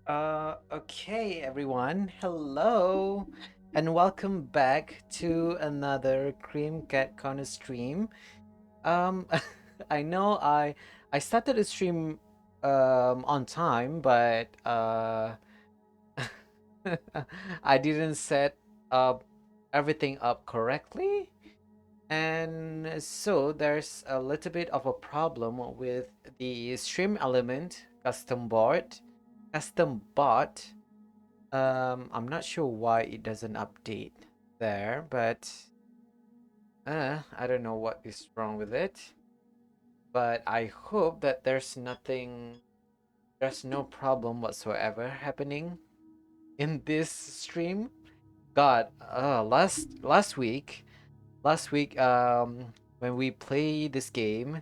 Okay, everyone. Hello, and welcome back to another CreamCatCorner stream. Um, I know I started the stream on time, but I didn't set up everything up correctly, and so there's a little bit of a problem with the stream element custom bot. I'm not sure why it doesn't update there, but I don't know what is wrong with it. But I hope that there's no problem whatsoever happening in this stream. God, last week, when we play this game,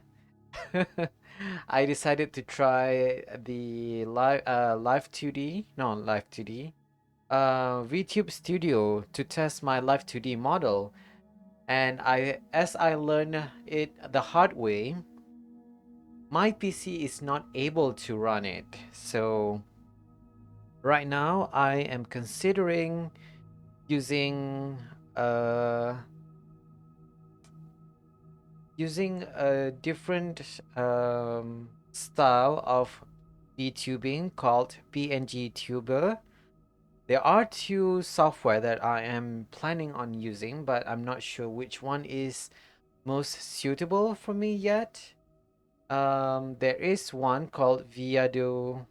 I decided to try the live 2D, no, live 2D, VTube Studio to test my Live 2D model, and as I learned it the hard way, my PC is not able to run it. So right now I am considering using uh a different style of VTubing called PNG Tuber. There are two software that I am planning on using, but I'm not sure which one is most suitable for me yet. There is one called Viado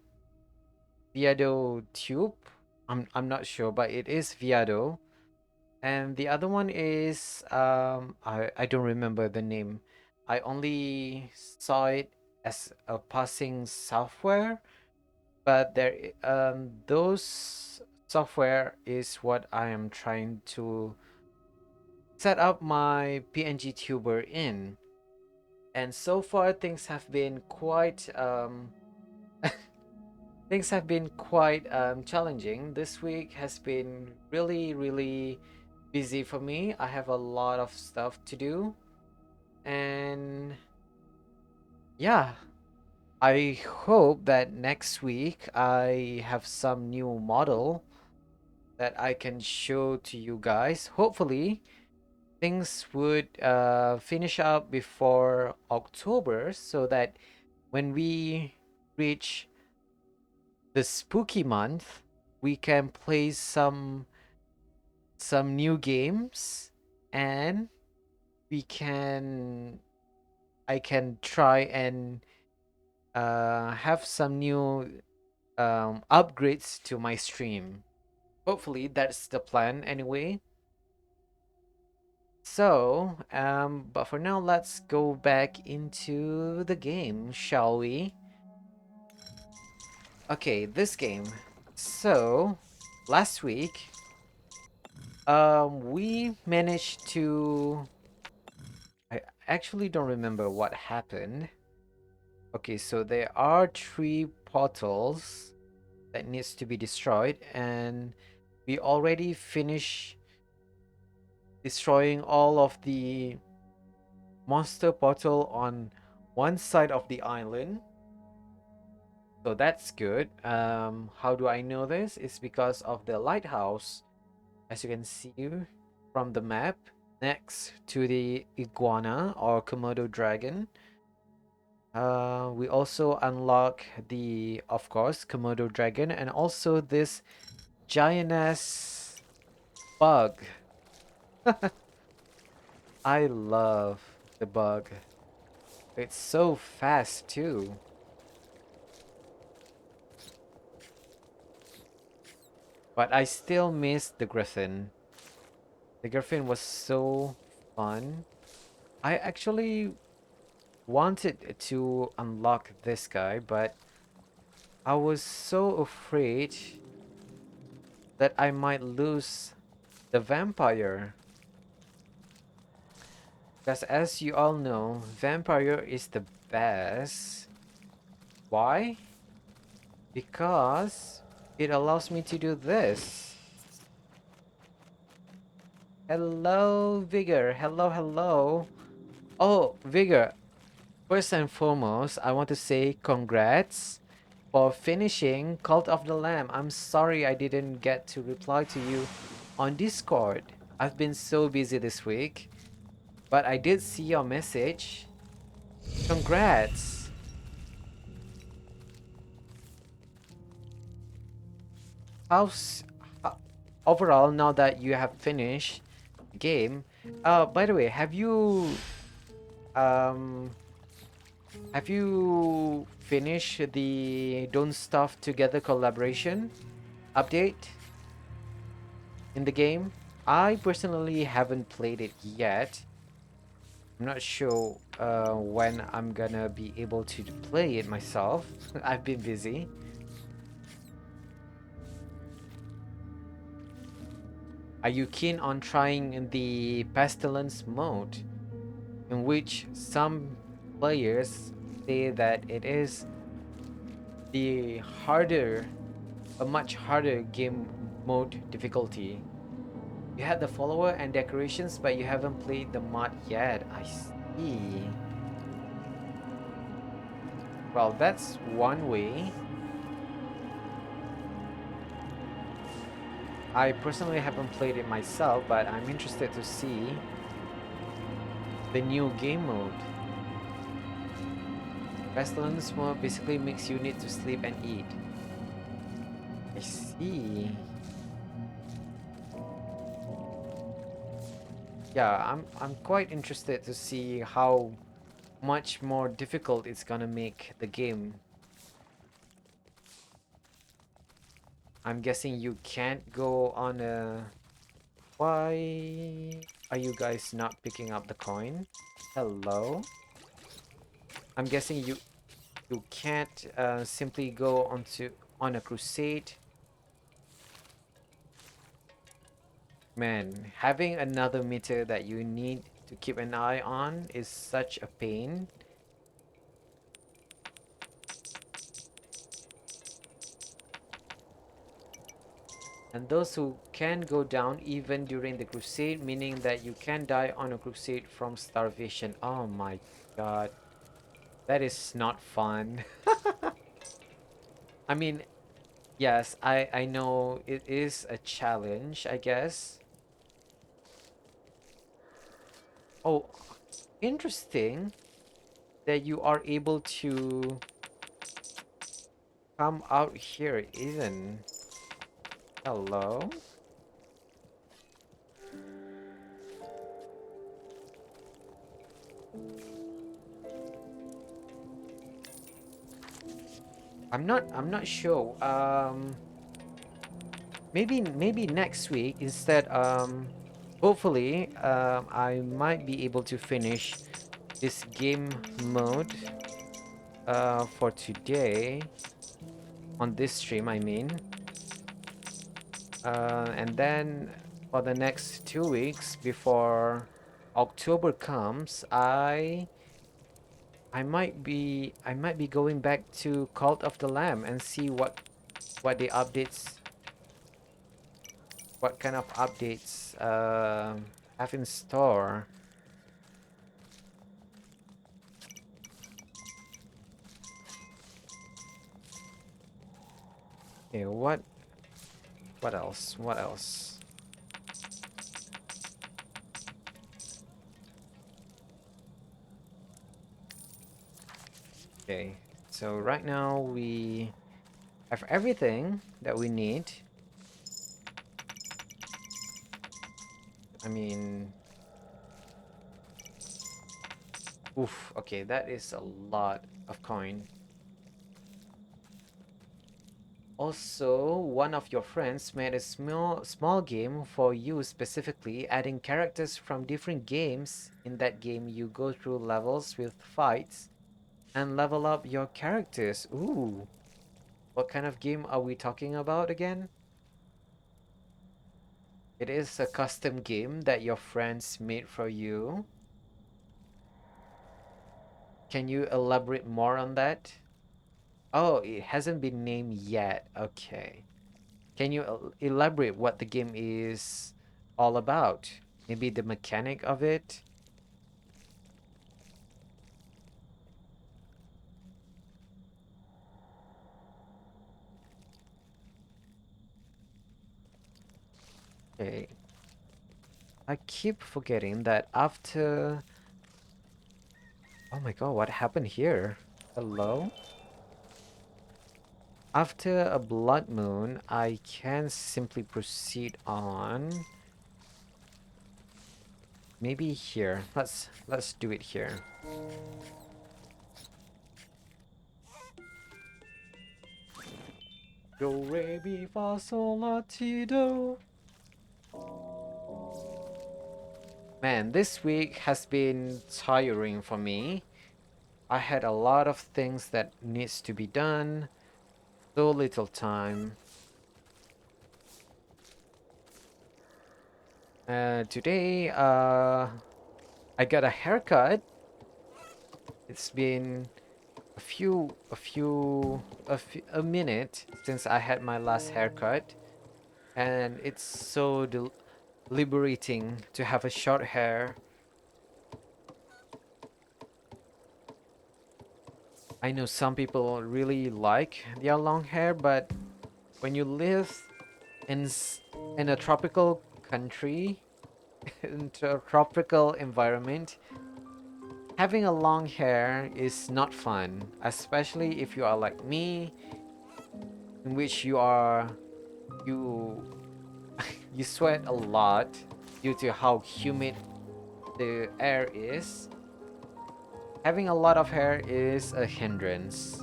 Tube. I'm not sure, but it is Viado. And the other one is I don't remember the name. I only saw it as a passing software, but those software is what I am trying to set up my PNG tuber in. And so far things have been quite challenging. This week has been really busy for me. I have a lot of stuff to do, and yeah, I hope that next week I have some new model that I can show to you guys. Hopefully things would finish up before October, so that when we reach the spooky month, we can play some new games, and we can I can try and have some new upgrades to my stream. Hopefully that's the plan anyway. So, but for now, let's go back into the game, shall we? Okay, this game. So, last week, we managed to. I actually don't remember what happened. Okay, so there are three portals that needs to be destroyed, and we already finished destroying all of the monster portal on one side of the island. So that's good. How do I know this? It's because of the lighthouse, as you can see from the map, next to the iguana or Komodo dragon. We also unlock the, of course, Komodo dragon, and also this giantess bug. I love the bug. It's so fast too. But I still miss the griffin. The griffin was so fun. I actually wanted to unlock this guy, but I was so afraid that I might lose the vampire. Because as you all know, vampire is the best. Why? Because it allows me to do this. Hello, Vigor. Hello. Oh, Vigor. First and foremost, I want to say congrats for finishing Cult of the Lamb. I'm sorry I didn't get to reply to you on Discord. I've been so busy this week, but I did see your message. Congrats. How's ho- overall now that you have finished the game? By the way, um have you finished the Don't Stuff Together collaboration update in the game? I personally haven't played it yet. I'm not sure when I'm gonna be able to play it myself. I've been busy. Are you keen on trying the Pestilence mode, in which some players say that it is the harder, a much harder game mode difficulty? You had the follower and decorations, but you haven't played the mod yet. I see. Well, that's one way. I personally haven't played it myself, but I'm interested to see the new game mode. Pestilence mode basically makes you need to sleep and eat. I see. Yeah, I'm quite interested to see how much more difficult it's gonna make the game. I'm guessing you can't go on a... Why are you guys not picking up the coin? Hello? I'm guessing you can't simply go on a crusade. Man, having another meter that you need to keep an eye on is such a pain. And those who can go down even during the crusade, meaning that you can die on a crusade from starvation. Oh my god. That is not fun. I mean, yes, I know it is a challenge, I guess. Oh, interesting that you are able to come out here even. Hello? I'm not sure. Maybe next week instead, hopefully I might be able to finish this game mode for today on this stream, I mean. And then for the next 2 weeks before October comes, I might be going back to Cult of the Lamb and see what the updates, what kind of updates have in store. Okay, what else? What else? Okay, so right now we have everything that we need. I mean, oof, okay, that is a lot of coin. Also, one of your friends made a small game for you specifically, adding characters from different games. In that game, you go through levels with fights and level up your characters. Ooh, what kind of game are we talking about again? It is a custom game that your friends made for you. Can you elaborate more on that? Oh, it hasn't been named yet. Okay. Can you elaborate what the game is all about? Maybe the mechanic of it? Okay. I keep forgetting that after... Oh my god, what happened here? Hello? After a blood moon, I can simply proceed on. Maybe here. Let's do it here. Do re mi fa sol la ti do. Man, this week has been tiring for me. I had a lot of things that needs to be done. So little time. Today, I got a haircut. It's been a minute since I had my last haircut, and it's so liberating to have a short hair. I know some people really like their long hair, but when you live in in a tropical country, in a tropical environment, having a long hair is not fun, especially if you are like me, in which you you sweat a lot due to how humid the air is. Having a lot of hair is a hindrance.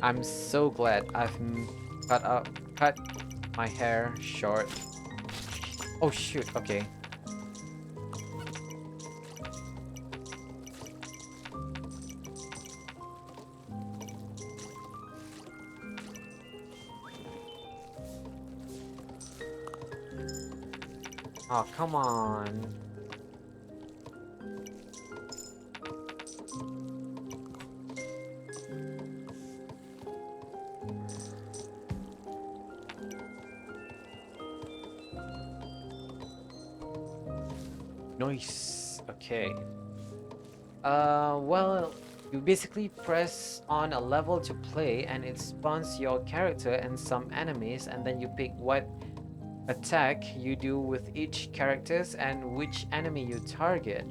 I'm so glad I've cut my hair short. Oh shoot, okay. Oh, come on. Nice. Okay. Well, you basically press on a level to play and it spawns your character and some enemies, and then you pick what attack you do with each characters and which enemy you target.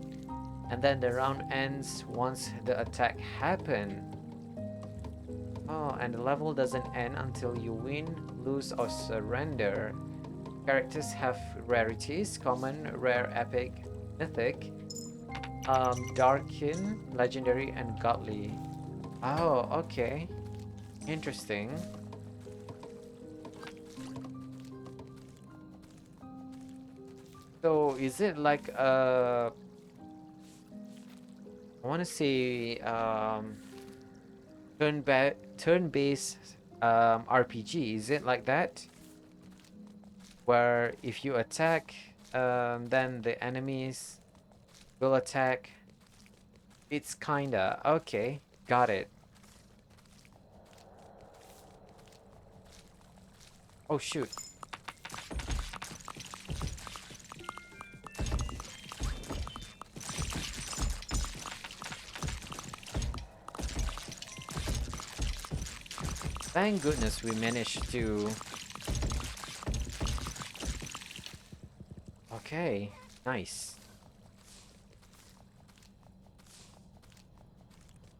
And then the round ends once the attack happen. Oh, and the level doesn't end until you win, lose, or surrender. Characters have rarities: common, rare, epic, mythic, darkin, legendary, and godly. Oh, okay. Interesting. So is it like I want to say turn-based RPG? Is it like that? Where if you attack, then the enemies will attack. It's kinda okay. Got it. Oh shoot. Thank goodness we managed to... Okay, nice.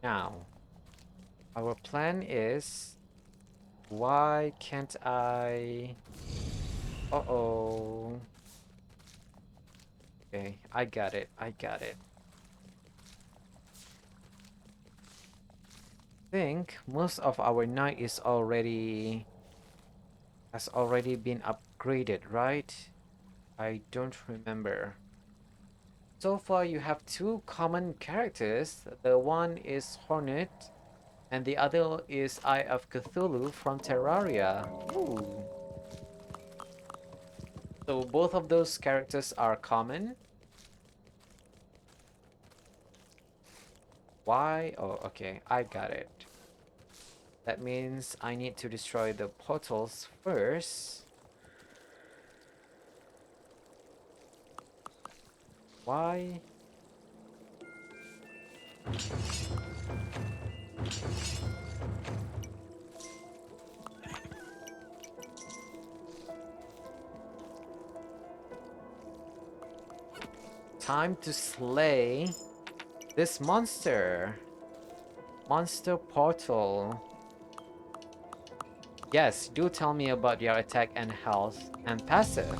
Now, our plan is... Why can't I... Uh-oh. Okay, I got it. I got it. Think most of our night is has already been upgraded, right? I don't remember. So far you have two common characters. The one is Hornet and the other is Eye of Cthulhu from Terraria. Ooh. So both of those characters are common. Why? Oh, okay, I got it. That means I need to destroy the portals first. Why? time to slay this monster. Monster portal. Yes, do tell me about your attack and health and passive.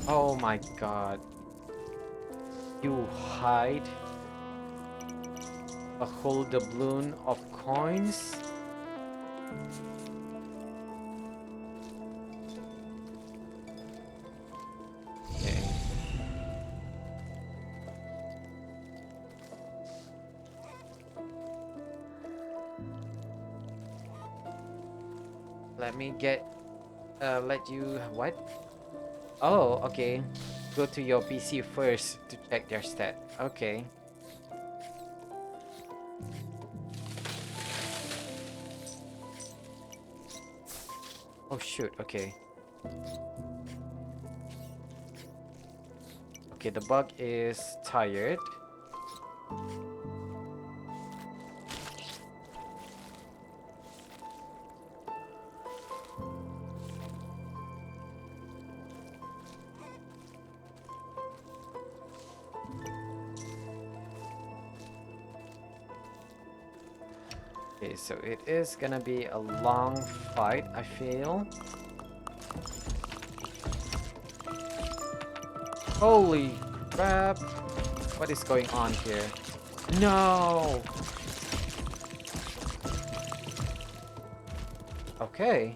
Oh my god. You hide a whole doubloon of coins? Okay. Let me let you, what? Oh, okay. Go to your PC first to check their stat. Okay. Oh shoot, okay. Okay, the bug is tired. Okay, so it is gonna be a long fight, I feel. Holy crap! What is going on here? No! Okay.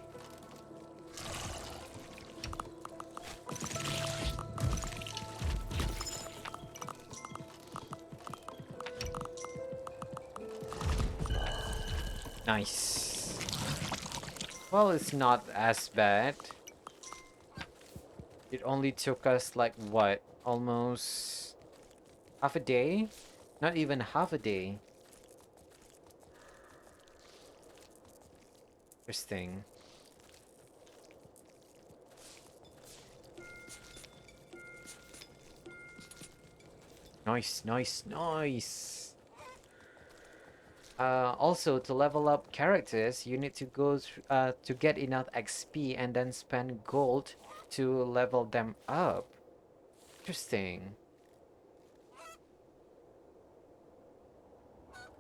Nice. Well, it's not as bad. It only took us like what? Almost half a day? Not even half a day. Interesting. Nice, nice, nice. Also, to level up characters, you need to go to get enough XP and then spend gold to level them up. Interesting.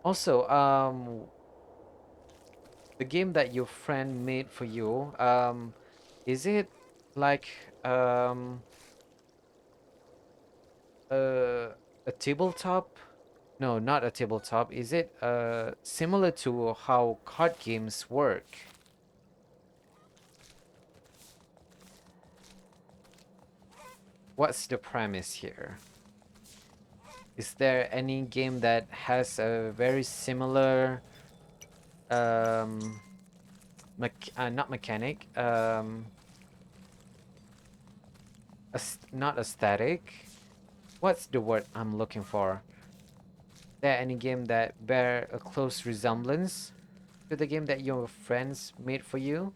Also, the game that your friend made for you, is it like uh, a tabletop? No, not a tabletop. Is it similar to how card games work? What's the premise here? Is there any game that has a very similar um not mechanic, not aesthetic? What's the word I'm looking for? Is there any game that bear a close resemblance to the game that your friends made for you?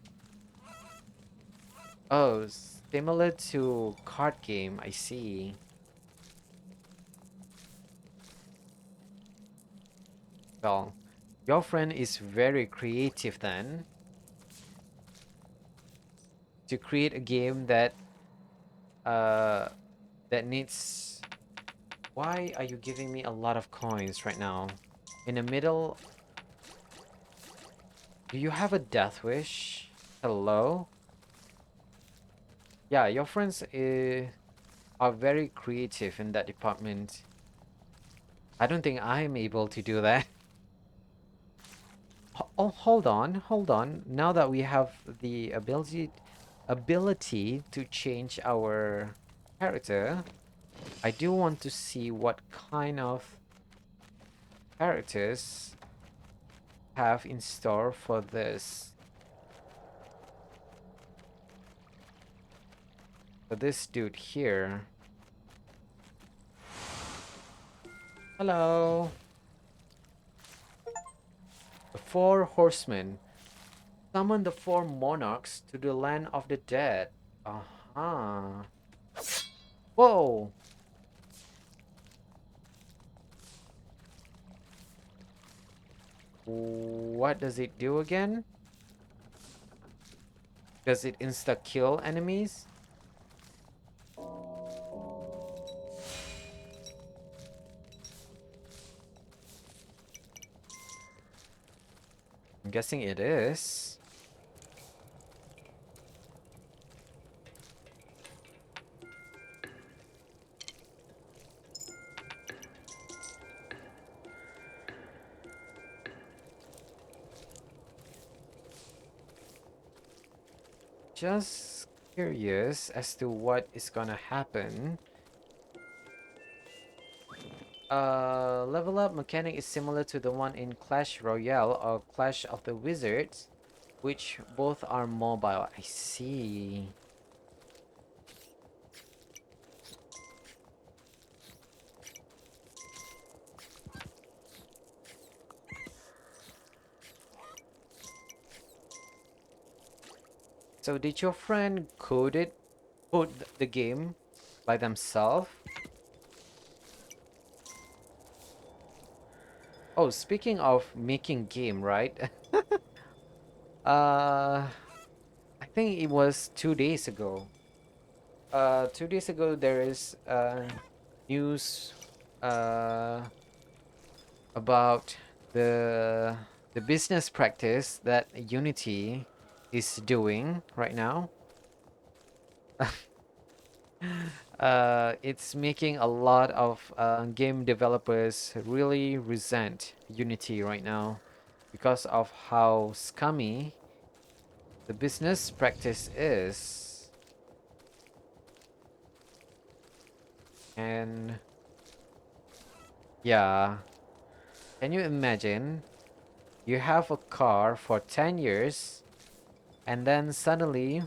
Oh, similar to card game, I see. Well, your friend is very creative then to create a game uh that needs. Why are you giving me a lot of coins right now? In the middle. Do you have a death wish? Hello? Yeah, your friends are very creative in that department. I don't think I'm able to do that. Oh, hold on, hold on. Now that we have the ability to change our character, I do want to see what kind of characters have in store for this. For this dude here. Hello. The Four Horsemen. Summon the 4 monarchs to the land of the dead. Uh-huh. Whoa! What does it do again? Does it insta-kill enemies? I'm guessing it is. Just curious as to what is gonna happen. Level up mechanic is similar to the one in Clash Royale or Clash of the Wizards, which both are mobile. I see. So did your friend code the game by themselves? Oh, speaking of making game, right? uh, I think it was 2 days ago. 2 days ago, there is news uh, about the the business practice that Unity is doing right now. It's making a lot of game developers really resent Unity right now because of how scummy the business practice is. And yeah, can you imagine? You have a car for 10 years and then suddenly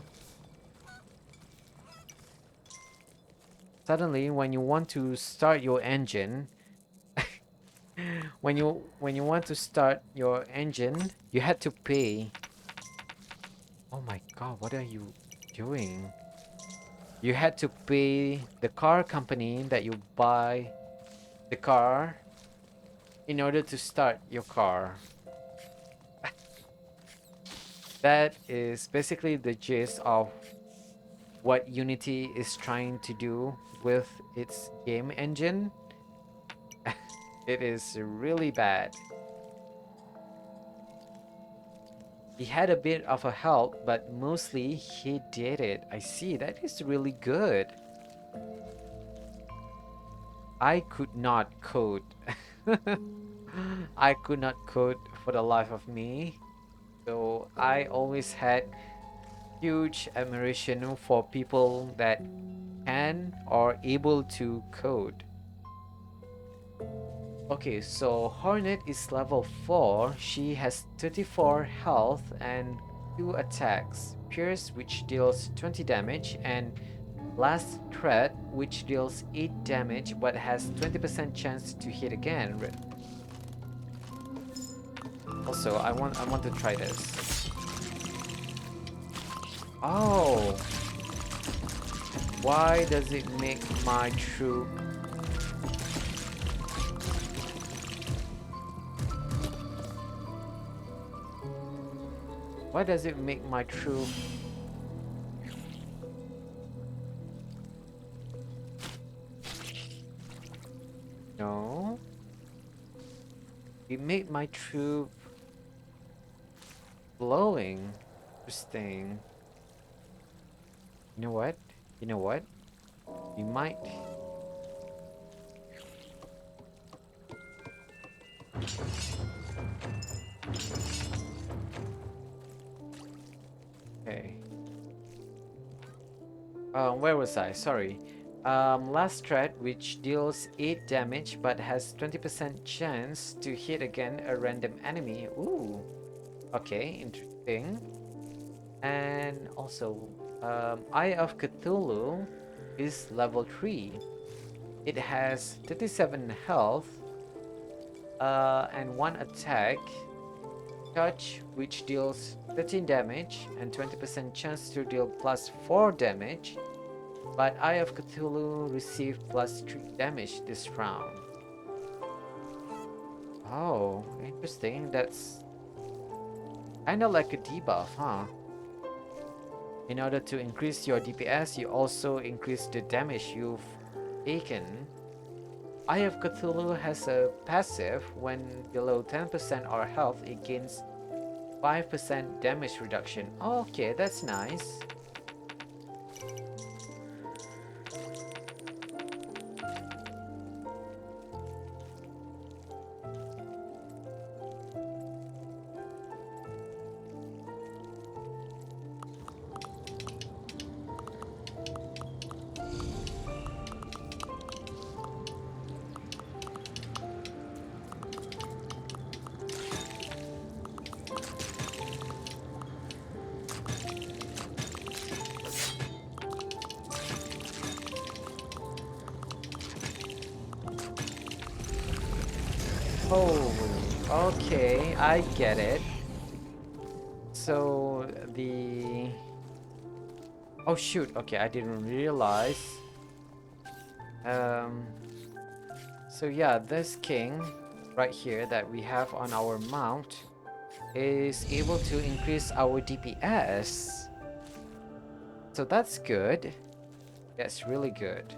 when you want to start your engine, when you want to start your engine, you had to pay. Oh my god, what are you doing? You had to pay the car company that you buy the car in order to start your car. That is basically the gist of what Unity is trying to do with its game engine. It is really bad. He had a bit of a help, but mostly he did it. I see, that is really good. I could not code. I could not code for the life of me. So I always had huge admiration for people that can or able to code. Okay, so Hornet is level 4. She has 34 health and 2 attacks. Pierce, which deals 20 damage, and Last Threat, which deals 8 damage but has 20% chance to hit again. Also, I want to try this. Oh, why does it make my troop? Why does it make my troop? No, it made my troop glowing. Interesting. You know what? You know what? We might. Okay. Where was I? Sorry. Last threat, which deals 8 damage but has 20% chance to hit again a random enemy. Ooh. Okay, interesting. And also, Eye of Cthulhu is level 3. It has 37 health and 1 attack. Touch, which deals 13 damage and 20% chance to deal plus 4 damage, but Eye of Cthulhu received plus 3 damage this round. Oh, interesting. That's kinda like a debuff, huh? In order to increase your DPS, you also increase the damage you've taken. Eye of Cthulhu has a passive. When below 10% or health, it gains 5% damage reduction. Okay, that's nice. Oh, okay, I get it. So the... Oh shoot, okay, I didn't realize. Um, so yeah, this king right here that we have on our mount is able to increase our DPS. So that's good. That's really good.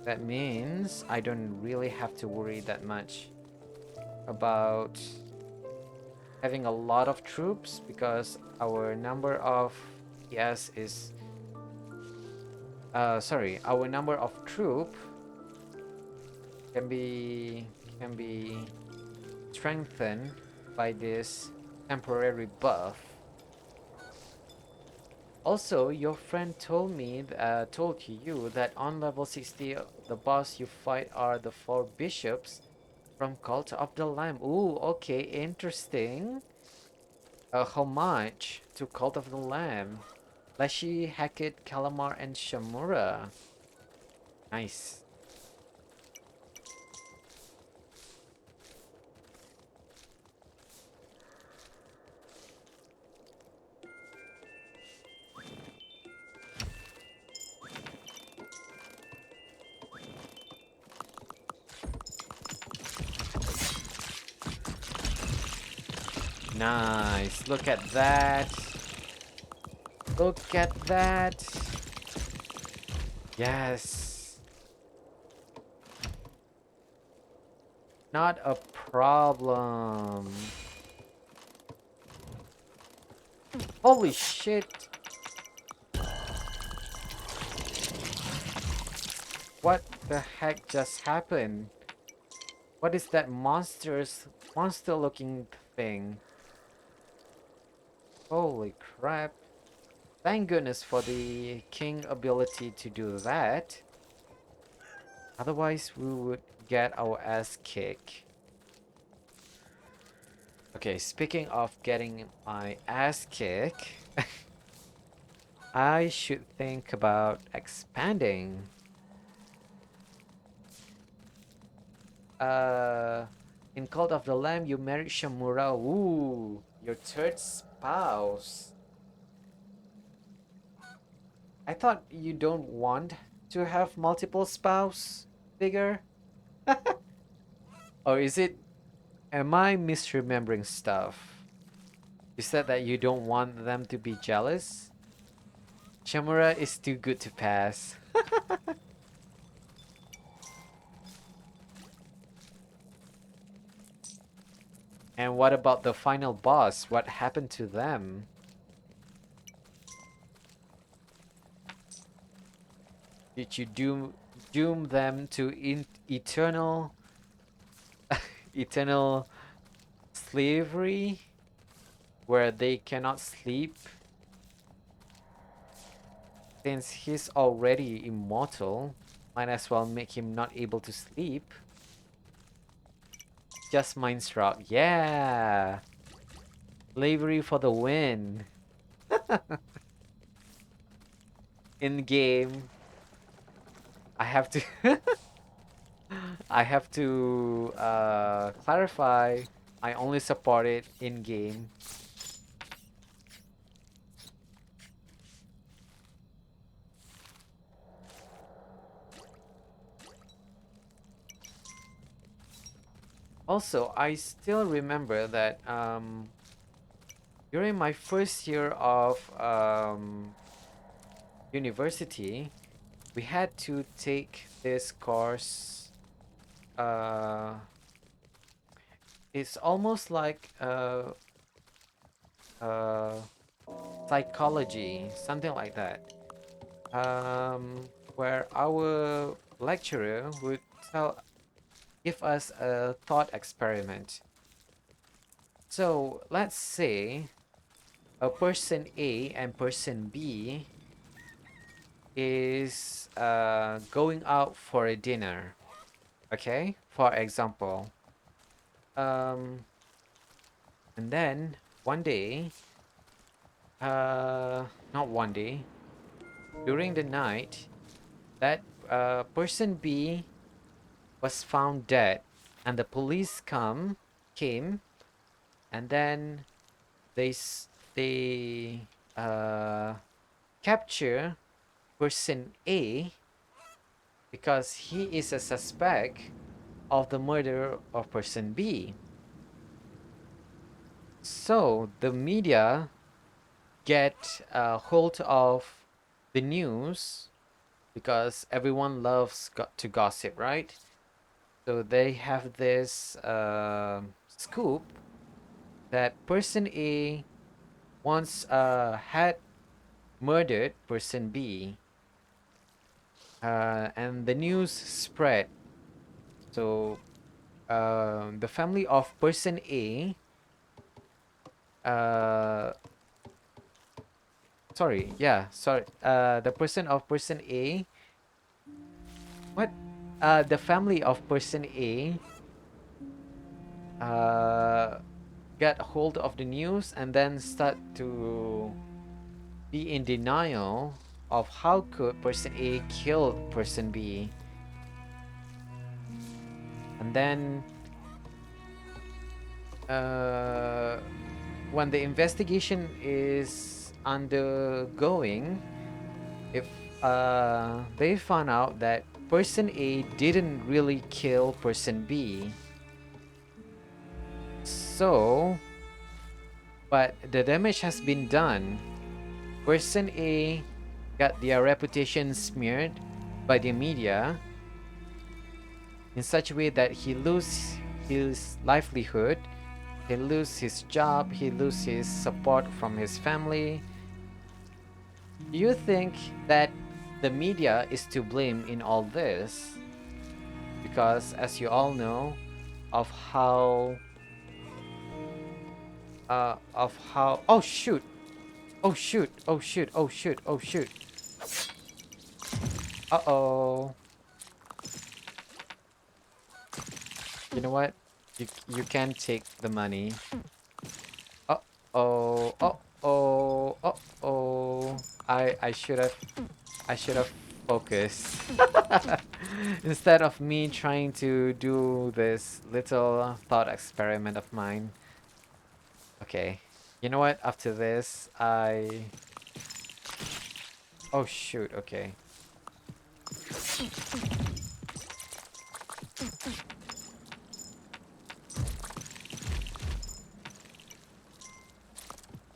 That means I don't really have to worry that much about having a lot of troops, because our number of yes is sorry, our number of troop can be strengthened by this temporary buff. Also, your friend told me, told you that on level 60, the boss you fight are the 4 bishops from Cult of the Lamb. Ooh, okay, interesting. A homage to Cult of the Lamb. Leshy, Hackett, Calamar, and Shamura. Nice. Nice. Look at that. Look at that. Yes. Not a problem. Holy shit. What the heck just happened? What is that monster looking thing? Holy crap. Thank goodness for the king ability to do that. Otherwise, we would get our ass kicked. Okay, speaking of getting my ass kicked, I should think about expanding. In Cult of the Lamb, you married Shamura. Ooh, your third spouse. I thought you don't want to have multiple spouse figure? Or is it... Am I misremembering stuff? You said that you don't want them to be jealous? Shamura is too good to pass. And what about the final boss? What happened to them? Did you doom them to eternal eternal slavery where they cannot sleep? Since he's already immortal, might as well make him not able to sleep. Just Mind's Rock. Yeah! Slavery for the win. In game, I have to I have to clarify I only support it in game. Also, I still remember that during my first year of university, we had to take this course. Uh, it's almost like uh, psychology, something like that. Where our lecturer would give us a thought experiment. So let's say a person A and person B is going out for a dinner. Okay, for example. Um, and then one day, not one day, during the night, that person B was found dead, and the police came, and then they capture person A because he is a suspect of the murder of person B. So the media get a hold of the news because everyone loves to gossip, right? So they have this scoop that person A once had murdered person B, and the news spread. So the family of person A, uh, sorry, yeah, sorry, the person of person A, what? The family of person A uh, get hold of the news and then start to be in denial of how could person A kill person B. And then uh, when the investigation is undergoing, if they found out that person A didn't really kill person B, so but the damage has been done. Person A got their reputation smeared by the media in such a way that he lose his livelihood, he lose his job, he lose his support from his family. Do you think that the media is to blame in all this? Because as you all know, of how oh shoot, oh shoot, oh shoot, oh shoot, oh shoot, uh-oh. You know what, you can take the money. Uh-oh, uh-oh, uh-oh. I should have focused. Instead of me trying to do this little thought experiment of mine. Okay. You know what? After this, oh shoot, okay.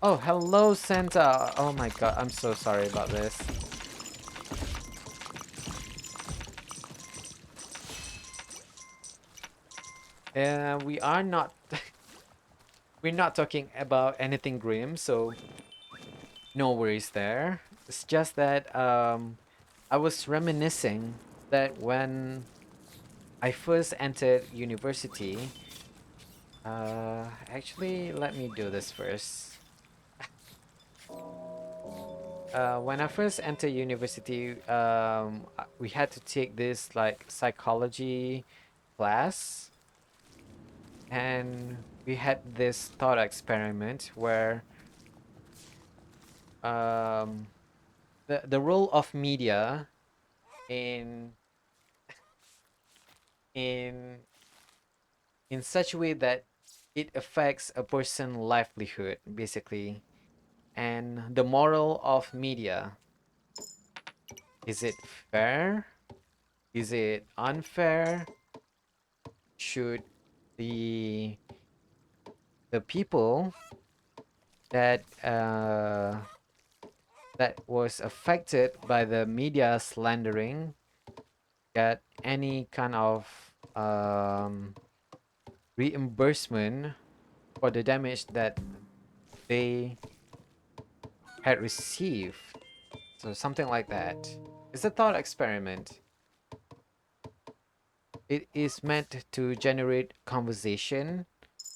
Oh, hello, Santa! Oh my god, I'm so sorry about this. We are not... we're not talking about anything grim, so no worries there. It's just that I was reminiscing that when I first entered university, actually, let me do this first. When I first entered university, we had to take this like psychology class, and we had this thought experiment where um, the role of media in in in such a way that it affects a person's livelihood, basically. And the moral of media, is it fair? Is it unfair? Should the the people that that was affected by the media slandering get any kind of reimbursement for the damage that they had received? So something like that. It's a thought experiment. It is meant to generate conversation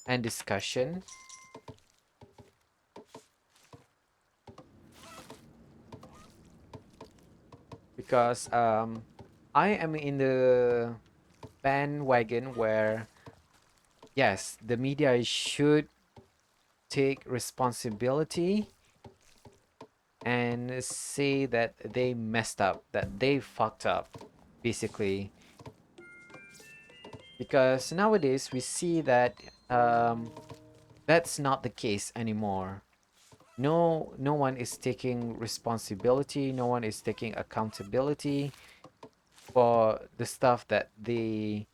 and discussion, because I am in the bandwagon where yes, the media should take responsibility and say that they messed up, that they fucked up, basically. Because nowadays we see that um, that's not the case anymore. No one is taking responsibility. No one is taking accountability for the stuff that they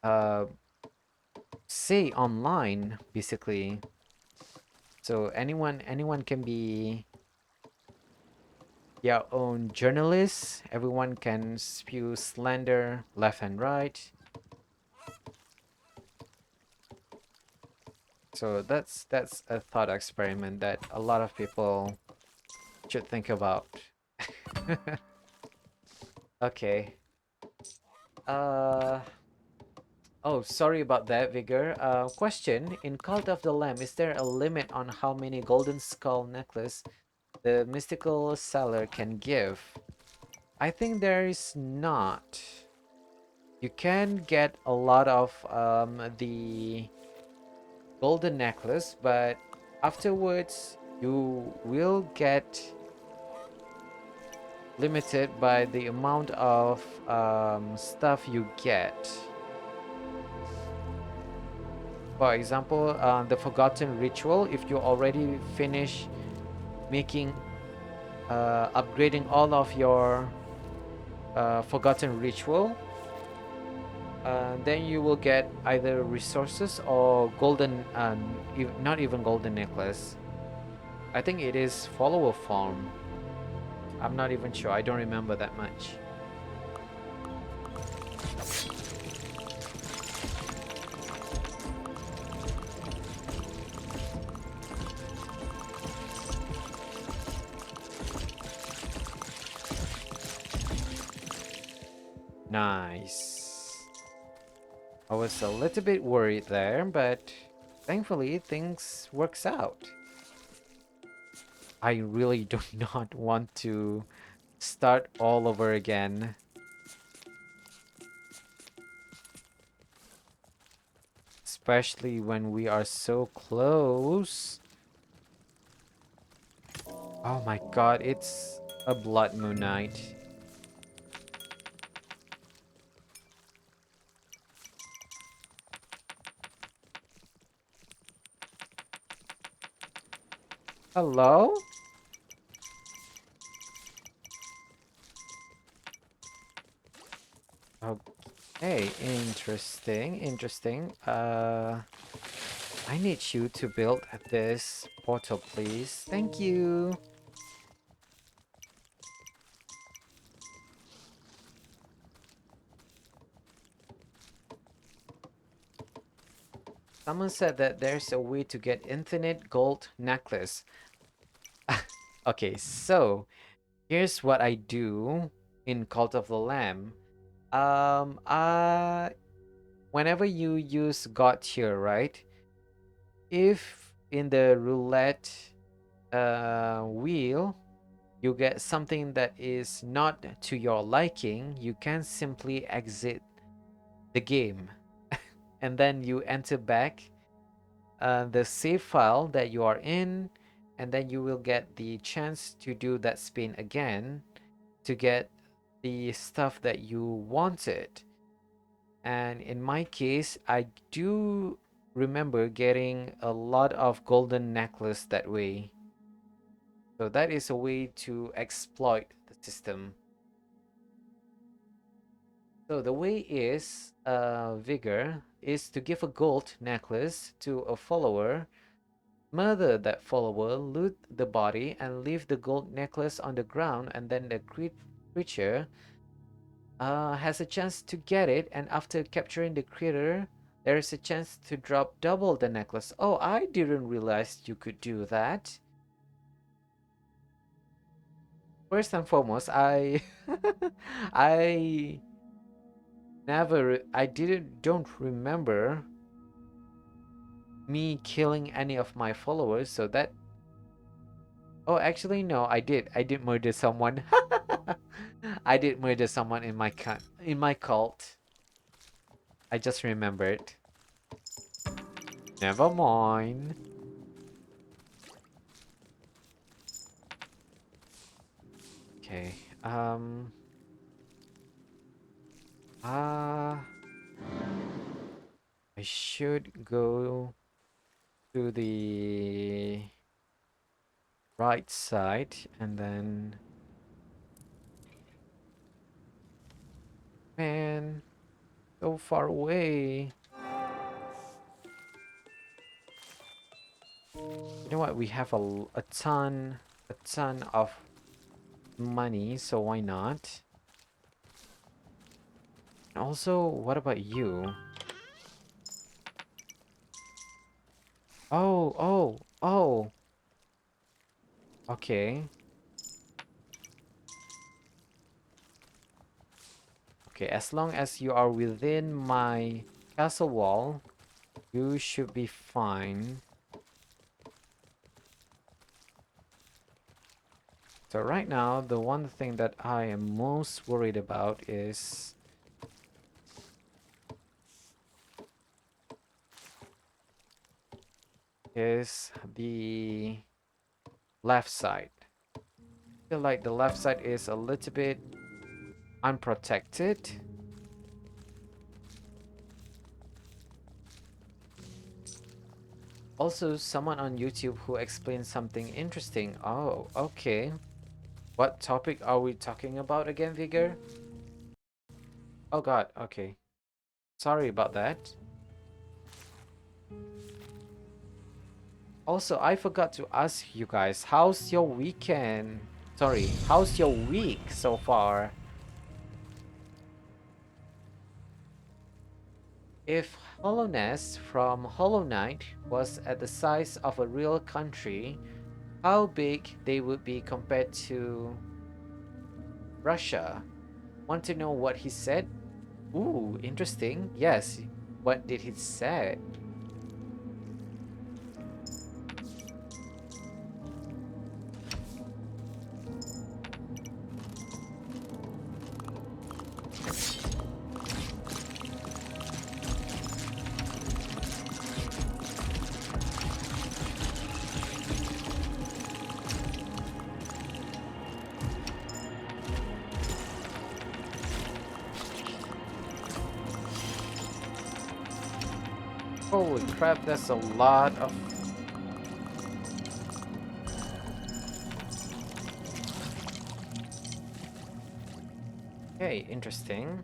uh, say online, basically. So anyone can be their own journalist. Everyone can spew slander left and right. So that's a thought experiment that a lot of people should think about. Okay. Uh oh, sorry about that, Vigor. Question: in Cult of the Lamb, is there a limit on how many golden skull necklace the mystical seller can give? I think there is not. You can get a lot of the golden necklace, but afterwards you will get limited by the amount of stuff you get. For example, the Forgotten Ritual, if you already finish making, upgrading all of your Forgotten Ritual, then you will get either resources or golden, not even golden necklace. I think it is follower form. I'm not even sure. I don't remember that much. Nice. I was a little bit worried there, but thankfully things works out. I really do not want to start all over again. Especially when we are so close. Oh my god, it's a blood moon night. Hello? Okay, interesting, interesting. I need you to build this portal, please. Thank you. Someone said that there's a way to get infinite gold necklace. Okay, so here's what I do in Cult of the Lamb. Um, uh, Whenever you use God tier, right? If in the roulette wheel you get something that is not to your liking, you can simply exit the game and then you enter back the save file that you are in, and then you will get the chance to do that spin again to get the stuff that you wanted. And in my case, I do remember getting a lot of golden necklace that way. So that is a way to exploit the system. So the way is, Vigor, is to give a gold necklace to a follower, murder that follower, loot the body, and leave the gold necklace on the ground, and then the creature has a chance to get it, and after capturing the critter, there is a chance to drop double the necklace. Oh, I didn't realize you could do that. First and foremost, I don't remember me killing any of my followers, so that... Oh, actually, no, I did murder someone. I did murder someone in my cult. I just remembered. Never mind. Okay. Uh, I should go to the right side and then... Man, so far away. You know what? We have a ton of money, so why not? Also, what about you? Oh, oh, oh. Okay. Okay, as long as you are within my castle wall, you should be fine. So right now, the one thing that I am most worried about is the left side. I feel like the left side is a little bit unprotected. Also, someone on YouTube who explained something interesting. Oh, okay. What topic are we talking about again, Vigor? Oh god, okay. Sorry about that. Also, I forgot to ask you guys, how's your weekend? Sorry, how's your week so far? If Hollowness from Hollow Knight was at the size of a real country, how big they would be compared to Russia? Want to know what he said? Ooh, interesting. Yes, what did he say? Holy crap, that's a lot of... Okay, interesting.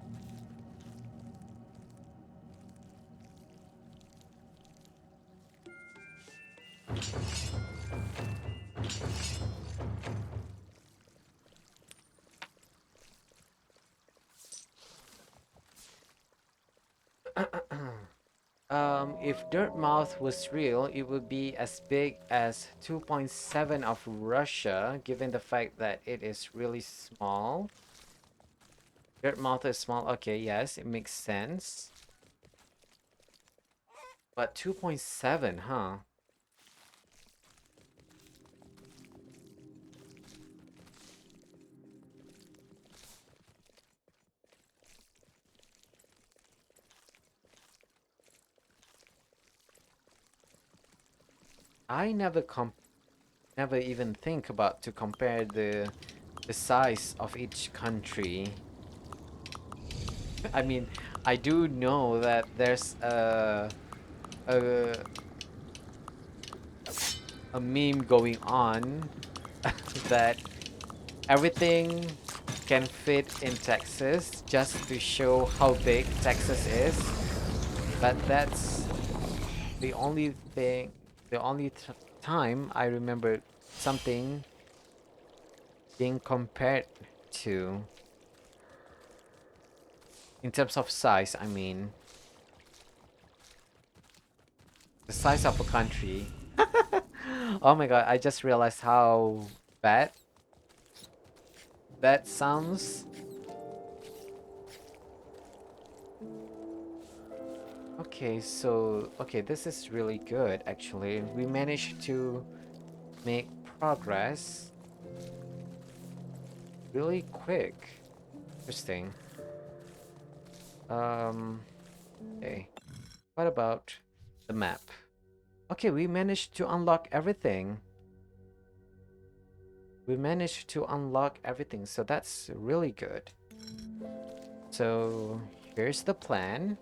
If Dirtmouth was real, it would be as big as 2.7 of Russia, given the fact that it is really small. Dirtmouth is small. Okay, yes, it makes sense. But 2.7, huh? I never even think about to compare the size of each country. I mean, I do know that there's a a meme going on that everything can fit in Texas just to show how big Texas is, but that's the only thing, the only time I remember something being compared to in terms of size. I mean, the size of a country. Oh my god, I just realized how bad that sounds. Okay, so okay, this is really good actually. We managed to make progress really quick. Interesting. Um, okay. What about the map? Okay, we managed to unlock everything. We managed to unlock everything, so that's really good. So here's the plan.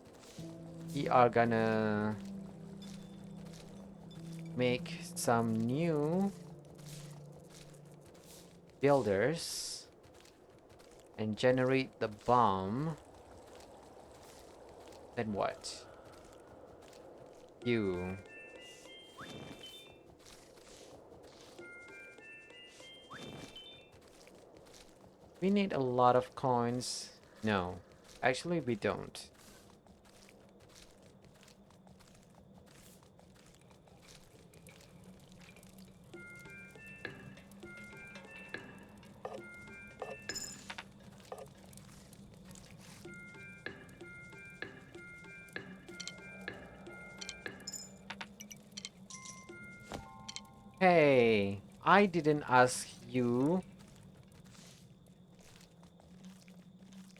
We are gonna make some new builders and generate the bomb. Then what? You. We need a lot of coins. No, actually we don't. Hey, I didn't ask you.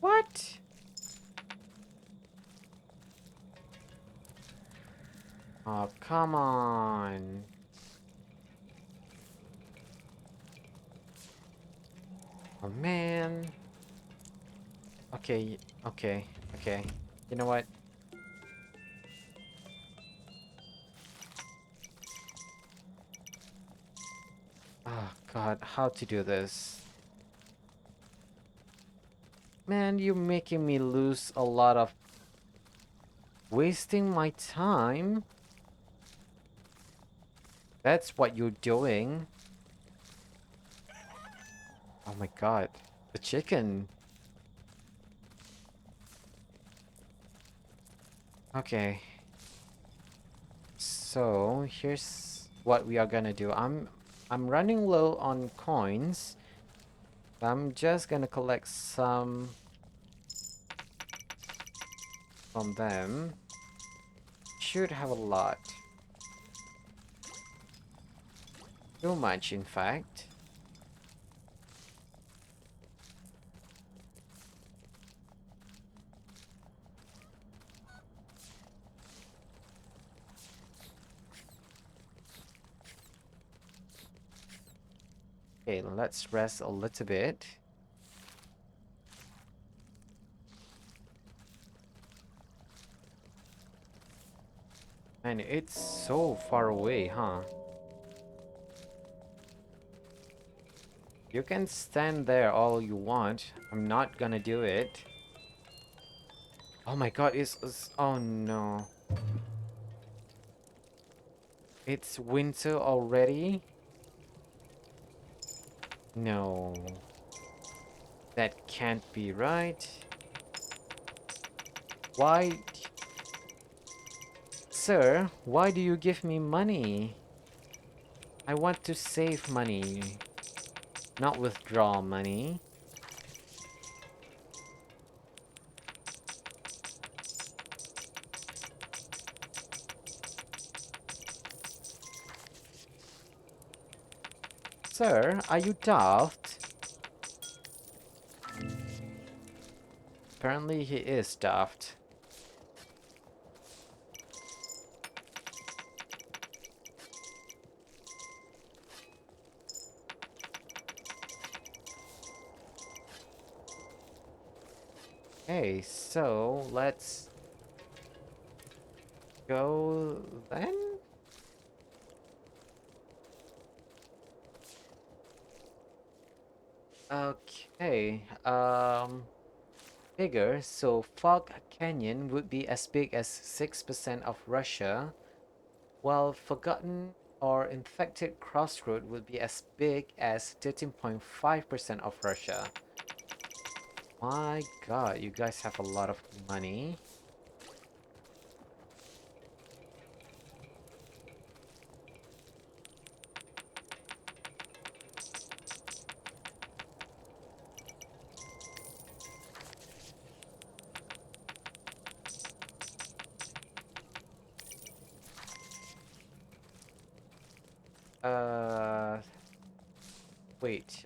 What? Oh, come on. Oh, man. Okay, okay, okay. You know what? Oh, God, how to do this? Man, you're making me lose a lot of... Wasting my time? That's what you're doing. Oh my God. The chicken. Okay. So, here's what we are gonna do. I'm running low on coins. I'm just gonna collect some from them. Should have a lot. Too much, in fact. Okay, let's rest a little bit. And it's so far away, huh? You can stand there all you want. I'm not gonna do it. Oh my god, oh no. It's winter already? No. That can't be right. Why? Sir, why do you give me money? I want to save money, not withdraw money. Sir, are you daft? Apparently he is daft. Okay, so let's go then. Okay. Bigger. So Fog Canyon would be as big as 6% of Russia, while Forgotten or Infected Crossroad would be as big as 13.5% of Russia. My god, you guys have a lot of money. Uh, wait.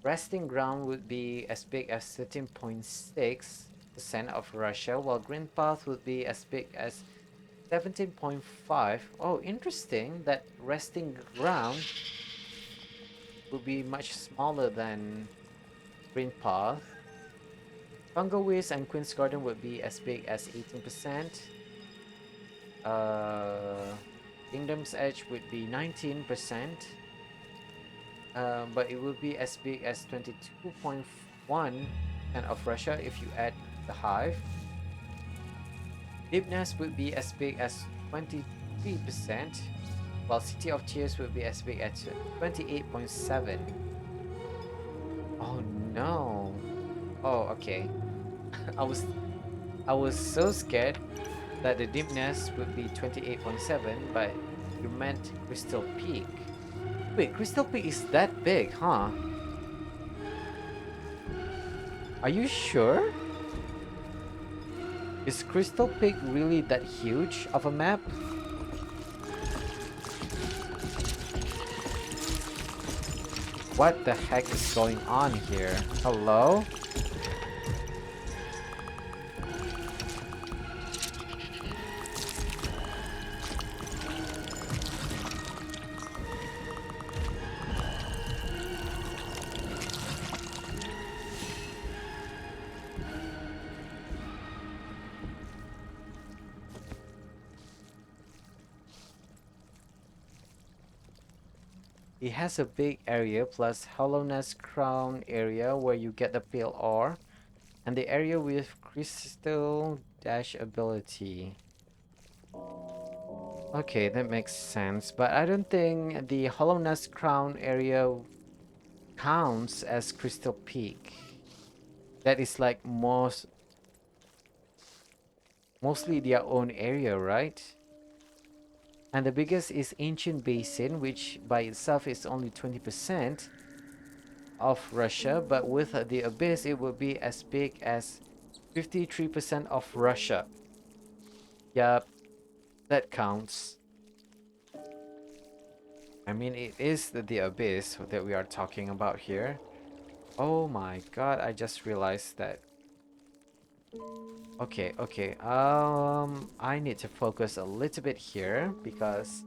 Resting Ground would be as big as 13.6% of Russia, while Green Path would be as big as 17.5. Oh, interesting that Resting Ground would be much smaller than Green Path. Fungowiz and Queen's Garden would be as big as 18%. Uh, Kingdom's Edge would be 19%. But it would be as big as 22.1% of Russia if you add the Hive. Deepness would be as big as 23%, while City of Tears would be as big as 28.7. Oh no. Oh, okay. I was I was so scared that the deepness would be 28.7, but you meant Crystal Peak. Wait, Crystal Peak is that big, huh? Are you sure? Is Crystal Peak really that huge of a map? What the heck is going on here? Hello? It has a big area plus Hollowness Crown area where you get the pale ore, and the area with crystal dash ability. Okay, that makes sense, but I don't think the Hollowness Crown area counts as Crystal Peak. That is like mostly their own area, right? And the biggest is Ancient Basin, which by itself is only 20% of Russia, but with the Abyss, it will be as big as 53% of Russia. Yup, that counts. I mean, it is the Abyss that we are talking about here. Oh my god, I just realized that. Okay, okay. I need to focus a little bit here because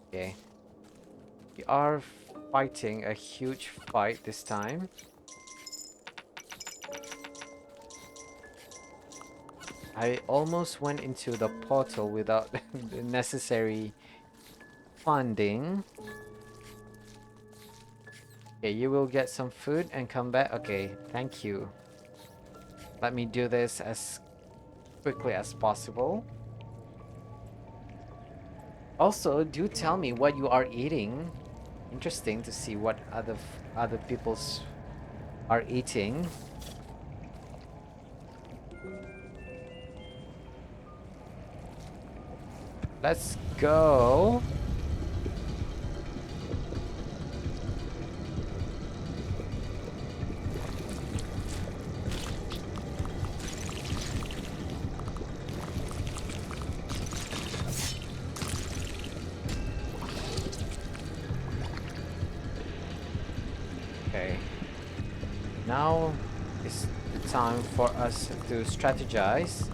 okay. We are fighting a huge fight this time. I almost went into the portal without the necessary funding. Okay, you will get some food and come back. Okay, thank you. Let me do this as quickly as possible. Also, do tell me what you are eating. Interesting to see what other people's are eating. Let's go. Okay. Now is the time for us to strategize.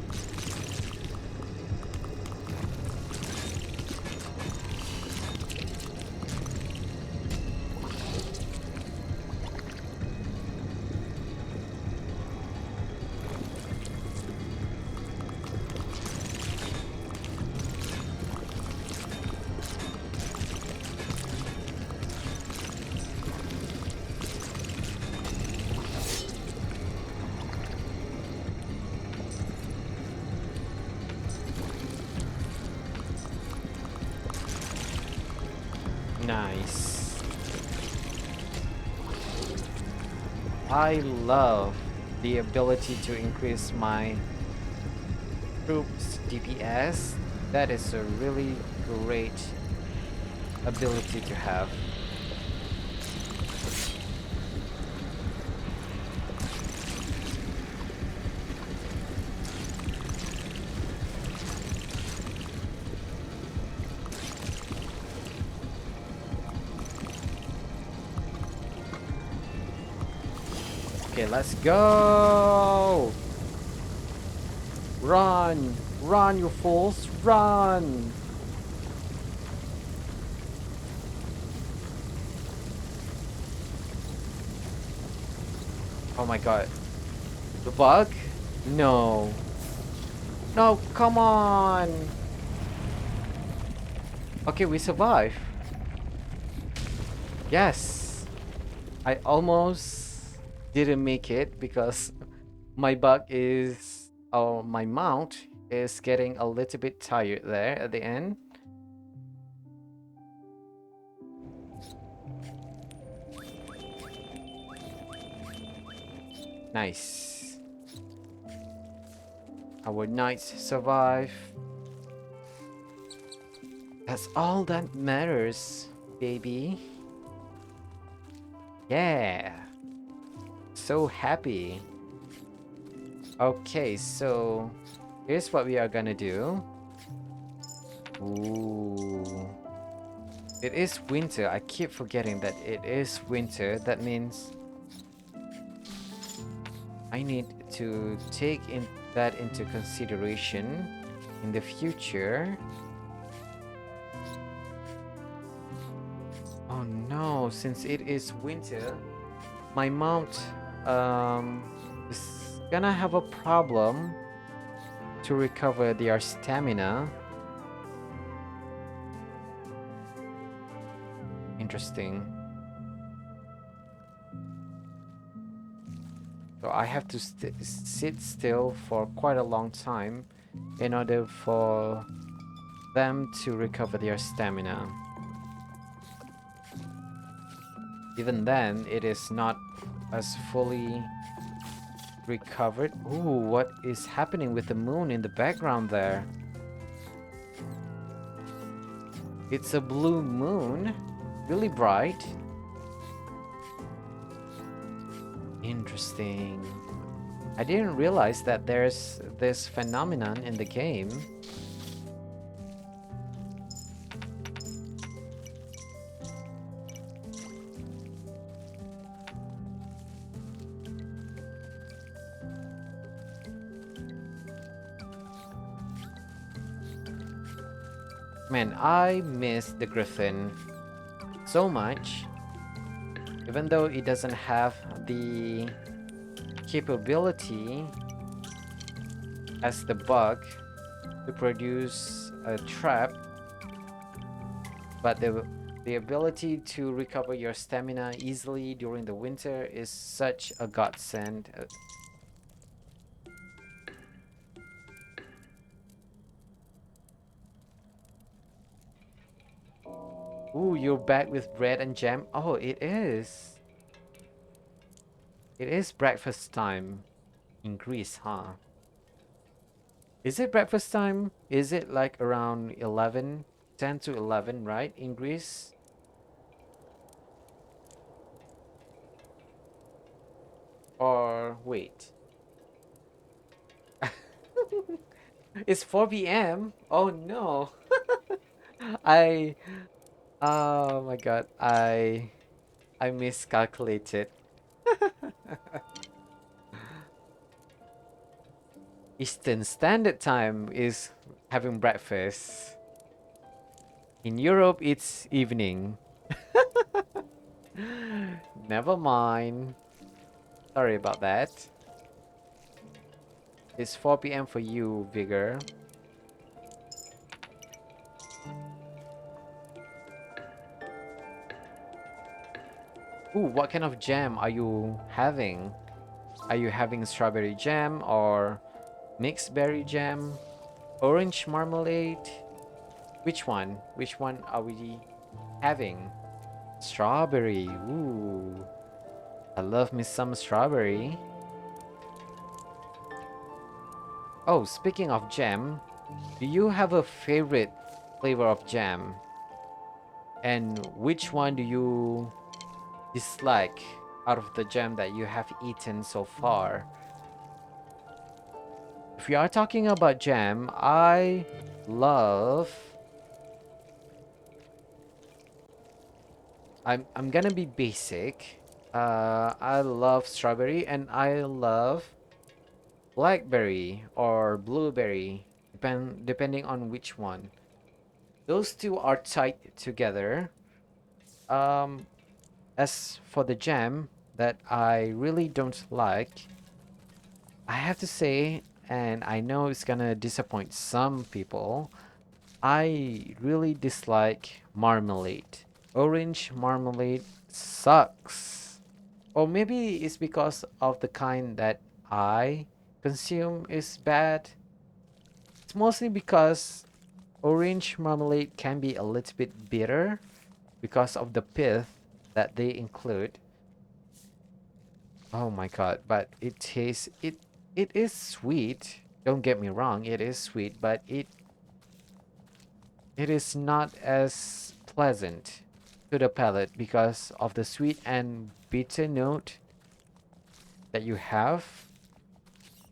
Nice. I love the ability to increase my troops DPS. That is a really great ability to have. Okay, let's go! Run! Run, you fools! Run! Oh my god. The bug? No. No, come on! Okay, we survive. Yes! I almost didn't make it because my bug is... Oh, my mount is getting a little bit tired there at the end. Nice. Our knights survive. That's all that matters, baby. Yeah. So happy. Okay, so here's what we are gonna do. Ooh. It is winter. I keep forgetting that it is winter. That means I need to take that into consideration in the future. Oh no, since it is winter, my mount is gonna have a problem to recover their stamina. Interesting. So I have to sit still for quite a long time in order for them to recover their stamina. Even then, it is not as fully recovered. Ooh, what is happening with the moon in the background there? It's a blue moon, really bright. Interesting. I didn't realize that there's this phenomenon in the game. Man, I miss the Griffin so much. Even though it doesn't have the capability as the bug to produce a trap, but the ability to recover your stamina easily during the winter is such a godsend. Ooh, you're back with bread and jam. Oh, it is. It is breakfast time in Greece, huh? Is it breakfast time? Is it like around 11? 10 to 11, right? In Greece? Or wait. It's 4 p.m. Oh no. I oh my god. I miscalculated. Eastern Standard Time is having breakfast. In Europe, it's evening. Never mind. Sorry about that. It's 4 p.m. for you, Vigor. Ooh, what kind of jam are you having? Are you having strawberry jam or mixed berry jam? Orange marmalade? Which one? Which one are we having? Strawberry. Ooh. I love me some strawberry. Oh, speaking of jam, do you have a favorite flavor of jam? And which one do you dislike out of the jam that you have eaten so far? If we are talking about jam, I love I'm gonna be basic. I love strawberry and I love blackberry or blueberry, depending on which one. Those two are tied together. Um, as for the jam that I really don't like, I have to say, and I know it's gonna disappoint some people, I really dislike marmalade. Orange marmalade sucks. Or maybe it's because of the kind that I consume is bad. It's mostly because orange marmalade can be a little bit bitter because of the pith that they include. Oh my god, but it is sweet. Don't get me wrong, it is sweet, but it is not as pleasant to the palate because of the sweet and bitter note that you have,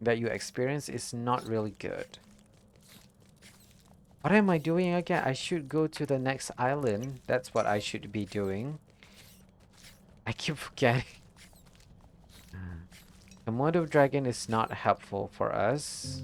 that you experience is not really good. What am I doing again? I should go to the next island. That's what I should be doing. I keep forgetting. The mode of dragon is not helpful for us.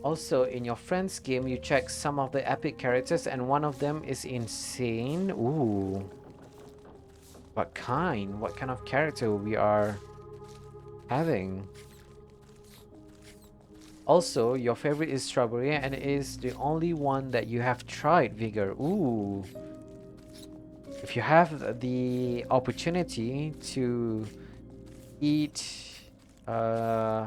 Also, in your friend's game, you check some of the epic characters and one of them is insane. Ooh. What kind? What kind of character we are having? Also, your favorite is strawberry and it is the only one that you have tried, Vigor. Ooh. If you have the opportunity eat uh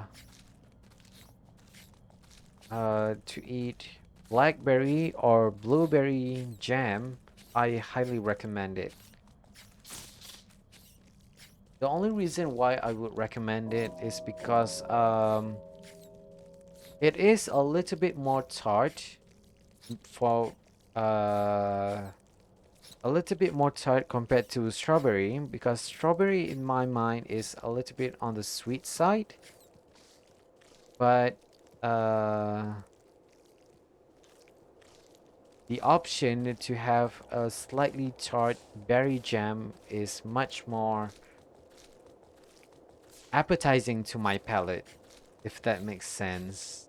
to eat blackberry or blueberry jam, I highly recommend it. The only reason why I would recommend it is because it is a little bit more tart for uh a little bit more tart compared to strawberry because strawberry in my mind is a little bit on the sweet side, but uh the option to have a slightly tart berry jam is much more appetizing to my palate, if that makes sense.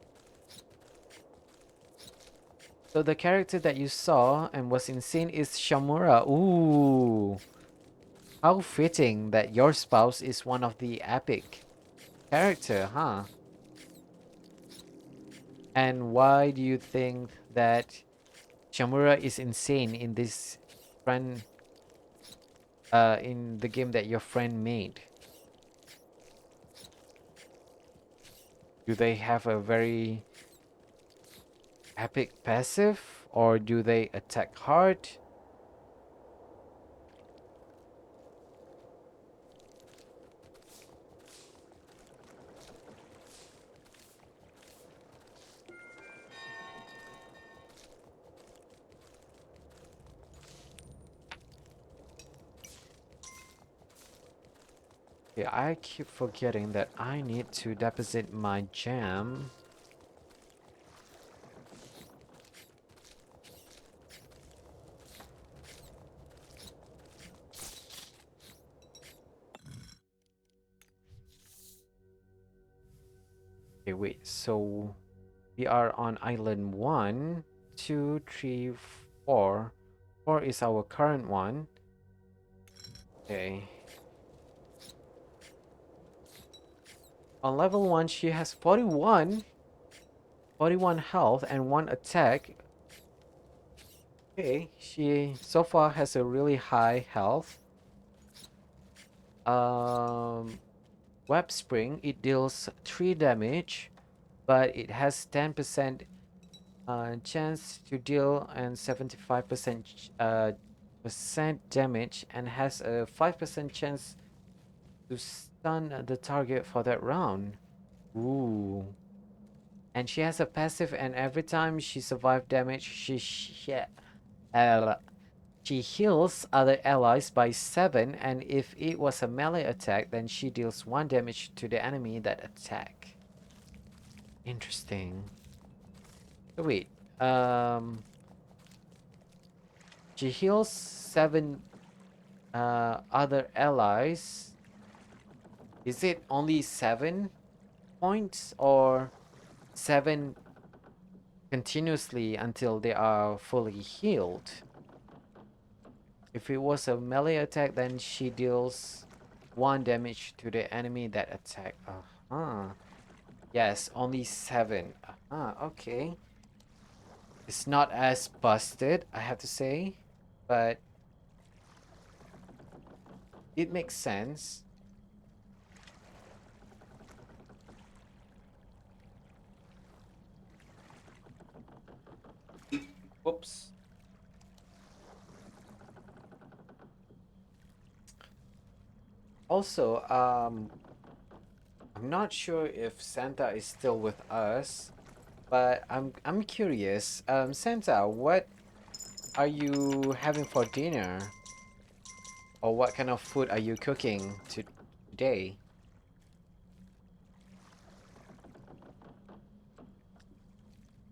So the character that you saw and was insane is Shamura. Ooh, how fitting that your spouse is one of the epic character, huh? And why do you think that Shamura is insane in this friend in the game that your friend made? Do they have a very epic passive or do they attack hard? Yeah, I keep forgetting that I need to deposit my jam. Okay, wait, so we are on island 1, 2, 3, 4. 4 is our current one. Okay. On level 1, she has 41 health and 1 attack. Okay, she so far has a really high health. Um, Web Spring, it deals 3 damage, but it has 10% chance to deal and 75% percent damage, and has a 5% chance to stun the target for that round. Ooh. And she has a passive, and every time she survives damage, uh, she heals other allies by 7, and if it was a melee attack, then she deals 1 damage to the enemy that attack. Interesting. So wait, she heals 7 other allies. Is it only 7 points, or 7 continuously until they are fully healed? If it was a melee attack, then she deals 1 damage to the enemy that attack. Uh-huh. Yes, only 7. Uh-huh, okay. It's not as busted, I have to say, but it makes sense. Whoops. Also, I'm not sure if Santa is still with us, but I'm curious. Santa, what are you having for dinner? Or what kind of food are you cooking today?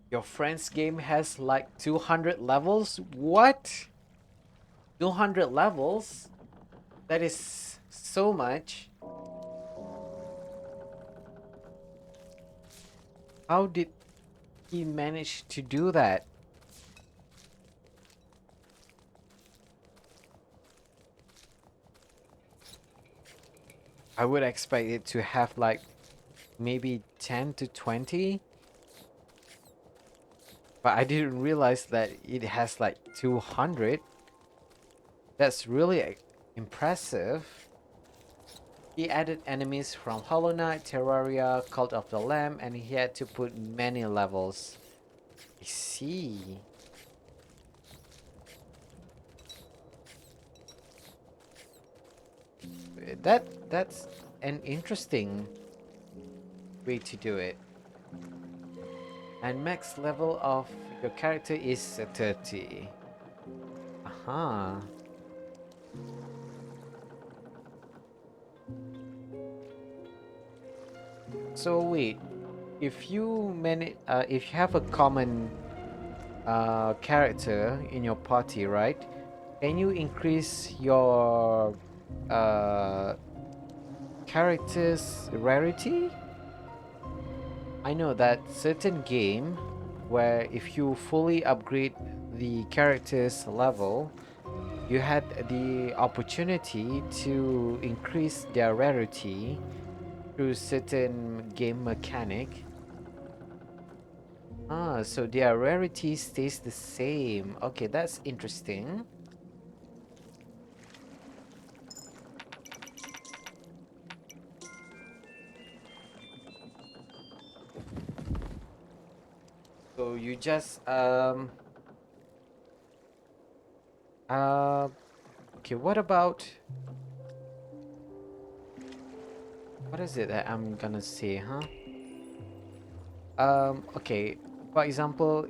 Your friend's game has like 200 levels? What? 200 levels? That is so much. How did he manage to do that? I would expect it to have like maybe 10 to 20. But I didn't realize that it has like 200. That's really impressive. He added enemies from Hollow Knight, Terraria, Cult of the Lamb, and he had to put many levels. I see. That's an interesting way to do it. And max level of your character is 30. Uh-huh. So wait, if you have a common character in your party, right? Can you increase your uh, character's rarity? I know that certain game where if you fully upgrade the character's level, you had the opportunity to increase their rarity through certain game mechanic. Ah, so their rarity stays the same. Okay, that's interesting. So you just uh okay, what is it that I'm gonna say, huh? Okay, for example,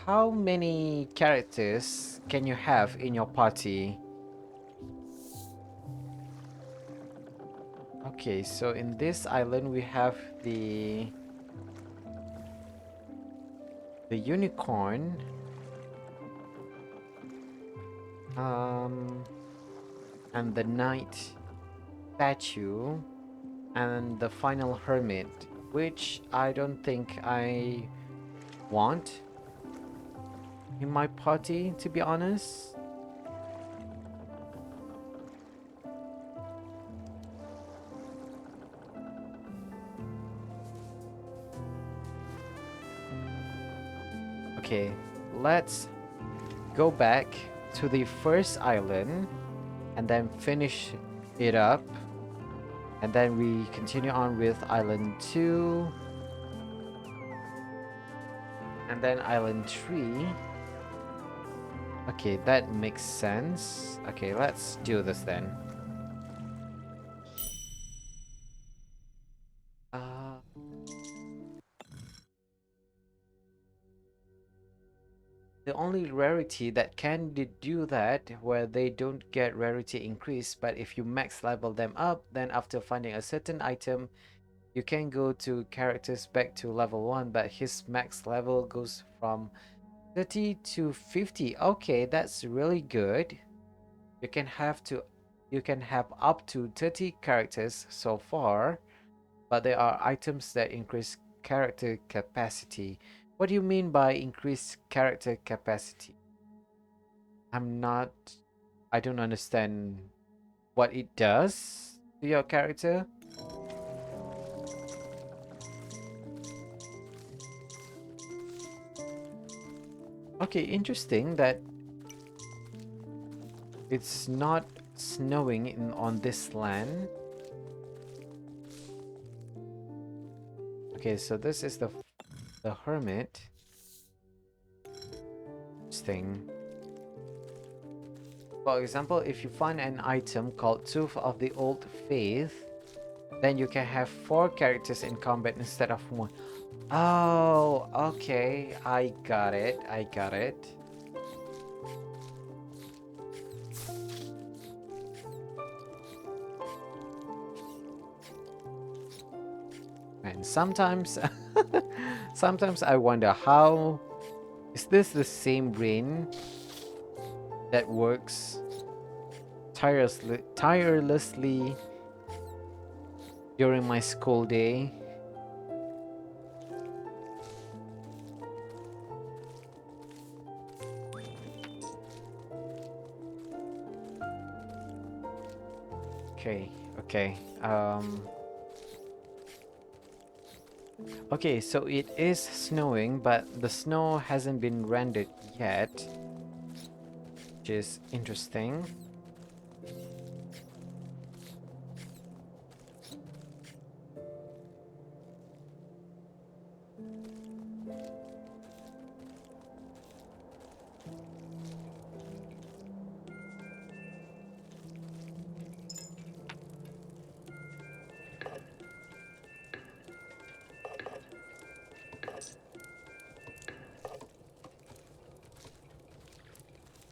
how many characters can you have in your party? Okay, so in this island we have the unicorn, um, and the knight statue, and the final hermit, which I don't think I want in my party, to be honest. Okay, let's go back to the first island and then finish it up. And then we continue on with Island 2. And then Island 3. Okay, that makes sense. Okay, let's do this then. Uh, the only rarity that can do that, where they don't get rarity increase, but if you max level them up, then after finding a certain item, you can go to characters back to level 1, but his max level goes from 30 to 50. Okay, that's really good. You can have up to 30 characters so far, but there are items that increase character capacity. What do you mean by increased character capacity? I don't understand what it does to your character. Okay, interesting that it's not snowing on this land. Okay, so this is the hermit. Interesting. For example, if you find an item called Tooth of the Old Faith, then you can have 4 characters in combat instead of 1. Oh, okay. I got it. I got it. And sometimes sometimes I wonder, how is this the same brain that works tirelessly during my school day? Okay, okay. Okay, so it is snowing, but the snow hasn't been rendered yet, which is interesting.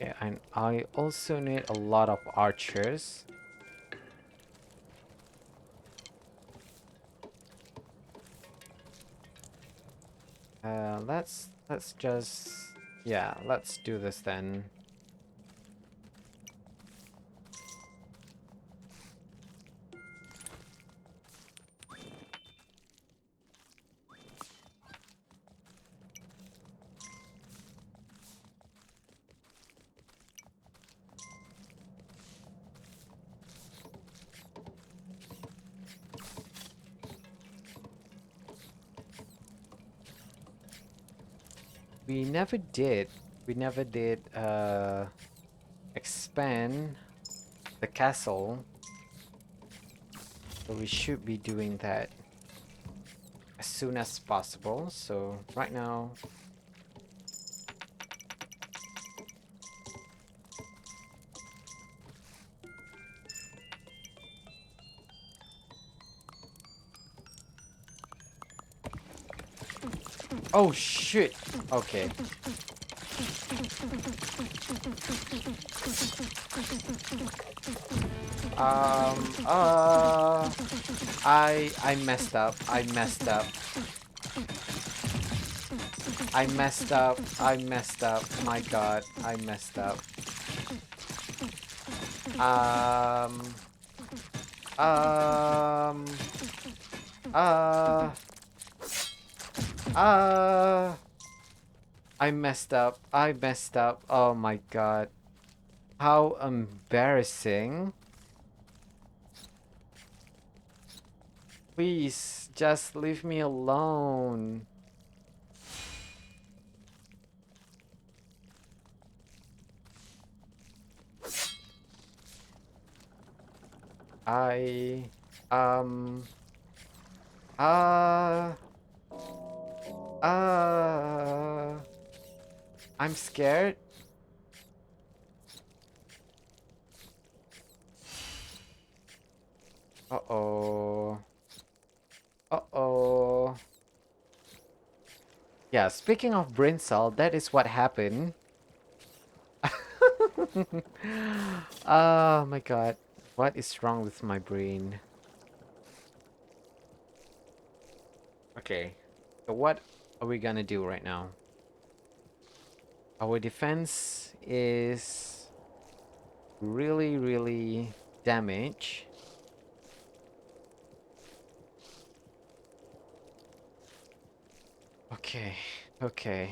Yeah, and I also need a lot of archers. Let's just, yeah, let's do this then. We never did. We never did expand the castle. So we should be doing that as soon as possible. So right now, oh shit. Okay. Um uh I messed up. I messed up. I messed up. I messed up. My god, I messed up. Um um uh uh I messed up. I messed up. Oh my god. How embarrassing. Please, just leave me alone. I Um. Uh. Uh. I'm scared. Uh-oh. Uh-oh. Yeah, speaking of brain cell, that is what happened. Oh my god. What is wrong with my brain? Okay. So what are we gonna do right now? Our defense is really, really damaged. Okay. Okay.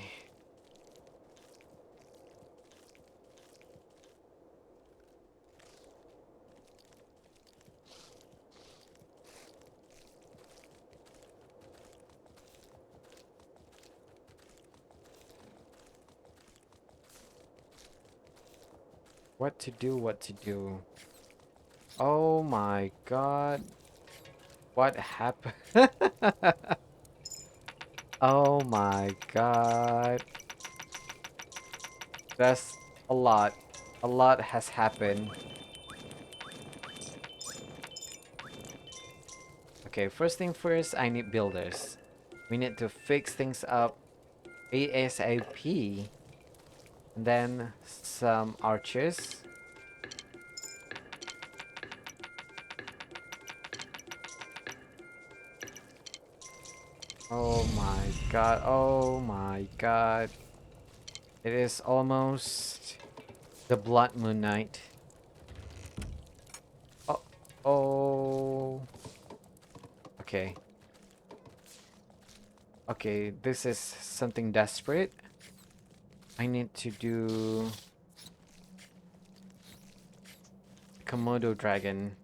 What to do? What to do? Oh my god. What happened? Oh my god. That's a lot. A lot has happened. Okay, first thing first, I need builders. We need to fix things up ASAP. And then some archers. Oh my god. Oh my god. It is almost the Blood Moon Night. Oh. Oh. Okay. Okay, this is something desperate. I need to do Komodo dragon.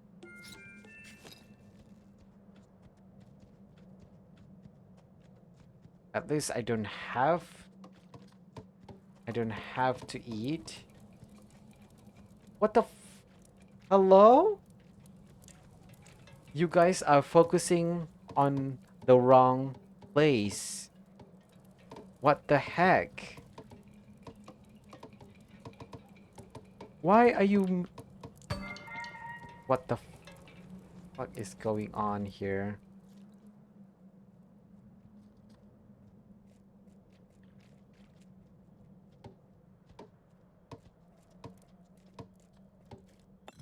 At least I don't have to eat. What the hello? You guys are focusing on the wrong place. What the heck? Why are you what the fuck is going on here?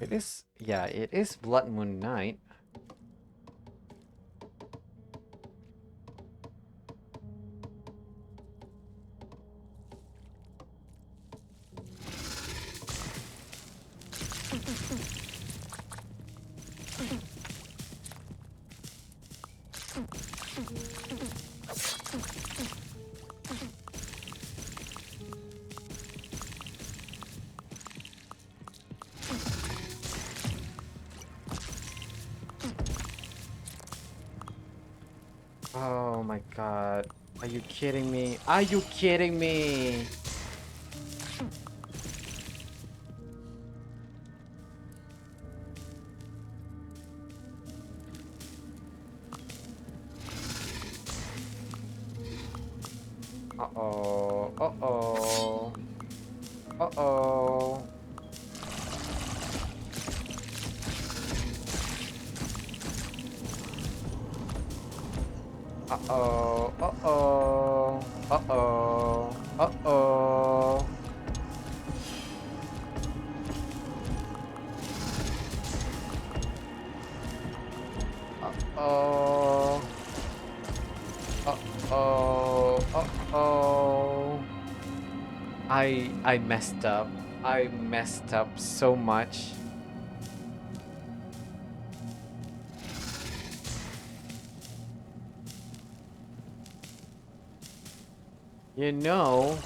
It is yeah, it is Blood Moon Night. Oh my god. Are you kidding me? Are you kidding me? Uh-oh. Uh-oh. Uh-oh. Uh-oh. Uh-oh. Uh-oh. Uh-oh. Uh-oh. Uh-oh. Uh-oh. I messed up. I messed up so much. You know,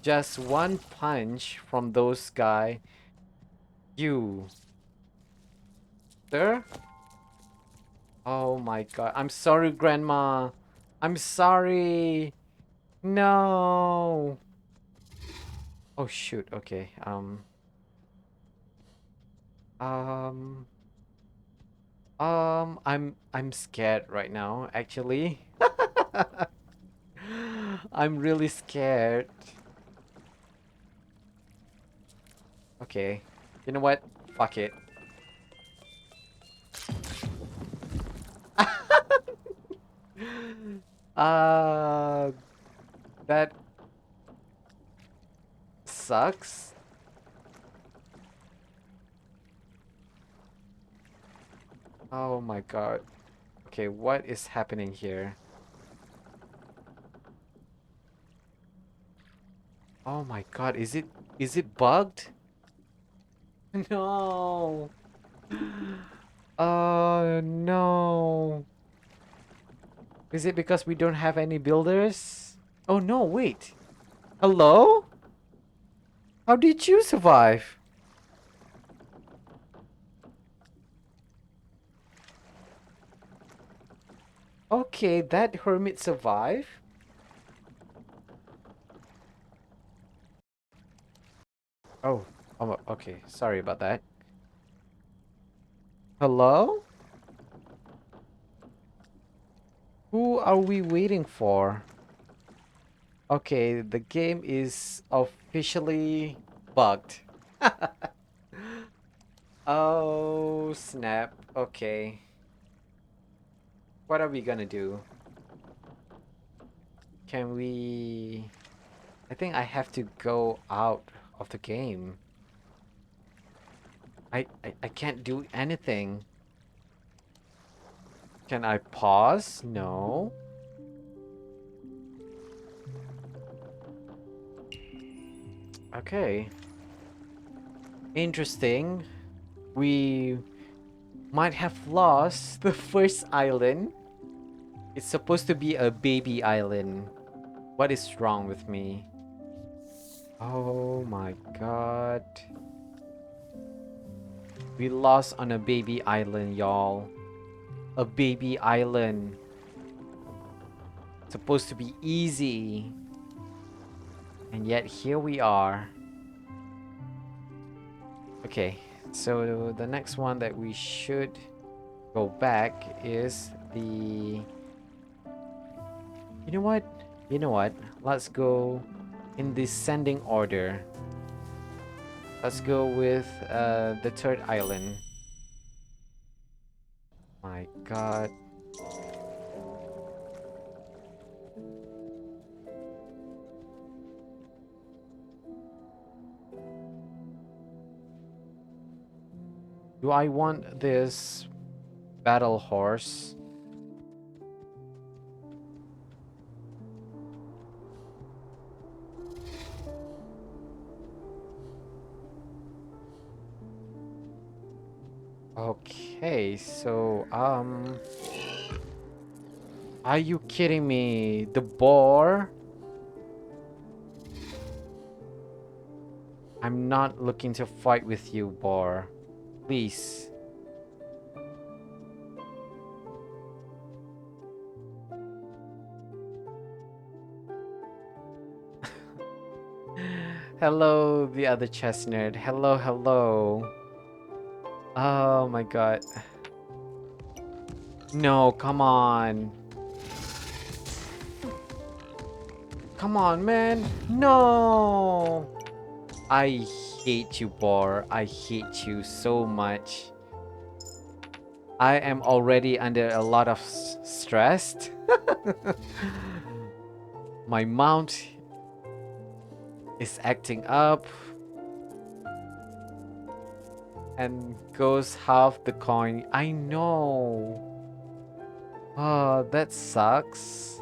just one punch from those guy. You, sir? Oh my god. I'm sorry, Grandma. I'm sorry. No. Oh shoot. Okay. Um I'm scared right now, actually. I'm really scared. Okay. You know what? Fuck it. Uh, that sucks. Oh my god. Okay, what is happening here? Oh my god, is it bugged? No. Oh no. Is it because we don't have any builders? Oh no, wait. Hello? How did you survive? Okay, that hermit survived. Oh, okay. Sorry about that. Hello? Who are we waiting for? Okay, the game is officially bugged. Oh, snap. Okay. What are we gonna do? Can we... I think I have to go out of the game. I can't do anything. Can I pause? No. Okay. Interesting. We might have lost the first island. It's supposed to be a baby island. What is wrong with me? Oh my god. We lost on a baby island, y'all. A baby island. Supposed to be easy. And yet here we are. Okay, so the next one that we should go back is the... You know what? You know what? Let's go in descending order. Let's go with the third island. My god. Do I want this battle horse? Okay, so are you kidding me? The boar? I'm not looking to fight with you, boar. Please. Hello, the other chestnut. Hello, hello. Oh my god. No, come on. Come on, man. No. I hate you, boar. I hate you so much. I am already under a lot of stress. My mount is acting up and goes half the coin. I know. Oh, that sucks.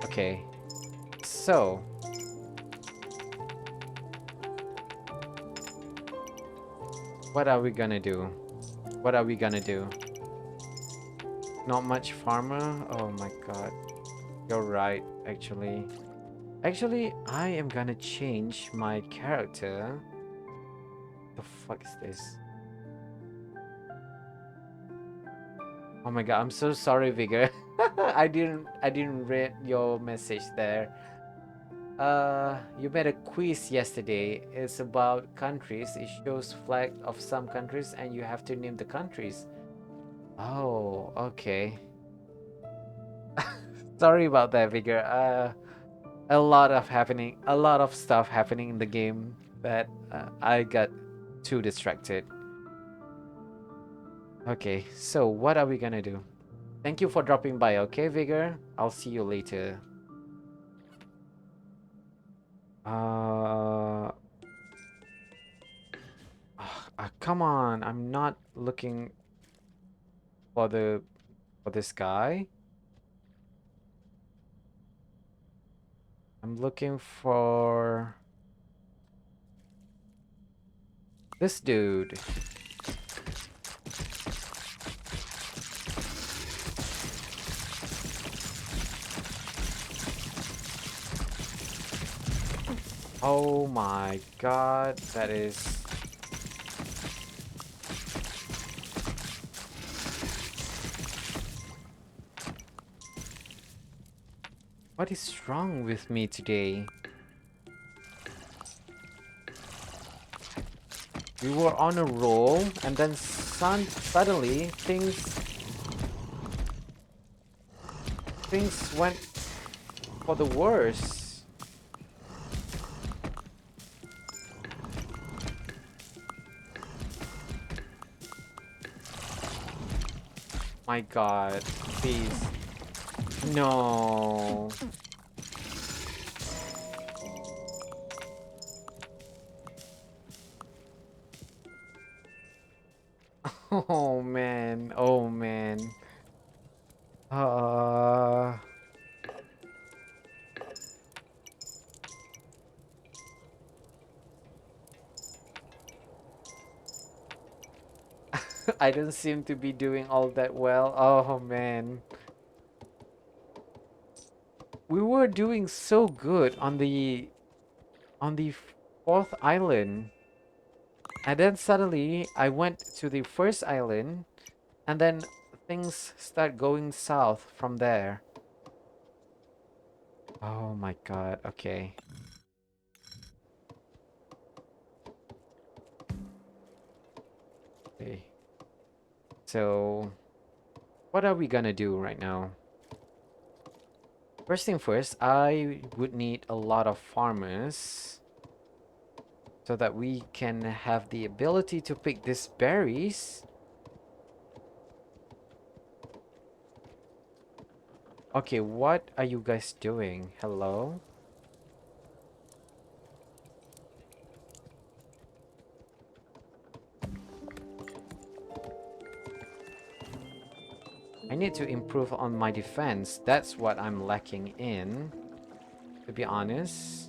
Okay. So, what are we gonna do? What are we gonna do? Not much farmer? Oh my god. You're right, actually. Actually, I am gonna change my character. The fuck is this? Oh my god, I'm so sorry, Vigor. I didn't read your message there. You made a quiz yesterday. It's about countries. It shows flag of some countries and you have to name the countries. Oh, okay. Sorry about that, Vigor. A lot of stuff happening in the game that I got too distracted. Okay, so what are we gonna do? Thank you for dropping by, okay, Vigor? I'll see you later. Uh, come on, I'm not looking for this guy. I'm looking for this dude. Oh my god, that is... What is wrong with me today? We were on a roll, and then suddenly things went for the worse. My god, please. No. Oh man, oh man. Uh I don't seem to be doing all that well. Oh man. We were doing so good on the fourth island. And then suddenly I went to the first island and then things start going south from there. Oh my god, okay. Okay. So what are we gonna do right now? First thing first, I would need a lot of farmers so that we can have the ability to pick these berries. Okay, what are you guys doing? Hello? I need to improve on my defense. That's what I'm lacking in, to be honest.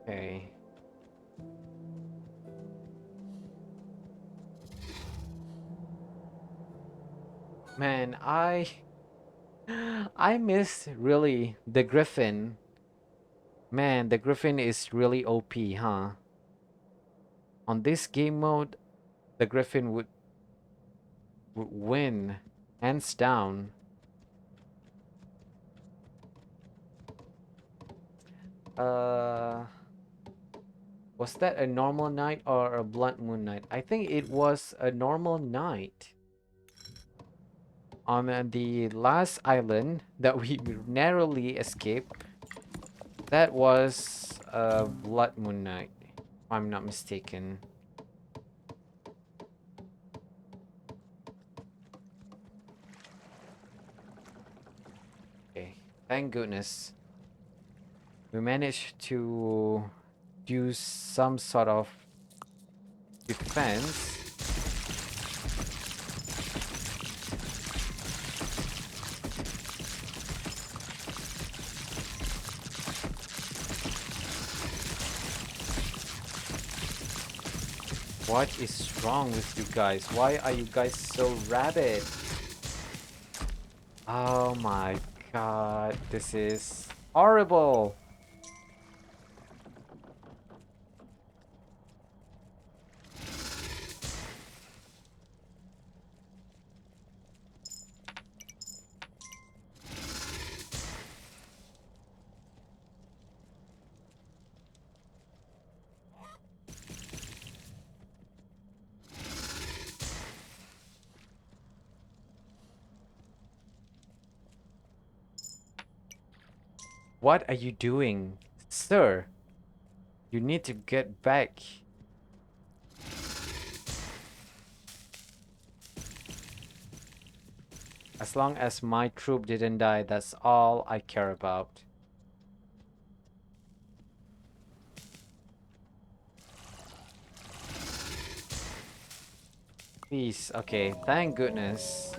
Okay. Man, I miss really the Griffin. Man, the Griffin is really OP, huh? On this game mode, the Griffin would win, hands down. Uh, was that a normal night or a blood moon night? I think it was a normal night. On the last island that we narrowly escaped, that was a blood moon night, if I'm not mistaken. Okay, thank goodness. We managed to use some sort of defense. What is wrong with you guys? Why are you guys so rabid? Oh my God, this is horrible. What are you doing, sir? You need to get back. As long as my troop didn't die, that's all I care about. Please, okay, thank goodness.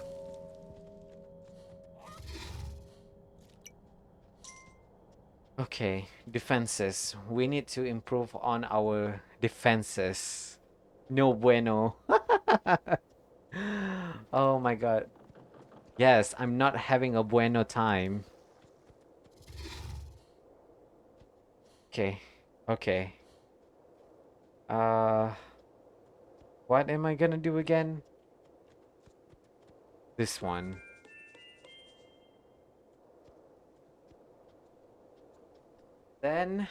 Okay, defenses. We need to improve on our defenses. No bueno. Oh my god. Yes, I'm not having a bueno time. Okay, okay. Uh, what am I gonna do again? This one. Then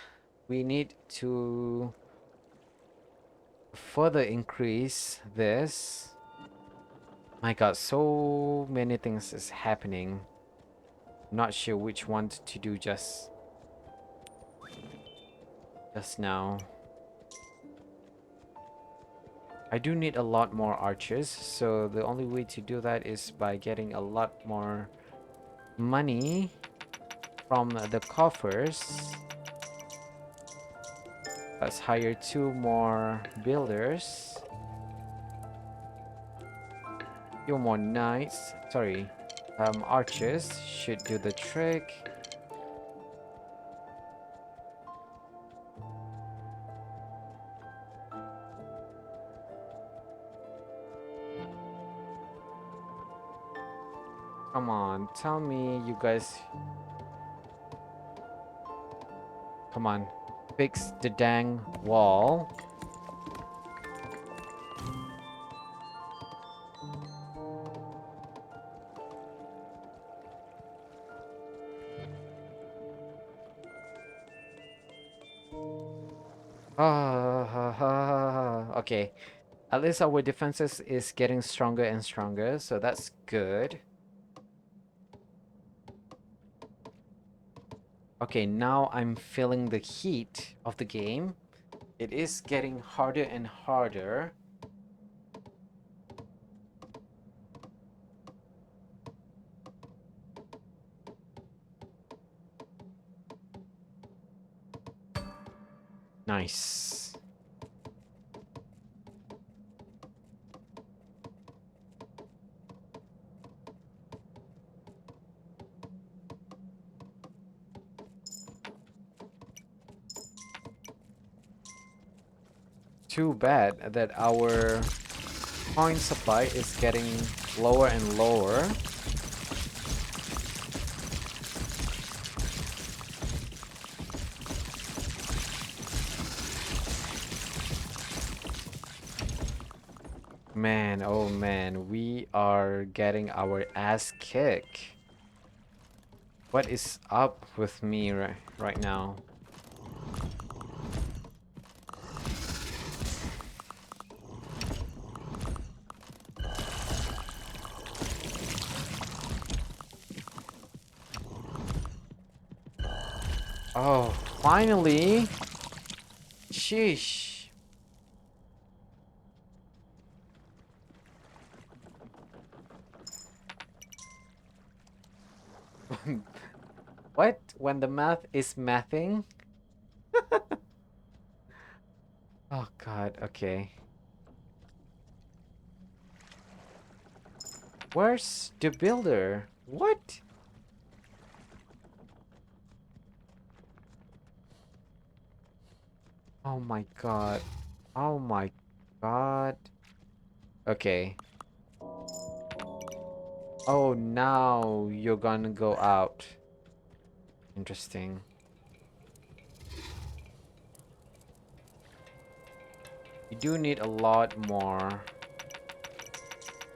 we need to further increase this. My god, so many things is happening. Not sure which one to do just now. I do need a lot more archers, so the only way to do that is by getting a lot more money from the coffers. Let's hire 2 more builders. Few more knights. Sorry. Archers should do the trick. Come on, tell me you guys. Come on, fix the dang wall. Okay. At least our defenses is getting stronger and stronger, so that's good. Okay, now I'm feeling the heat of the game. It is getting harder and harder. Nice. Too bad that our coin supply is getting lower and lower. Man, oh man, we are getting our ass kicked. What is up with me right now? Oh, finally! Sheesh. What? When the math is mathing? Oh god, okay. Where's the builder? What? Oh my god. Oh my god. Okay. Oh, now you're gonna go out. Interesting. You do need a lot more.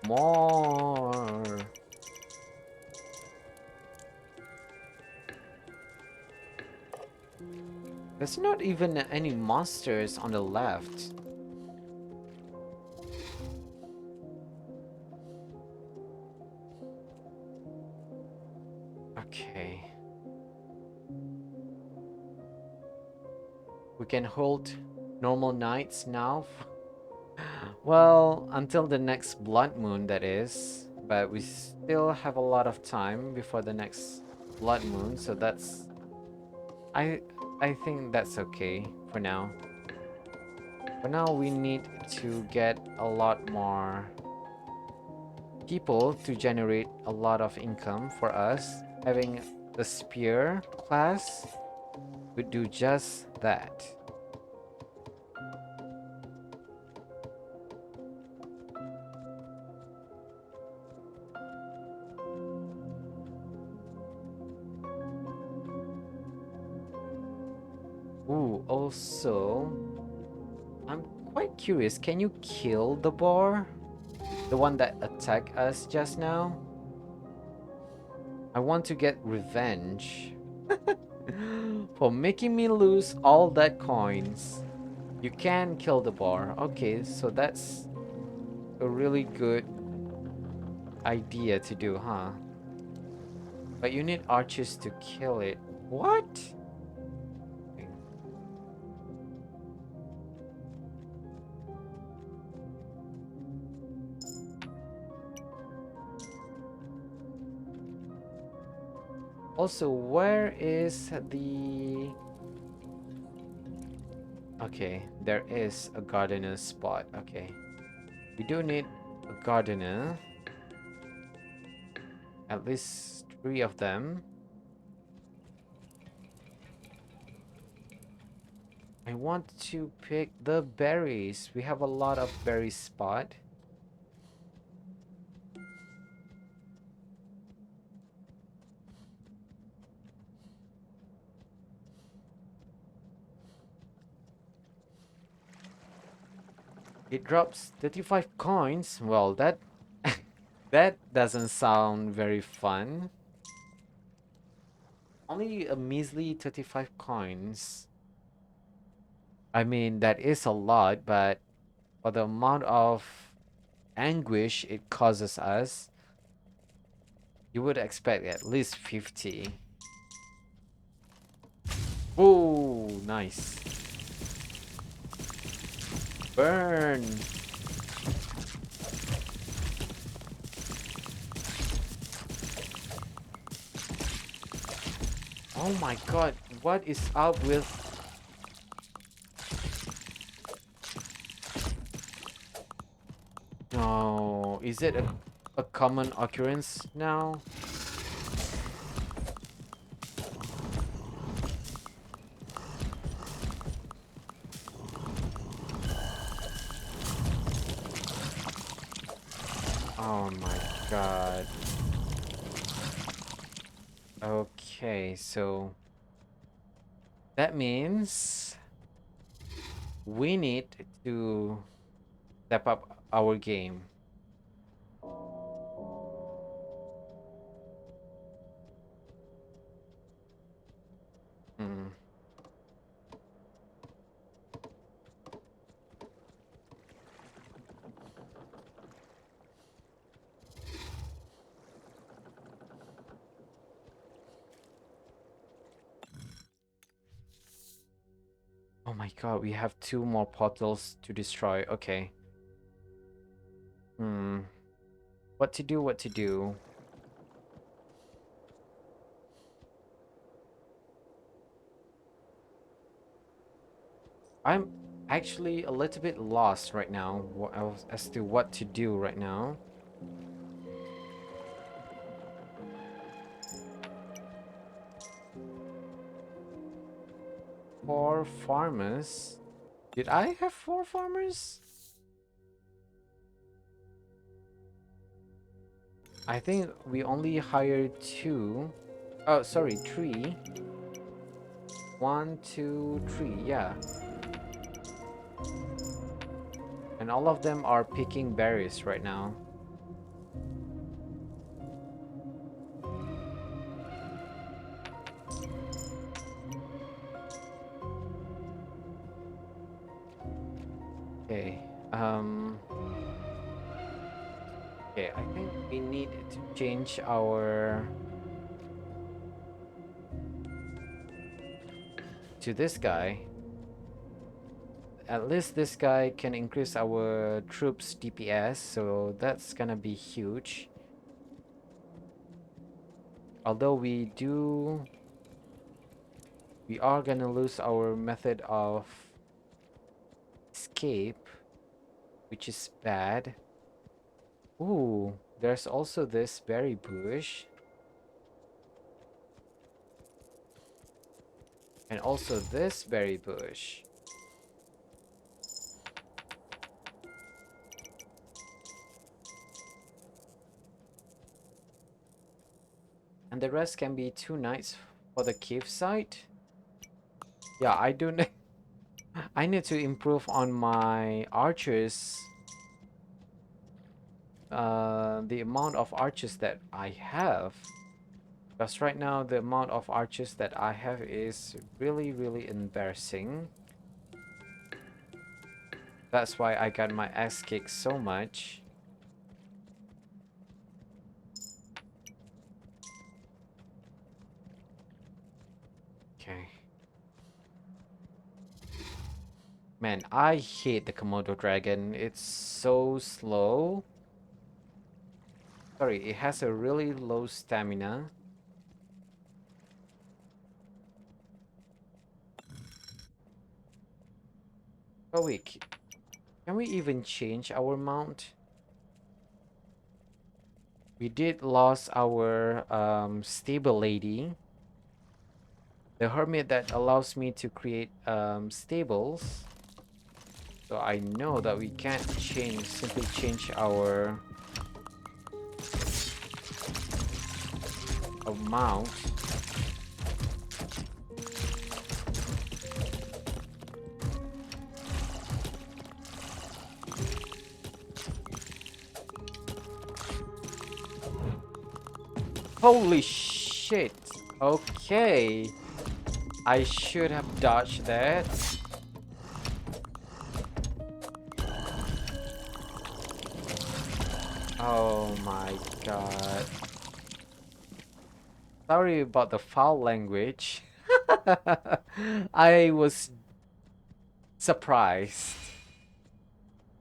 More. There's not even any monsters on the left. Okay. We can hold normal nights now. Well, until the next blood moon, that is. But we still have a lot of time before the next blood moon, so that's... I I think that's okay for now. For now, we need to get a lot more people to generate a lot of income for us. Having the spear class would do just that. Ooh, also, I'm quite curious. Can you kill the boar? The one that attacked us just now? I want to get revenge for making me lose all that coins. You can kill the boar. Okay, so that's a really good idea to do, huh? But you need archers to kill it. What? Okay. Also, where is the... Okay, there is a gardener spot. Okay. We do need a gardener. At least 3 of them. I want to pick the berries. We have a lot of berry spot. It drops 35 coins. Well, that that doesn't sound very fun. Only a measly 35 coins. I mean, that is a lot, but for the amount of anguish it causes us, you would expect at least 50. Oh, nice. Burn. Oh my god, what is up with... No, is it a common occurrence now? Oh my god. Okay, so that means we need to step up our game. Hmm. Oh my god, we have 2 more portals to destroy. Okay. Hmm. What to do, what to do? I'm actually a little bit lost right now as to what to do right now. For farmers. Did I have 4 farmers? I think we only hired two. Oh, sorry, three. One, two, three, yeah. And all of them are picking berries right now. Okay. Okay, I think we need to change our to this guy. At least this guy can increase our troops DPS, so that's gonna be huge. Although we are gonna lose our method of escape, which is bad. Ooh, there's also this berry bush. And also this berry bush. And the rest can be 2 nights for the cave site. Yeah, I do I need to improve on my archers. The amount of archers that I have. Because right now the amount of archers that I have is really embarrassing. That's why I got my ass kicked so much. Okay. Man, I hate the Komodo dragon. It's so slow. Sorry, it has a really low stamina. Oh wait, can we even change our mount? We did lose our stable lady. The hermit that allows me to create stables. So I know that we can't simply change our mount. Holy shit. Okay. I should have dodged that. Oh my god. Sorry about the foul language. I was surprised.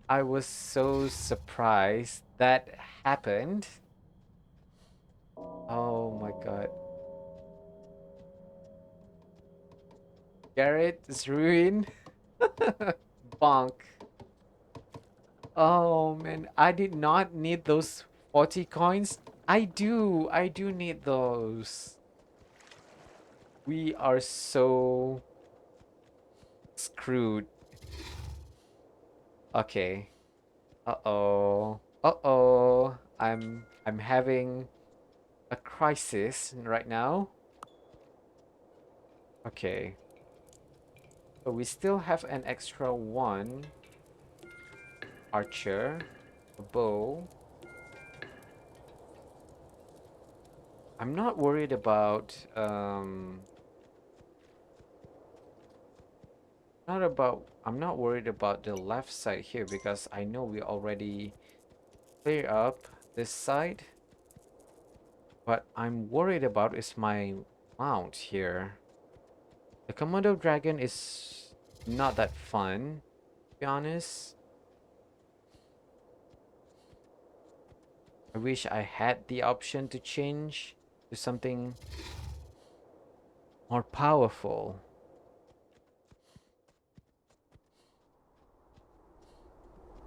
I was so surprised that happened. Oh my god. Garrett is ruined. Bonk. Oh man, I did not need those 40 coins. I do need those. We are so screwed. Okay. Uh-oh. Uh-oh. I'm having a crisis right now. Okay. So we still have an extra one archer, a bow. I'm not worried about I'm not worried about the left side here because I know we already clear up this side. What I'm worried about is my mount here. The Komodo dragon is not that fun, to be honest. I wish I had the option to change to something more powerful.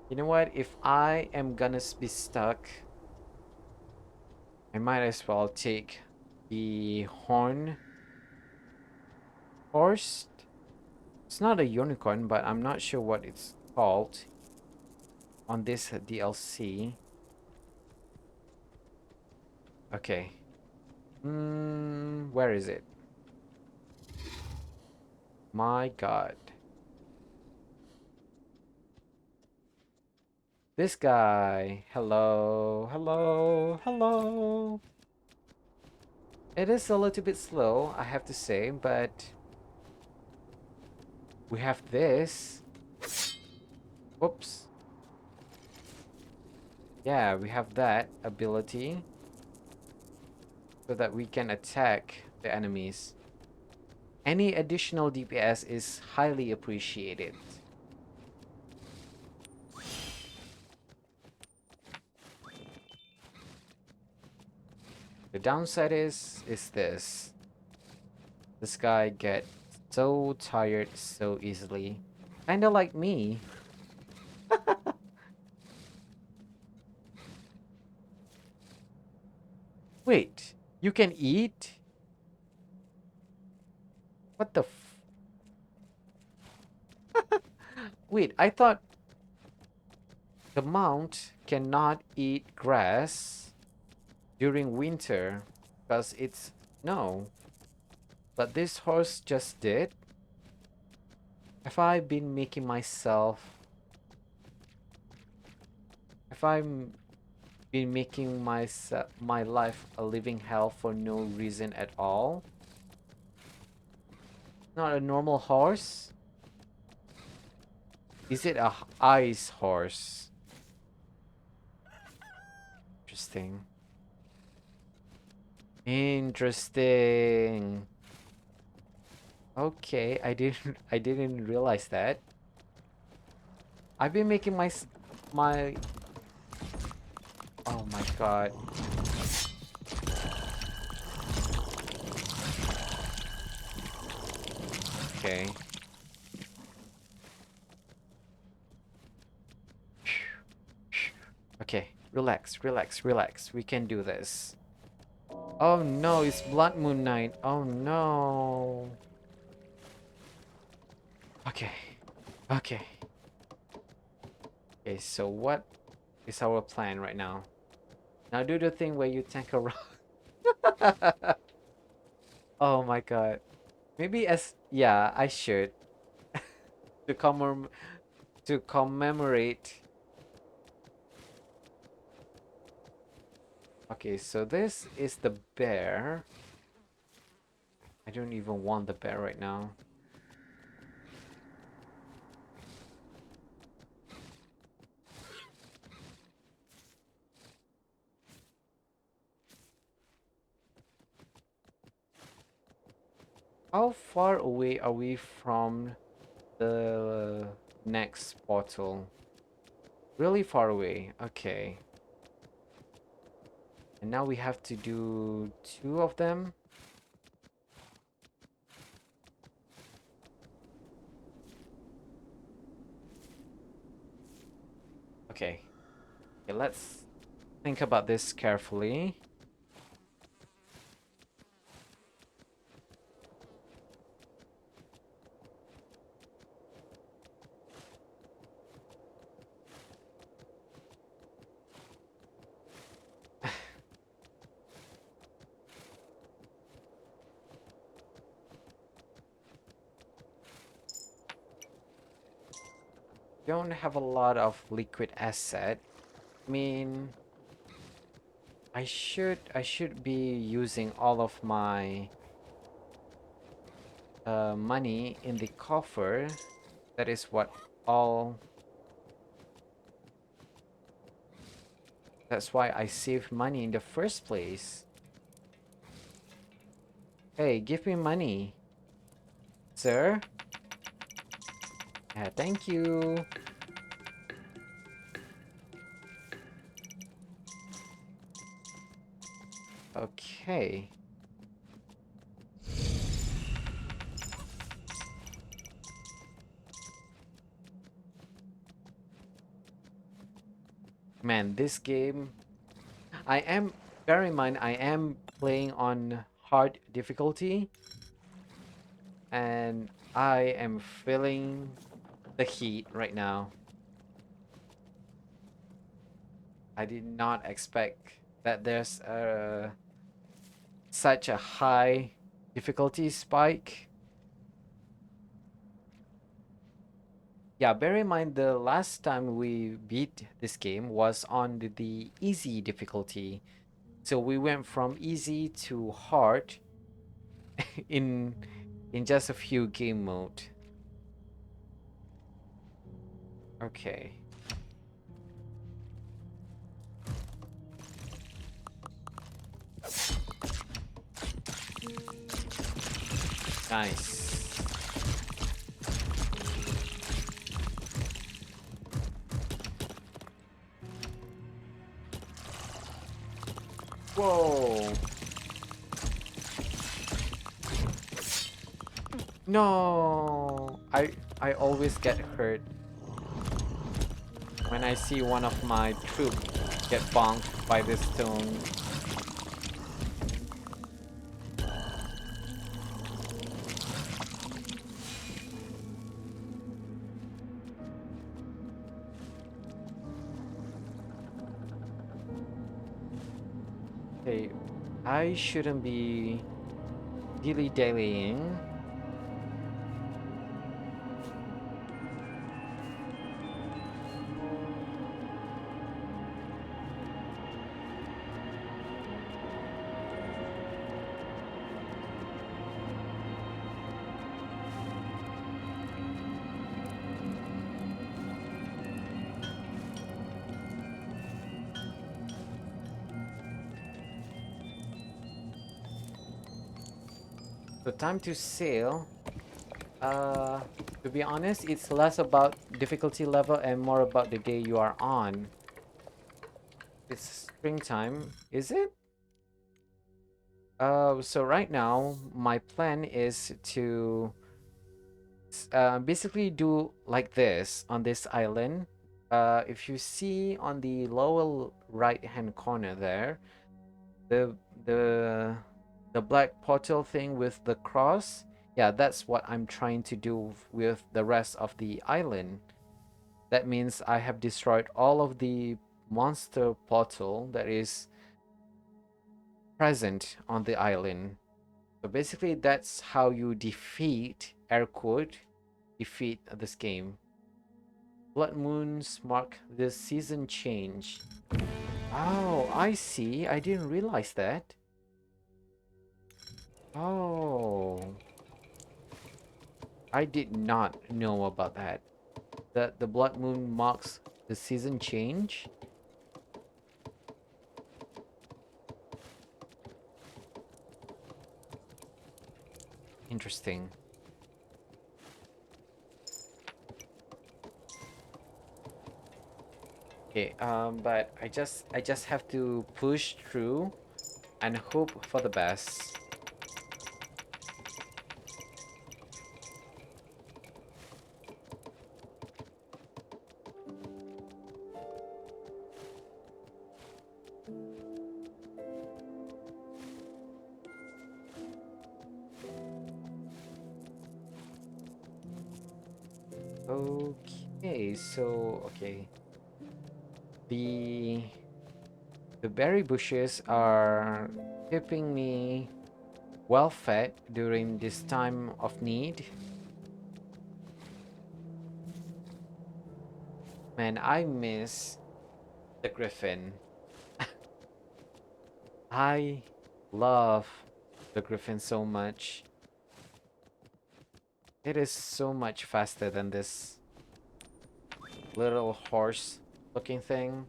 You know what? If I am gonna be stuck, I might as well take the horn horse. It's not a unicorn, but I'm not sure what it's called on this DLC. Okay. Where is it? My God. This guy. Hello, hello, hello. It is a little bit slow, I have to say, but we have this. Whoops. Yeah, we have that ability so that we can attack the enemies. Any additional DPS is highly appreciated. The downside is this. This guy gets so tired so easily. Kinda like me. Wait, you can eat? What the f- Wait, I thought the mount cannot eat grass during winter because it's no. But this horse just did. Have I been making myself have I been making my life a living hell for no reason at all? Not a normal horse? Is it a ice horse? Interesting. Interesting. Okay, I didn't realize that. I've been making my oh my God. Okay. Okay, relax, relax, relax. We can do this. Oh no, it's Blood Moon Night. Oh no. Okay. Okay. Okay, so what is our plan right now? Now do the thing where you tank around. Oh my God. Maybe as yeah, I should to commemorate. Okay, so this is the bear. I don't even want the bear right now. How far away are we from the next portal? Really far away. Okay. And now we have to do two of them. Okay. Okay, let's think about this carefully. Don't have a lot of liquid asset. I mean, I should be using all of my money in the coffer. That is what all. That's why I saved money in the first place. Hey, give me money, sir. Yeah, thank you. Okay. Man, this game. I am. Bear in mind, I am playing on hard difficulty, and I am feeling the heat right now. I did not expect that there's such a high difficulty spike. Yeah, bear in mind the last time we beat this game was on the easy difficulty. So we went from easy to hard in just a few game mode. Okay. Nice. Whoa. No. I always get hurt when I see one of my troops get bonked by this stone. Hey, I shouldn't be dilly-dallying. So time to sail. To be honest, it's less about difficulty level and more about the day you are on. It's springtime, is it? So right now, my plan is to basically do like this on this island. If you see on the lower right-hand corner there, the the the black portal thing with the cross, yeah, that's what I'm trying to do with the rest of the island. That means I have destroyed all of the monster portal that is present on the island. So basically that's how you defeat air quote defeat this game. Blood moons mark the season change. Oh, I see. I didn't realize that. Oh, I did not know about that. That the blood moon marks the season change. Interesting. Okay, but I just have to push through and hope for the best. Okay, so okay. The the berry bushes are keeping me well fed during this time of need. Man, I miss the griffin. I love the griffin so much. It is so much faster than this little horse looking thing.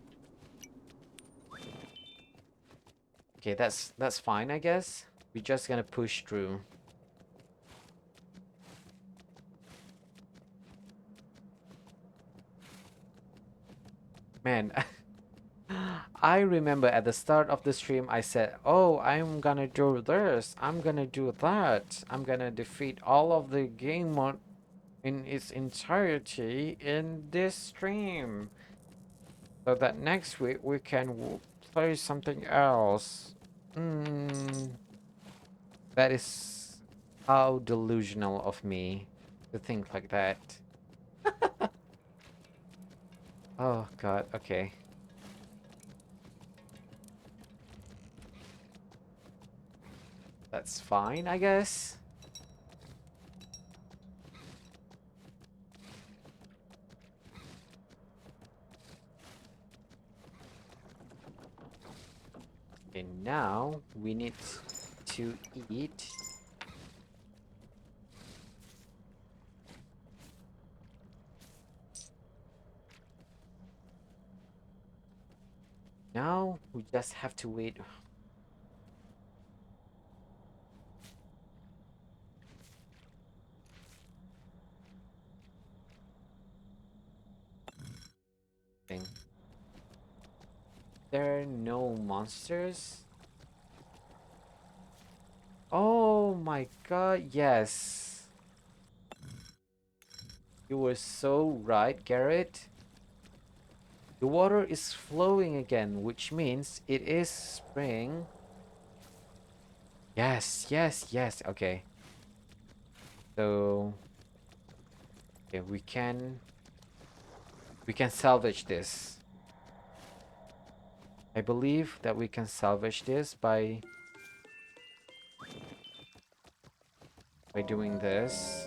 Okay, that's fine, I guess. We're just gonna push through. Man, I remember at the start of the stream I said, "Oh, I'm gonna do this. I'm gonna do that. I'm gonna defeat all of the game mode in its entirety in this stream, so that next week we can play something else." Mm, that is how delusional of me to think like that. Oh God. Okay. That's fine, I guess. Okay, now we need to eat. Now we just have to wait. Thing. There are no monsters? Oh my god, yes. You were so right, Garrett. The water is flowing again, which means it is spring. Yes, yes, yes. Okay. So, okay, we can salvage this. I believe that we can salvage this by doing this.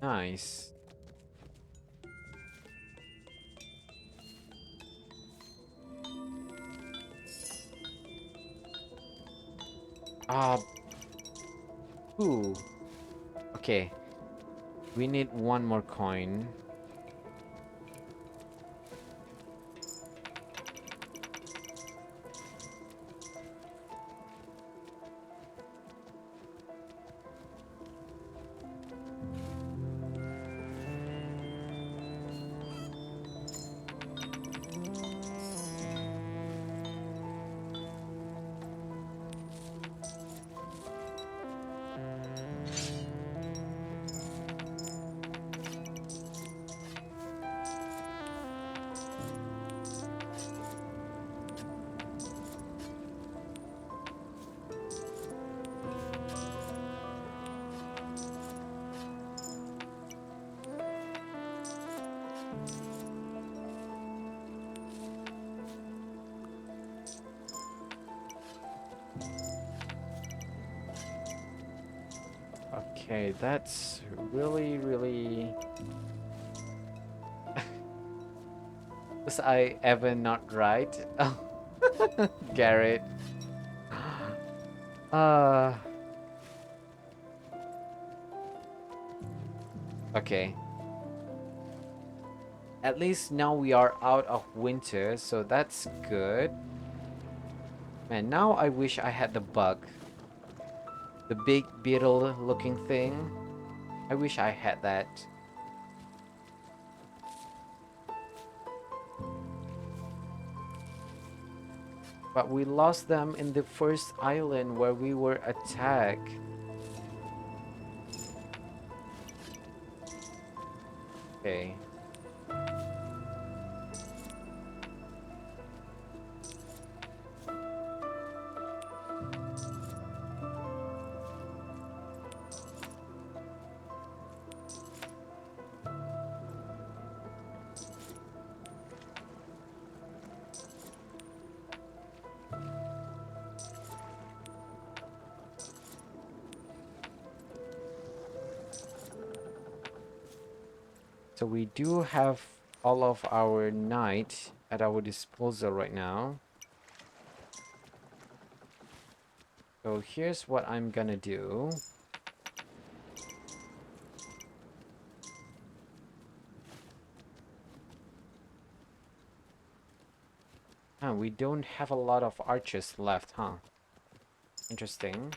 Nice. Ah, ooh. Okay. We need one more coin. Okay, that's really, really... Was I ever not right? Oh, Garrett. Uh, okay. At least now we are out of winter, so that's good. Man, now I wish I had the bug. The big beetle looking thing. I wish I had that. But we lost them in the first island where we were attacked. Okay. So we do have all of our night at our disposal right now. So here's what I'm gonna do. Huh, we don't have a lot of archers left, huh? Interesting.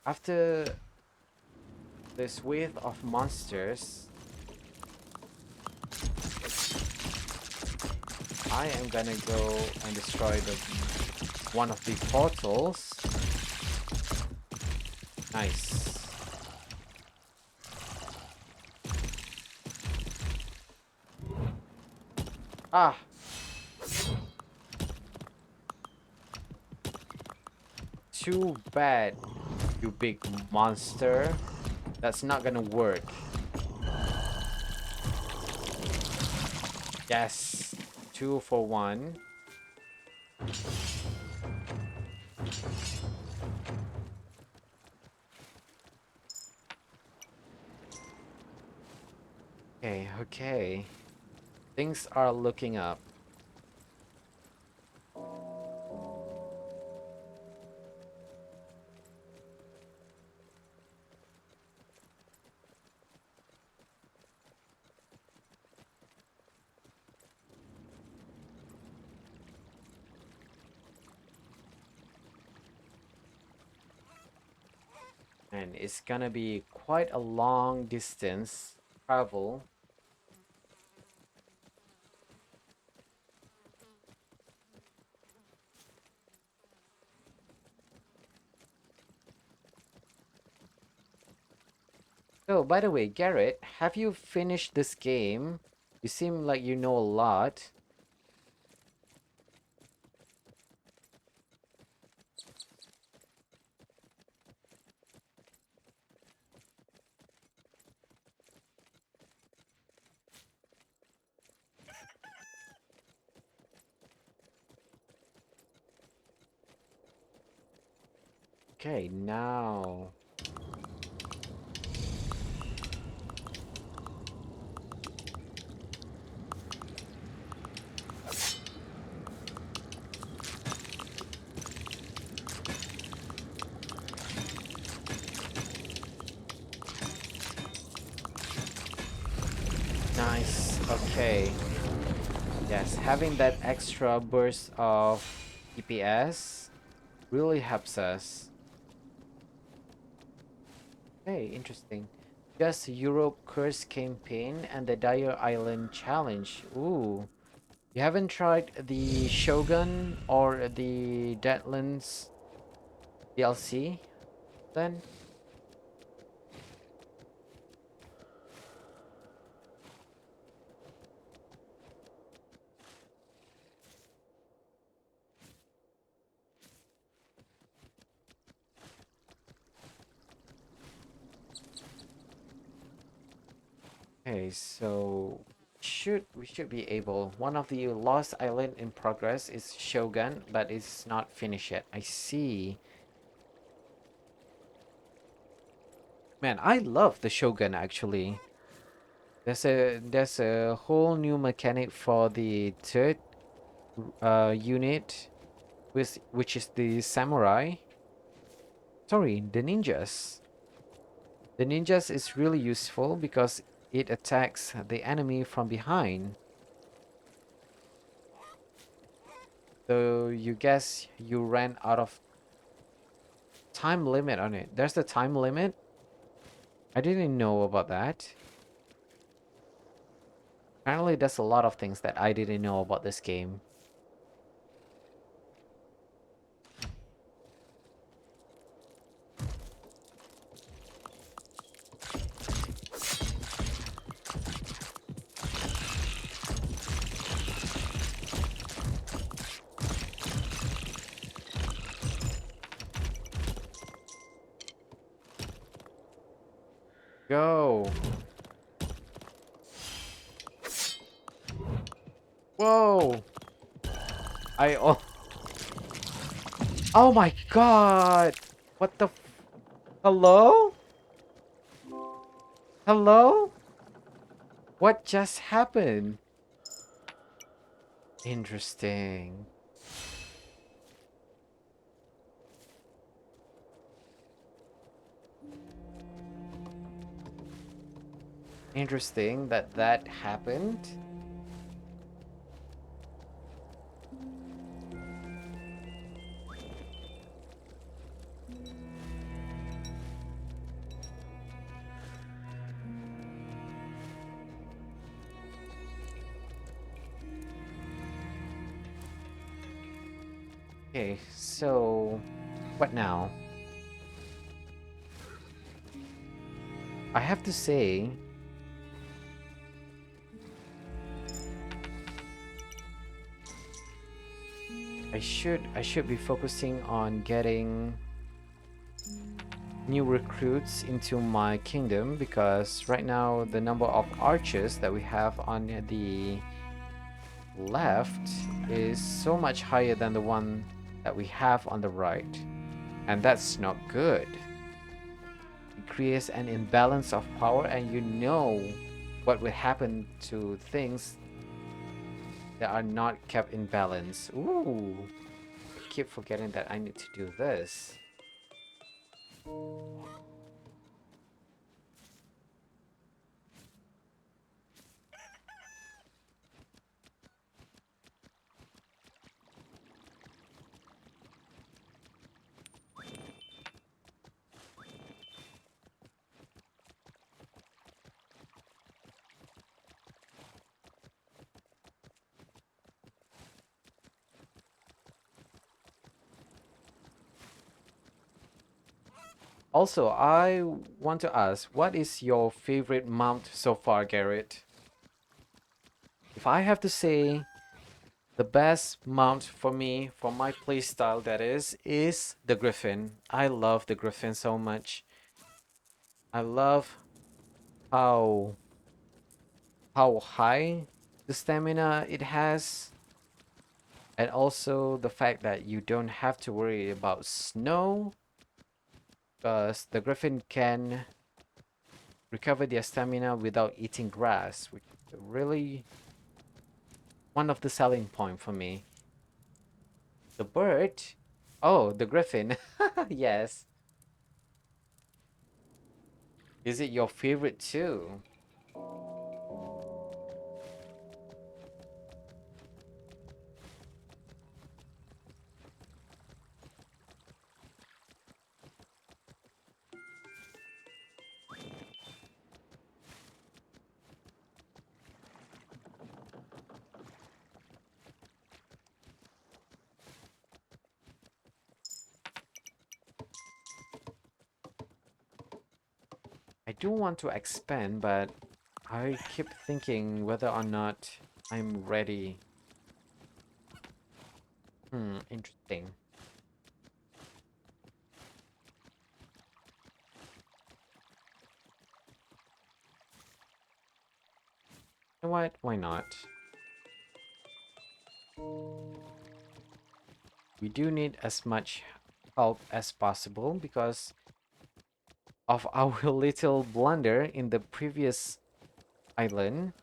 After this wave of monsters, I am gonna go and destroy one of the portals. Nice. Ah! Too bad, you big monster. That's not gonna work. Yes. 2 for 1. Okay, okay. Things are looking up. And it's gonna be quite a long distance travel. Oh, by the way, Garrett, have you finished this game? You seem like you know a lot. Okay, now. Nice. Okay. Yes, having that extra burst of EPS really helps us. Okay, interesting. Just Europe Curse campaign and the Dire Island challenge. Ooh. You haven't tried the Shogun or the Deadlands DLC then? Okay, so we should be able. One of the Lost Island in progress is Shogun, but it's not finished yet. I see. Man, I love the Shogun actually. There's a whole new mechanic for the third unit, which is the samurai. Sorry, the ninjas. The ninjas is really useful because it attacks the enemy from behind. So you guess you ran out of time limit on it. There's the time limit. I didn't know about that. Apparently there's a lot of things that I didn't know about this game. Go. Whoa. I oh Oh my god. What the Hello? Hello? What just happened? Interesting. Interesting that that happened. Okay, so what now? I have to say, I should be focusing on getting new recruits into my kingdom, because right now the number of archers that we have on the left is so much higher than the one that we have on the right. And that's not good. It creates an imbalance of power, and you know what will happen to things that are not kept in balance. Ooh, I keep forgetting that I need to do this. Also, I want to ask, what is your favorite mount so far, Garrett? If I have to say, the best mount for me, for my playstyle that is the Griffin. I love the Griffin so much. I love how high the stamina it has, and also the fact that you don't have to worry about snow, because the Griffin can recover their stamina without eating grass, which is really one of the selling point for me. The bird, oh, the Griffin, yes. Is it your favorite too? I do want to expand, but I keep thinking whether or not I'm ready. Interesting. You know what? Why not? We do need as much help as possible because of our little blunder in the previous island.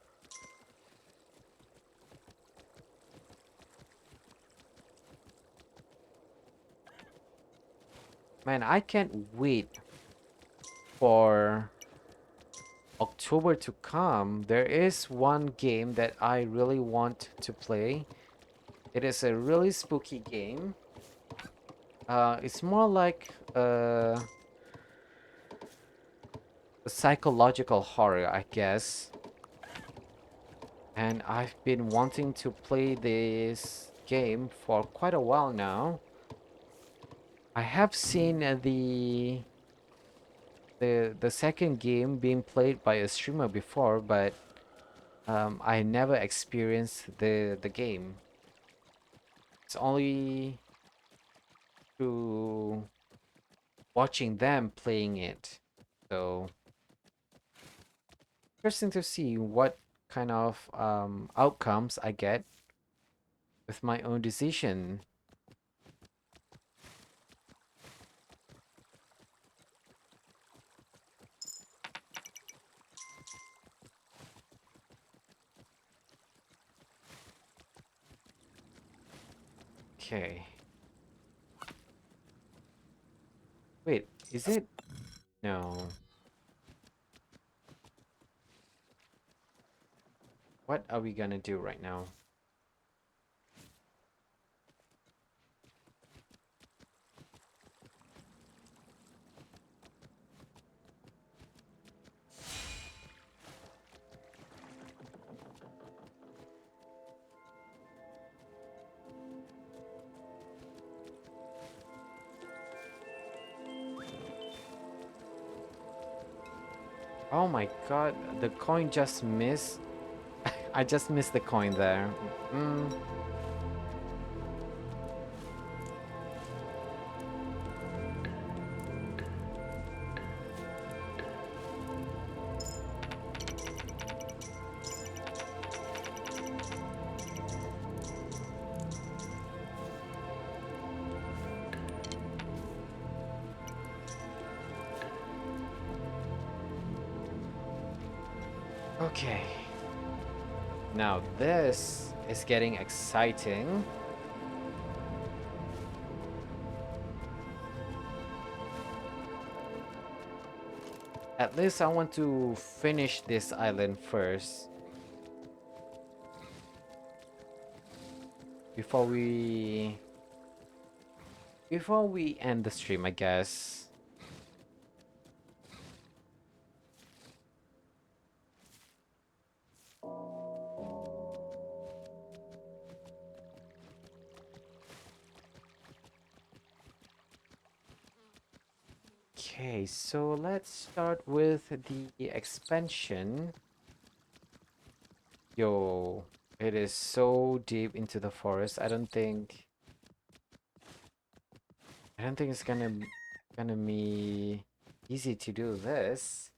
Man, I can't wait for October to come. There is one game that I really want to play. It is a really spooky game. It's more like a psychological horror, I guess. And I've been wanting to play this game for quite a while now. I have seen the second game being played by a streamer before, but I never experienced the game. It's only through watching them playing it. So interesting to see what kind of outcomes I get with my own decision. Okay. Wait, is it? No. What are we gonna do right now? Oh my god, the coin just missed. I just missed the coin there. Mm. Okay. Now this is getting exciting. At least I want to finish this island first. Before we end the stream, I guess. Okay, so let's start with the expansion. Yo, it is so deep into the forest. I don't think it's gonna be easy to do this.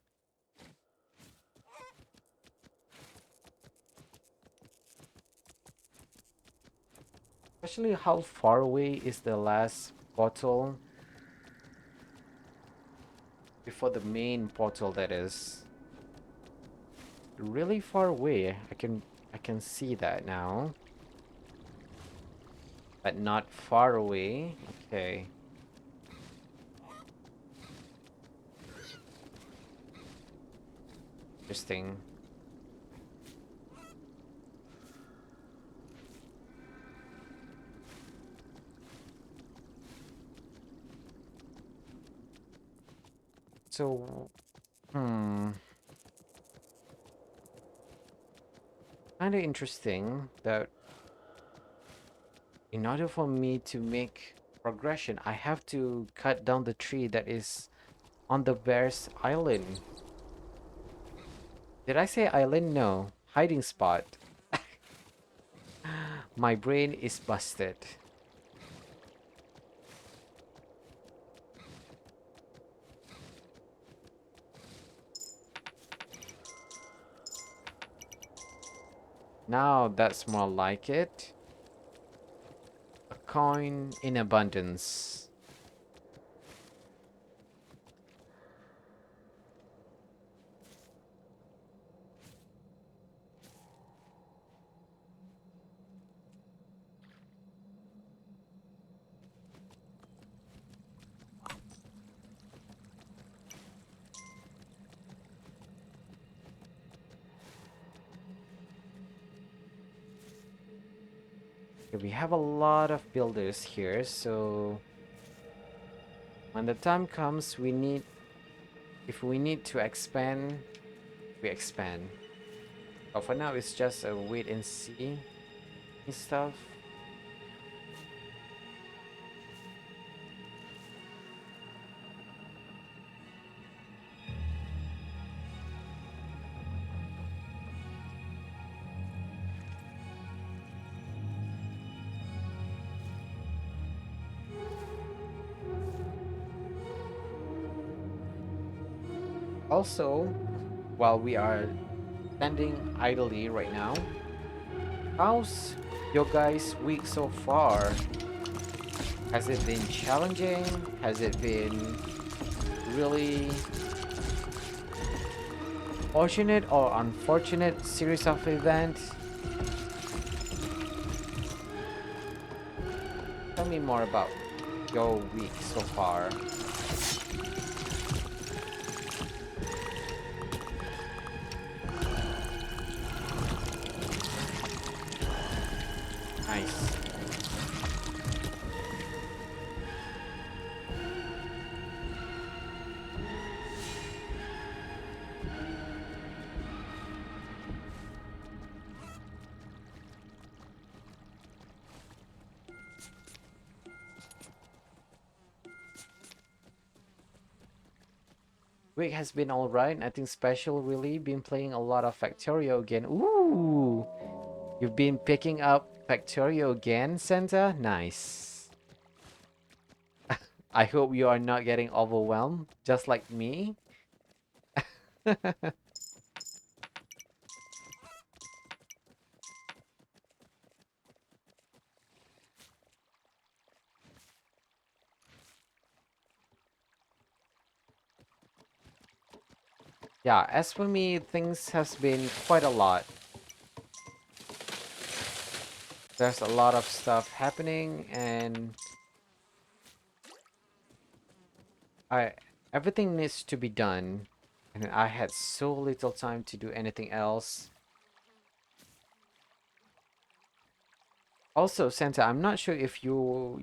Especially how far away is the last portal before the main portal, that is. Really far away. I can see that now. But not far away. Okay. Interesting. So, kind of interesting that in order for me to make progression, I have to cut down the tree that is on the bear's island. Did I say island? No. Hiding spot. My brain is busted. Now that's more like it. A coin in abundance. Okay, we have a lot of builders here, so when the time comes, if we need to expand, we expand. But for now, it's just a wait and see stuff. Also, while we are standing idly right now, how's your guys' week so far? Has it been challenging? Has it been really fortunate or unfortunate series of events? Tell me more about your week so far. Nice. Week has been alright, nothing special really. Been playing a lot of Factorio again. Ooh! You've been picking up Factorio again, Santa? Nice. I hope you are not getting overwhelmed, just like me. Yeah, as for me, things has been quite a lot. There's a lot of stuff happening, and I everything needs to be done, and I had so little time to do anything else. Also, Santa, I'm not sure if you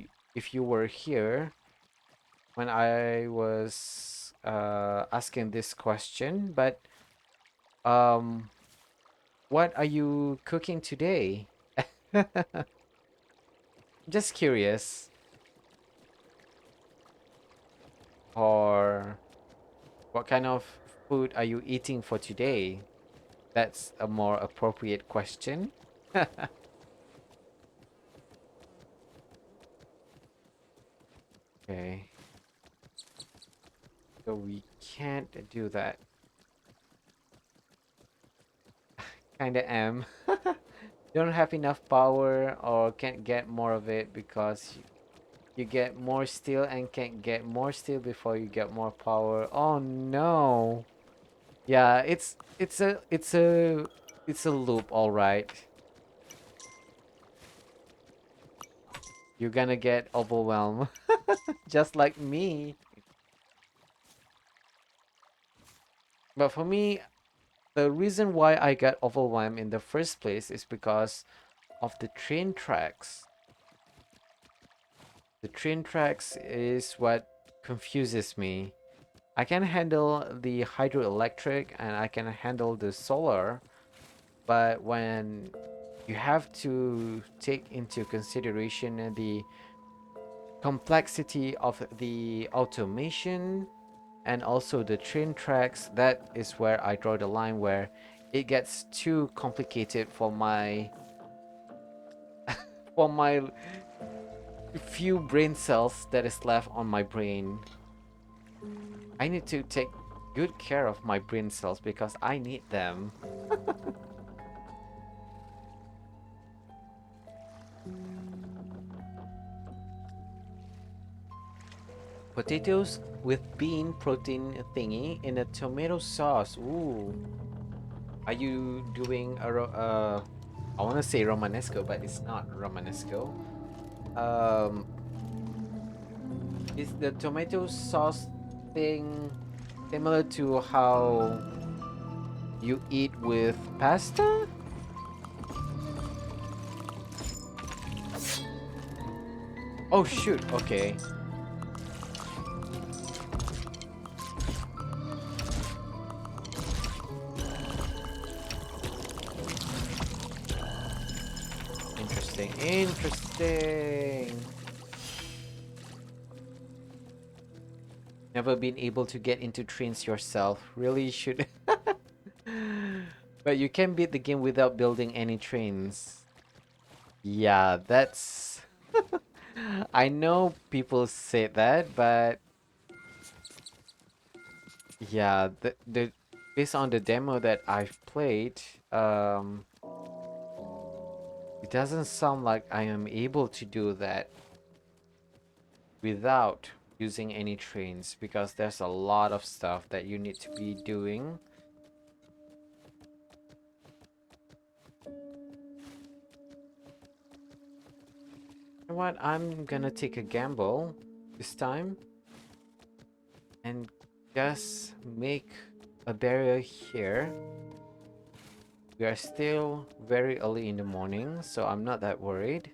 were here when I was asking this question, but um, what are you cooking today? Just curious. Or what kind of food are you eating for today? That's a more appropriate question. Okay, so we can't do that. Kinda am. Don't have enough power or can't get more of it because you get more steel and can't get more steel before you get more power. Oh no. Yeah, it's a loop, all right. You're gonna get overwhelmed just like me. But for me, the reason why I got overwhelmed in the first place is because of the train tracks. The train tracks is what confuses me. I can handle the hydroelectric and I can handle the solar, but when you have to take into consideration the complexity of the automation and also the train tracks, that is where I draw the line where it gets too complicated for my few brain cells that is left on my brain. I need to take good care of my brain cells because I need them. Potatoes with bean protein thingy in a tomato sauce. Ooh. Are you doing I want to say Romanesco, but it's not Romanesco. Um, is the tomato sauce thing similar to how you eat with pasta? Oh shoot, okay. Interesting, interesting. Never been able to get into trains yourself. Really should. But you can beat the game without building any trains. Yeah, that's. I know people say that, but yeah, the based on the demo that I've played, it doesn't sound like I am able to do that without using any trains because there's a lot of stuff that you need to be doing. You know what? I'm gonna take a gamble this time and just make a barrier here. We are still very early in the morning, so I'm not that worried.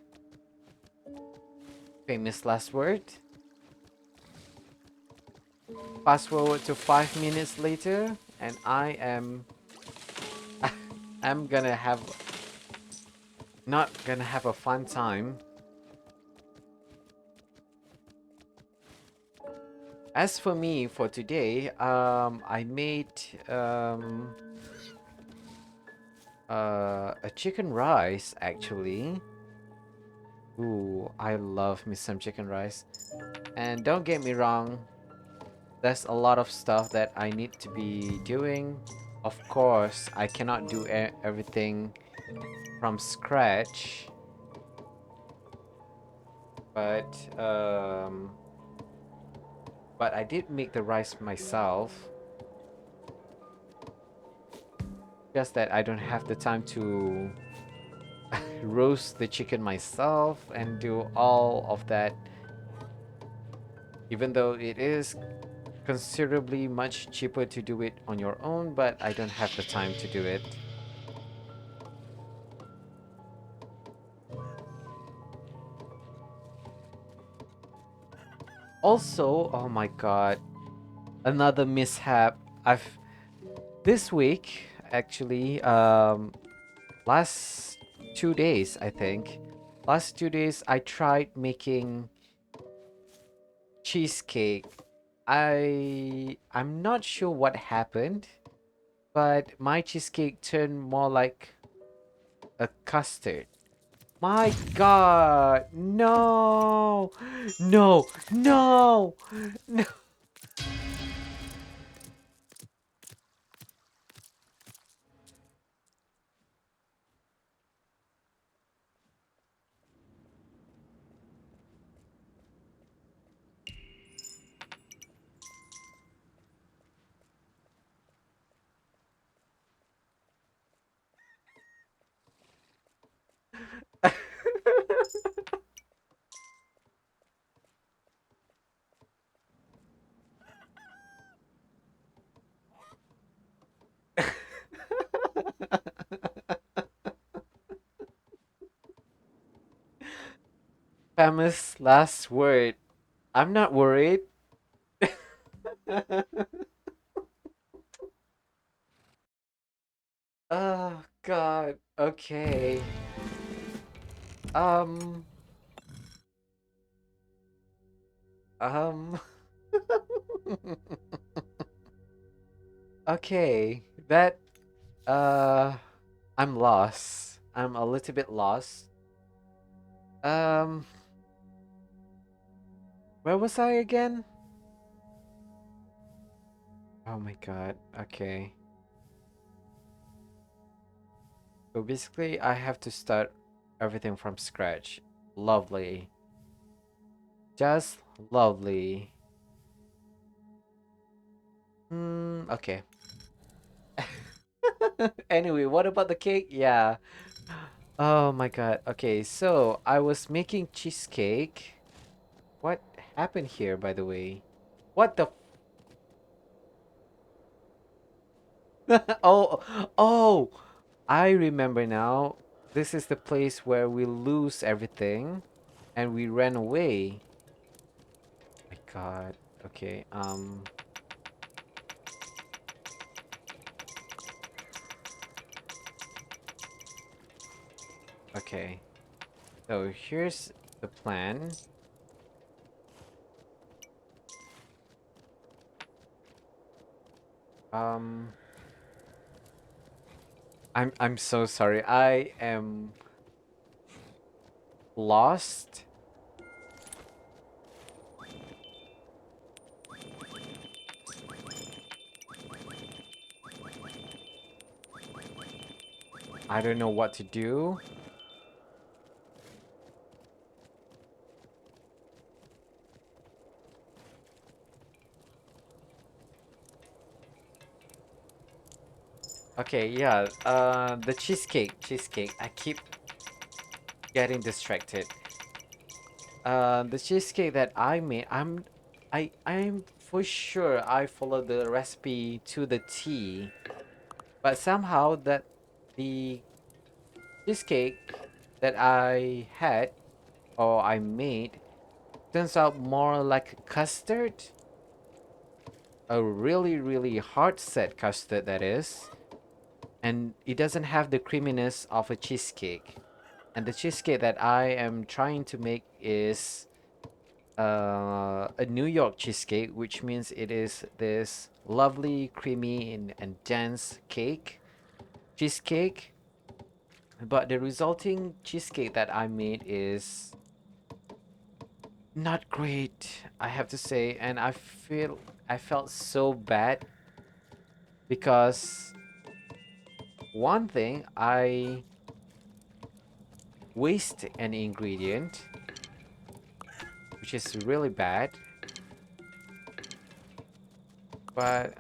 Famous last word. Fast forward to 5 minutes later, and I'm gonna have not gonna have a fun time. As for me, for today, I made a chicken rice actually. Ooh, I love me some chicken rice. And don't get me wrong, there's a lot of stuff that I need to be doing. Of course, I cannot do everything from scratch, but but I did make the rice myself. Just that I don't have the time to roast the chicken myself and do all of that, even though it is considerably much cheaper to do it on your own, but I don't have the time to do it. Also, oh my god, another mishap. I've this week actually, last 2 days, I think. Last 2 days, I tried making cheesecake. I'm not sure what happened, but my cheesecake turned more like a custard. My god, no, no, no, no. Famous last word. I'm not worried. Oh god. Okay. Um um Okay. That uh I'm lost. I'm a little bit lost. Um where was I again? Oh my god. Okay. So basically I have to start everything from scratch. Lovely. Just lovely. Okay. Anyway, what about the cake? Yeah. Oh my god. Okay, so I was making cheesecake. What happened here, by the way? What the? Oh, oh! I remember now. This is the place where we lose everything, and we ran away. My god. Okay. Okay. So here's the plan. Um. I'm so sorry. I am lost. I don't know what to do. Okay, yeah. The cheesecake. I keep getting distracted. The cheesecake that I made, I'm for sure I followed the recipe to the T, but somehow that the cheesecake that I had or I made turns out more like custard, a really hard set custard that is, and it doesn't have the creaminess of a cheesecake. And the cheesecake that I am trying to make is a New York cheesecake, which means it is this lovely, creamy, and dense cheesecake. But the resulting cheesecake that I made is not great, I have to say, and I felt so bad because one thing I waste an ingredient, which is really bad, but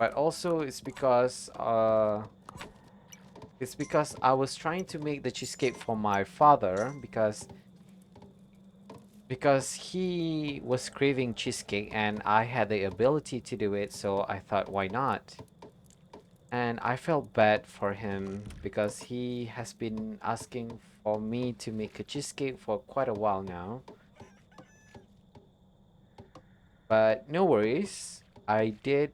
But also it's because I was trying to make the cheesecake for my father because he was craving cheesecake and I had the ability to do it, so I thought why not? And I felt bad for him because he has been asking for me to make a cheesecake for quite a while now. But no worries. I did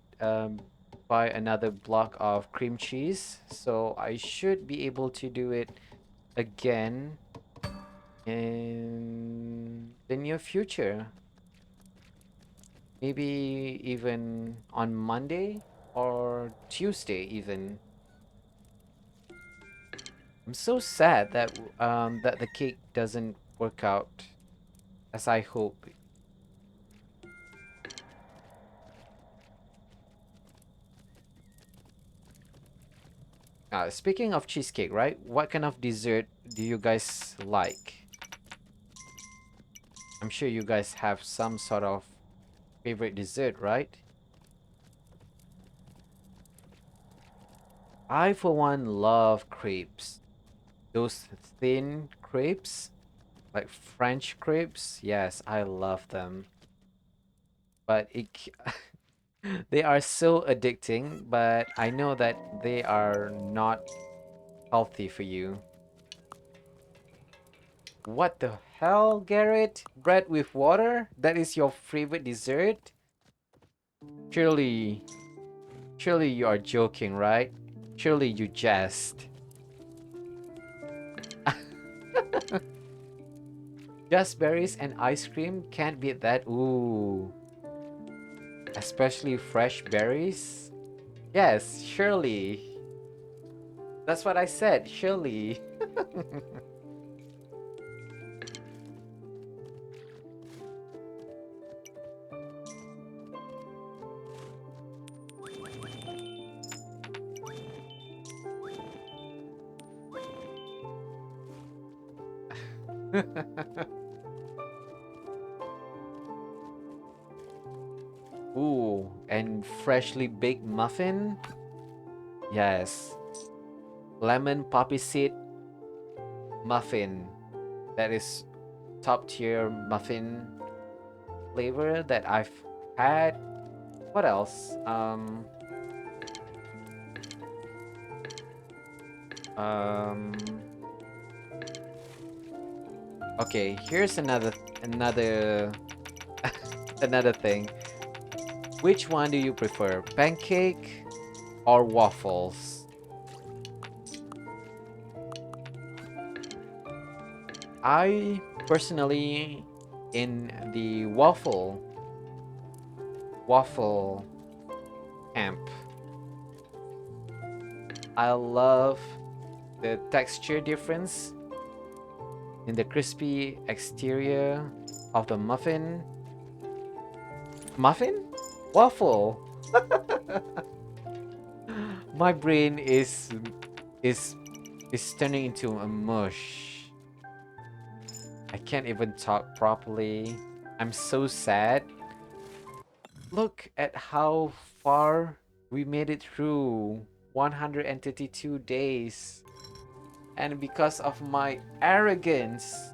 buy another block of cream cheese, so I should be able to do it again in the near future. Maybe even on Monday or Tuesday even. I'm so sad that that the cake doesn't work out as I hope. Speaking of cheesecake, right? What kind of dessert do you guys like? I'm sure you guys have some sort of favorite dessert, right? I, for one, love crepes. Those thin crepes, like French crepes. Yes, I love them. But they are so addicting, but I know that they are not healthy for you. What the hell, Garrett? Bread with water? That is your favorite dessert? Surely, surely you are joking, right? Surely you jest. Just berries and ice cream can't beat that. Ooh, especially fresh berries. Yes, surely. That's what I said, surely. Ooh, and freshly baked muffin? Yes. Lemon poppy seed muffin. That is top tier muffin flavor that I've had. What else? Um okay, here's another another thing. Which one do you prefer? Pancake or waffles? I personally in the waffle camp. I love the texture difference in the crispy exterior of the muffin. Muffin? Waffle. My brain is is turning into a mush. I can't even talk properly. I'm so sad. Look at how far we made it through 132 days. And because of my arrogance,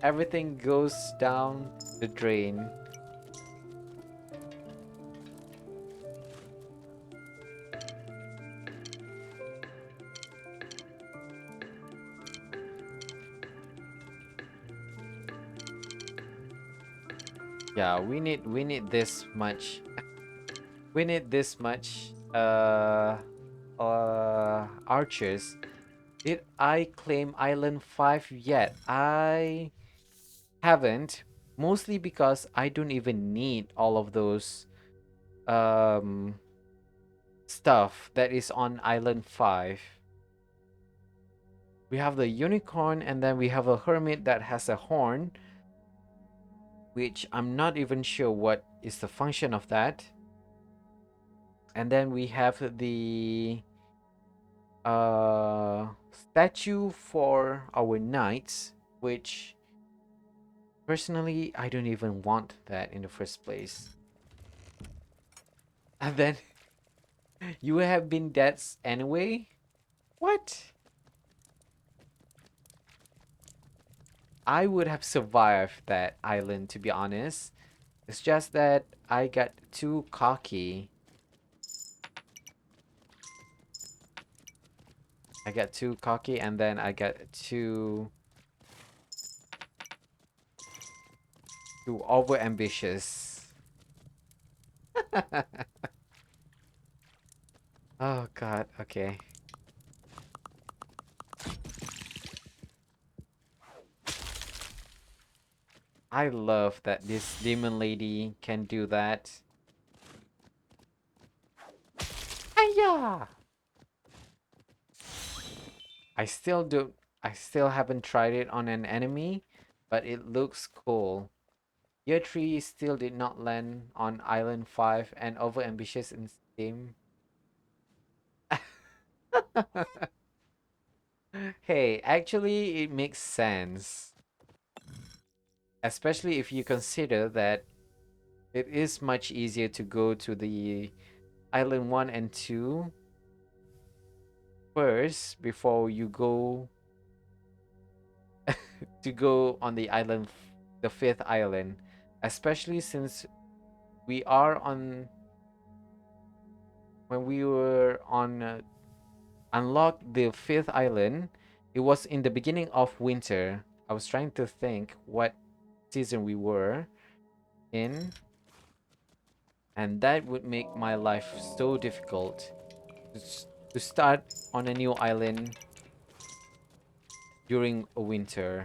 everything goes down the drain. Yeah, we need this much. We need this much archers. Did I claim Island 5 yet? I haven't. Mostly because I don't even need all of those um stuff that is on Island 5. We have the unicorn and then we have a hermit that has a horn, which I'm not even sure what is the function of that. And then we have the statue for our knights, which Personally, I don't even want that in the first place. And then you have been dead anyway? What? I would have survived that island, to be honest. It's just that I got too cocky. I got too cocky and then I got too over ambitious. Oh god, okay. I love that this demon lady can do that. Hiya! I still haven't tried it on an enemy, but it looks cool. Year 3 still did not land on Island 5 and over ambitious in Steam. Hey, actually it makes sense. Especially if you consider that it is much easier to go to the Island 1 and 2 first before you go to go on the island, the fifth island, especially since we are on when we were on unlock the fifth island. It was in the beginning of winter. I was trying to think what season we were in, and that would make my life so difficult to start on a new island during a winter.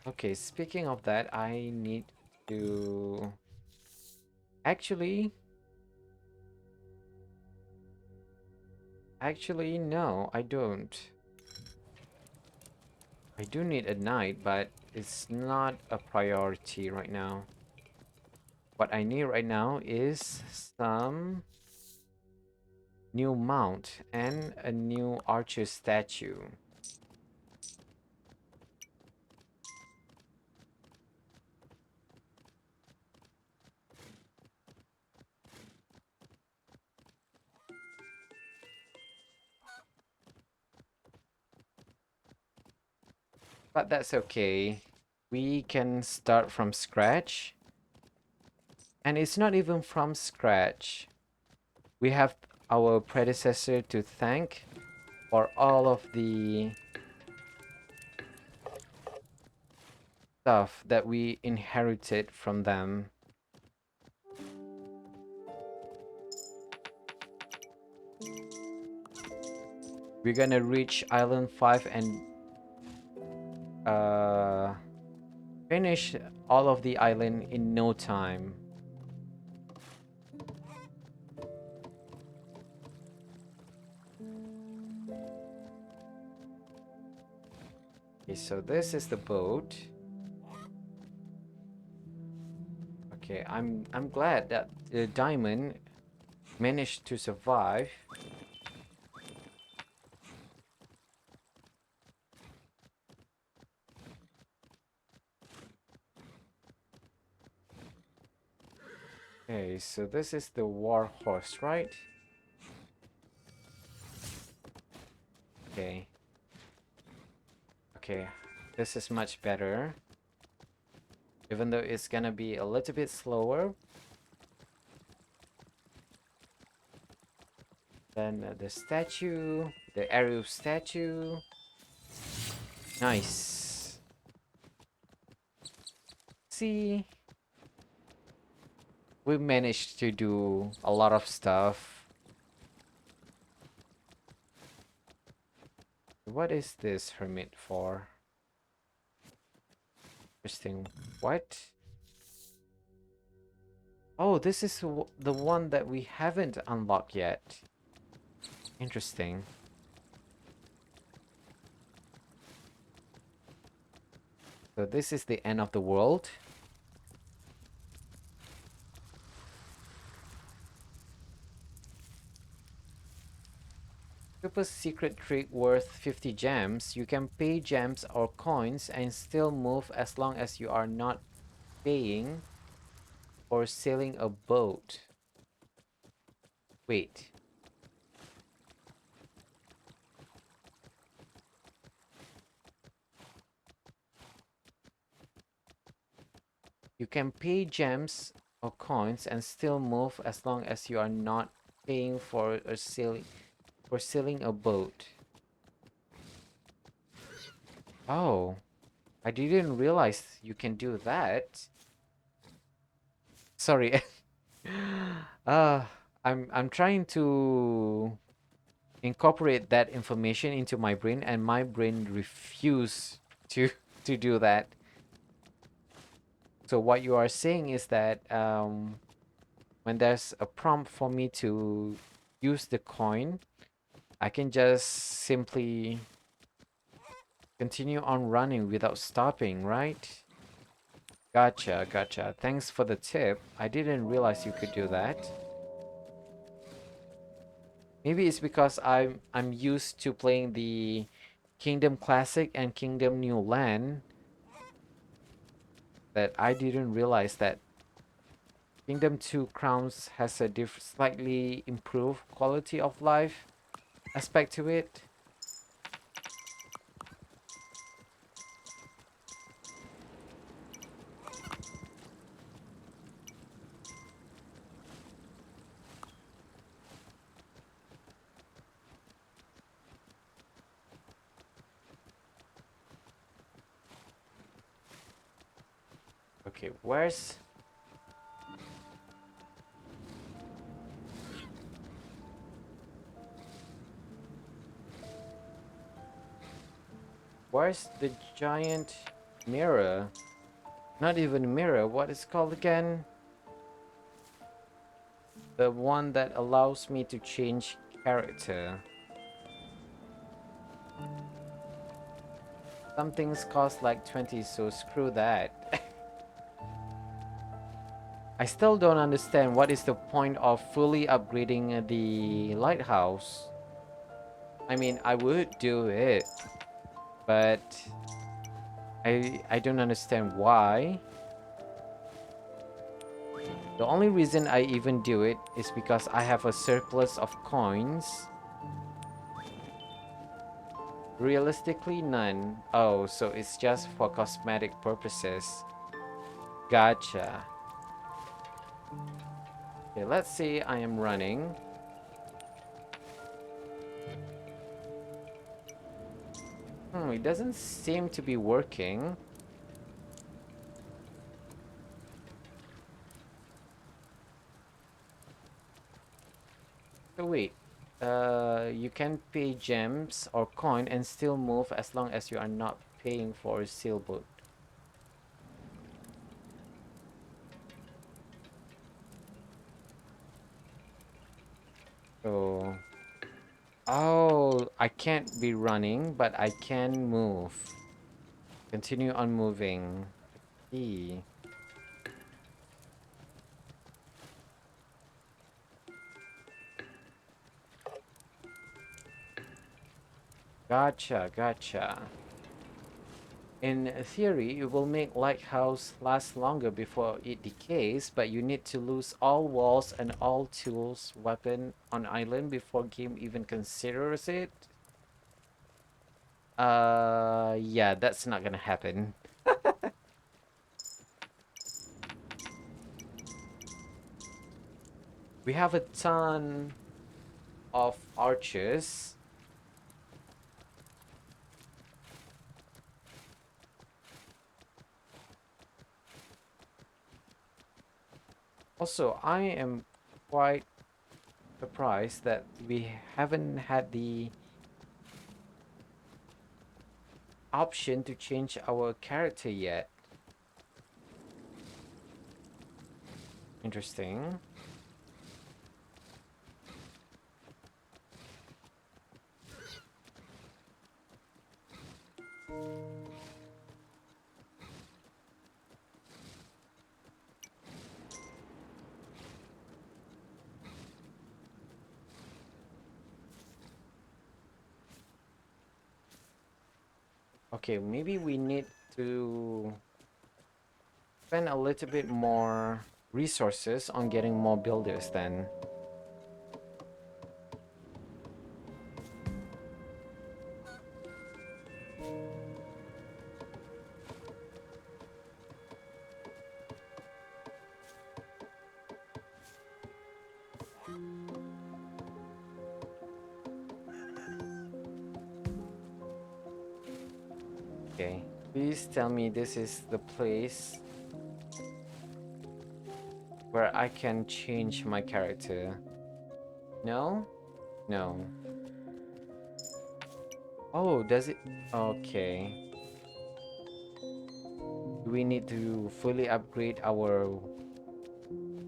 Okay, speaking of that, I need to actually no, I don't. I do need a knight, but it's not a priority right now. What I need right now is some new mount and a new archer statue. But that's okay. We can start from scratch. And it's not even from scratch. We have our predecessor to thank for all of the stuff that we inherited from them. We're gonna reach Island 5 and finish all of the island in no time. Okay, so this is the boat. Okay, I'm glad that the diamond managed to survive. Okay, so this is the war horse, right? Okay. Okay, this is much better. Even though it's gonna be a little bit slower than the statue, the arrow statue. Nice. See? We managed to do a lot of stuff. What is this hermit for? Interesting. What? Oh, this is the one that we haven't unlocked yet. Interesting. So this is the end of the world. Super secret trick worth 50 gems. You can pay gems or coins and still move as long as you are not paying for sailing a boat. Wait. You can pay gems or coins and still move as long as you are not paying for sailing a boat. Oh, I didn't realize you can do that. Sorry. uh I'm trying to incorporate that information into my brain and my brain refused to to do that. So what you are saying is that when there's a prompt for me to use the coin, I can just simply continue on running without stopping, right? Gotcha, gotcha. Thanks for the tip. I didn't realize you could do that. Maybe it's because I'm used to playing the Kingdom Classic and Kingdom New Land that I didn't realize that Kingdom 2 Crowns has a slightly improved quality of life aspect to it. Okay, where's the giant mirror? Not even a mirror, what is it called again? The one that allows me to change character. Some things cost like 20, so screw that. I still don't understand what is the point of fully upgrading the lighthouse. I mean, I would do it, but I don't understand why. The only reason I even do it is because I have a surplus of coins. Realistically, none. Oh, so it's just for cosmetic purposes. Gotcha. Okay, let's say I am running. It doesn't seem to be working. So wait. You can pay gems or coin and still move as long as you are not paying for a sailboat. So, oh, I can't be running, but I can move. Continue on moving. E. Gotcha, gotcha. In theory, it will make lighthouse last longer before it decays, but you need to lose all walls and all tools, weapon on island before game even considers it. Yeah, that's not gonna happen. We have a ton of archers. Also, I am quite surprised that we haven't had the option to change our character yet. Interesting. Okay, maybe we need to spend a little bit more resources on getting more builders then. Okay, please tell me this is the place where I can change my character. No? No. Oh, does it? Okay. Do we need to fully upgrade our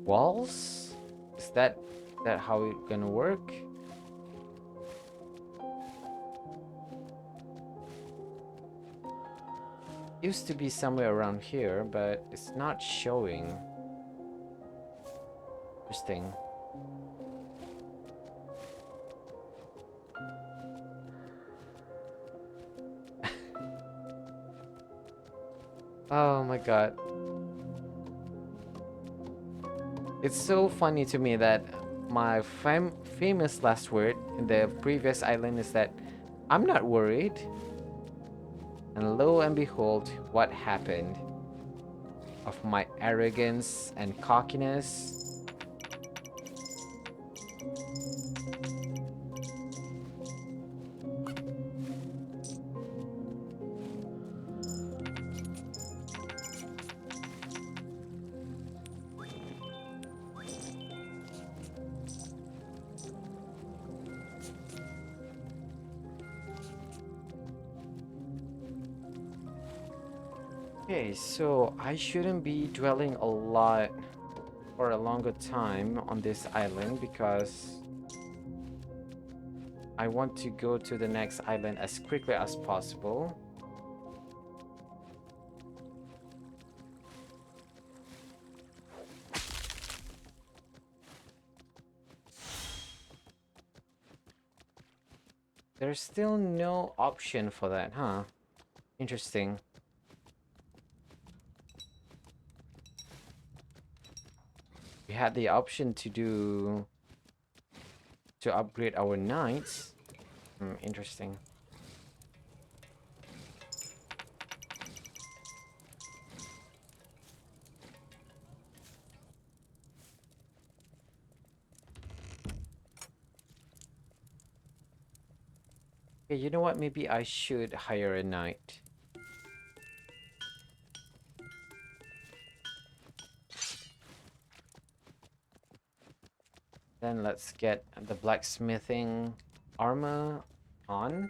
walls? Is that how it gonna work? Used to be somewhere around here, but it's not showing. Interesting. Oh my god. It's so funny to me that my famous last word in the previous island is that I'm not worried. And lo and behold, what happened? Of my arrogance and cockiness. Okay, so I shouldn't be dwelling a lot for a longer time on this island because I want to go to the next island as quickly as possible. There's still no option for that, huh? Interesting. We had the option to upgrade our knights. Interesting. Okay, you know what? Maybe I should hire a knight. Then let's get the blacksmithing armor on.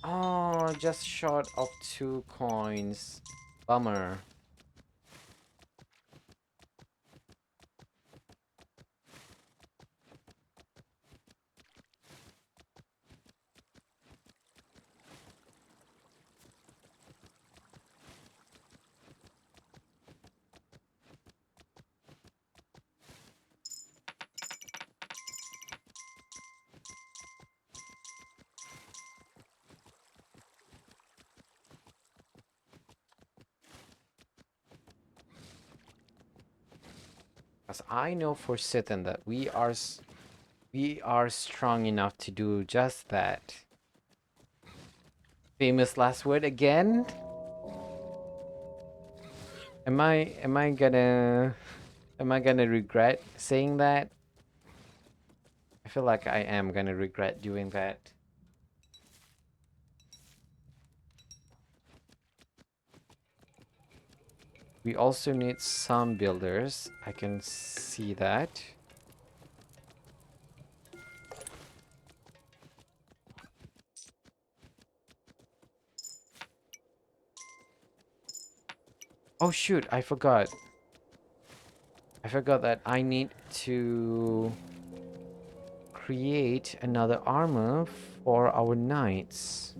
Oh, just short of 2 coins. Bummer. Because I know for certain that we are strong enough to do just that. Famous last word again? Am I gonna regret saying that? I feel like I am gonna regret doing that. We also need some builders. I can see that. Oh shoot, I forgot. I forgot that I need to create another armor for our knights.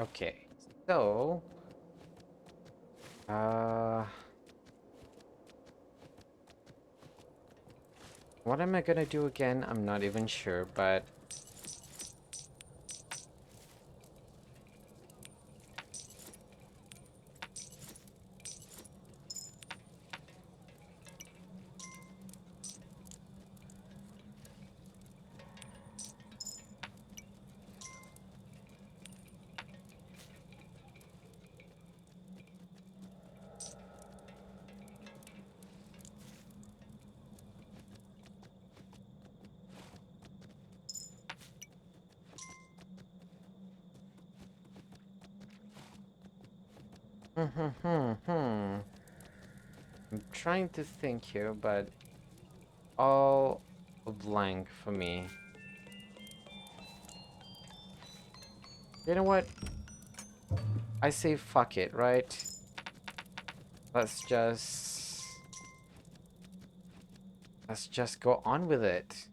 Okay, so uh what am I gonna do again? I'm not even sure, but I'm trying to think here, but all blank for me. You know what? I say fuck it, right? Let's just go on with it.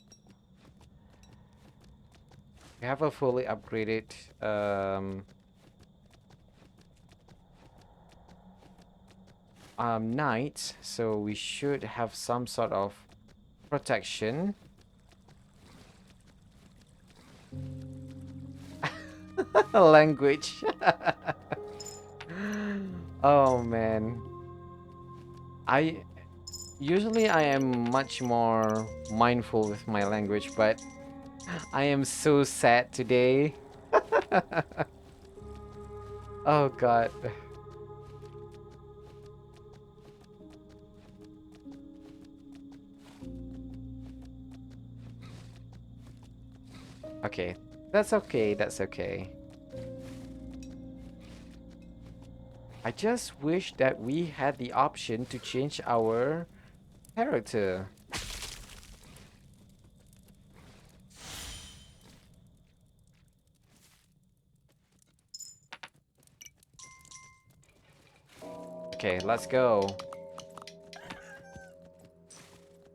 We have a fully upgraded knight, so we should have some sort of protection. Language. Oh man. I usually I am much more mindful with my language, but I am so sad today. Oh god. Okay. That's okay. That's okay. I just wish that we had the option to change our character. Okay, let's go.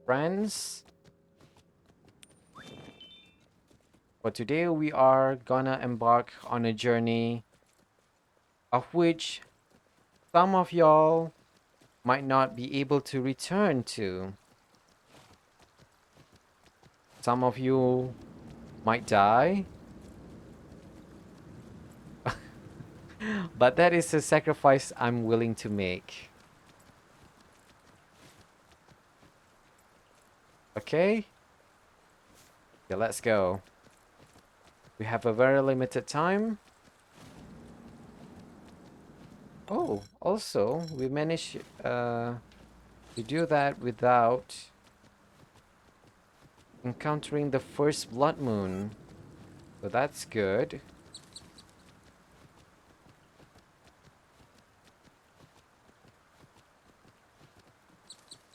Friends. For today we are gonna embark on a journey of which some of y'all might not be able to return to. Some of you might die. But that is a sacrifice I'm willing to make. Okay? Yeah, let's go. We have a very limited time. Oh, also, we managed to do that without encountering the first blood moon. So that's good.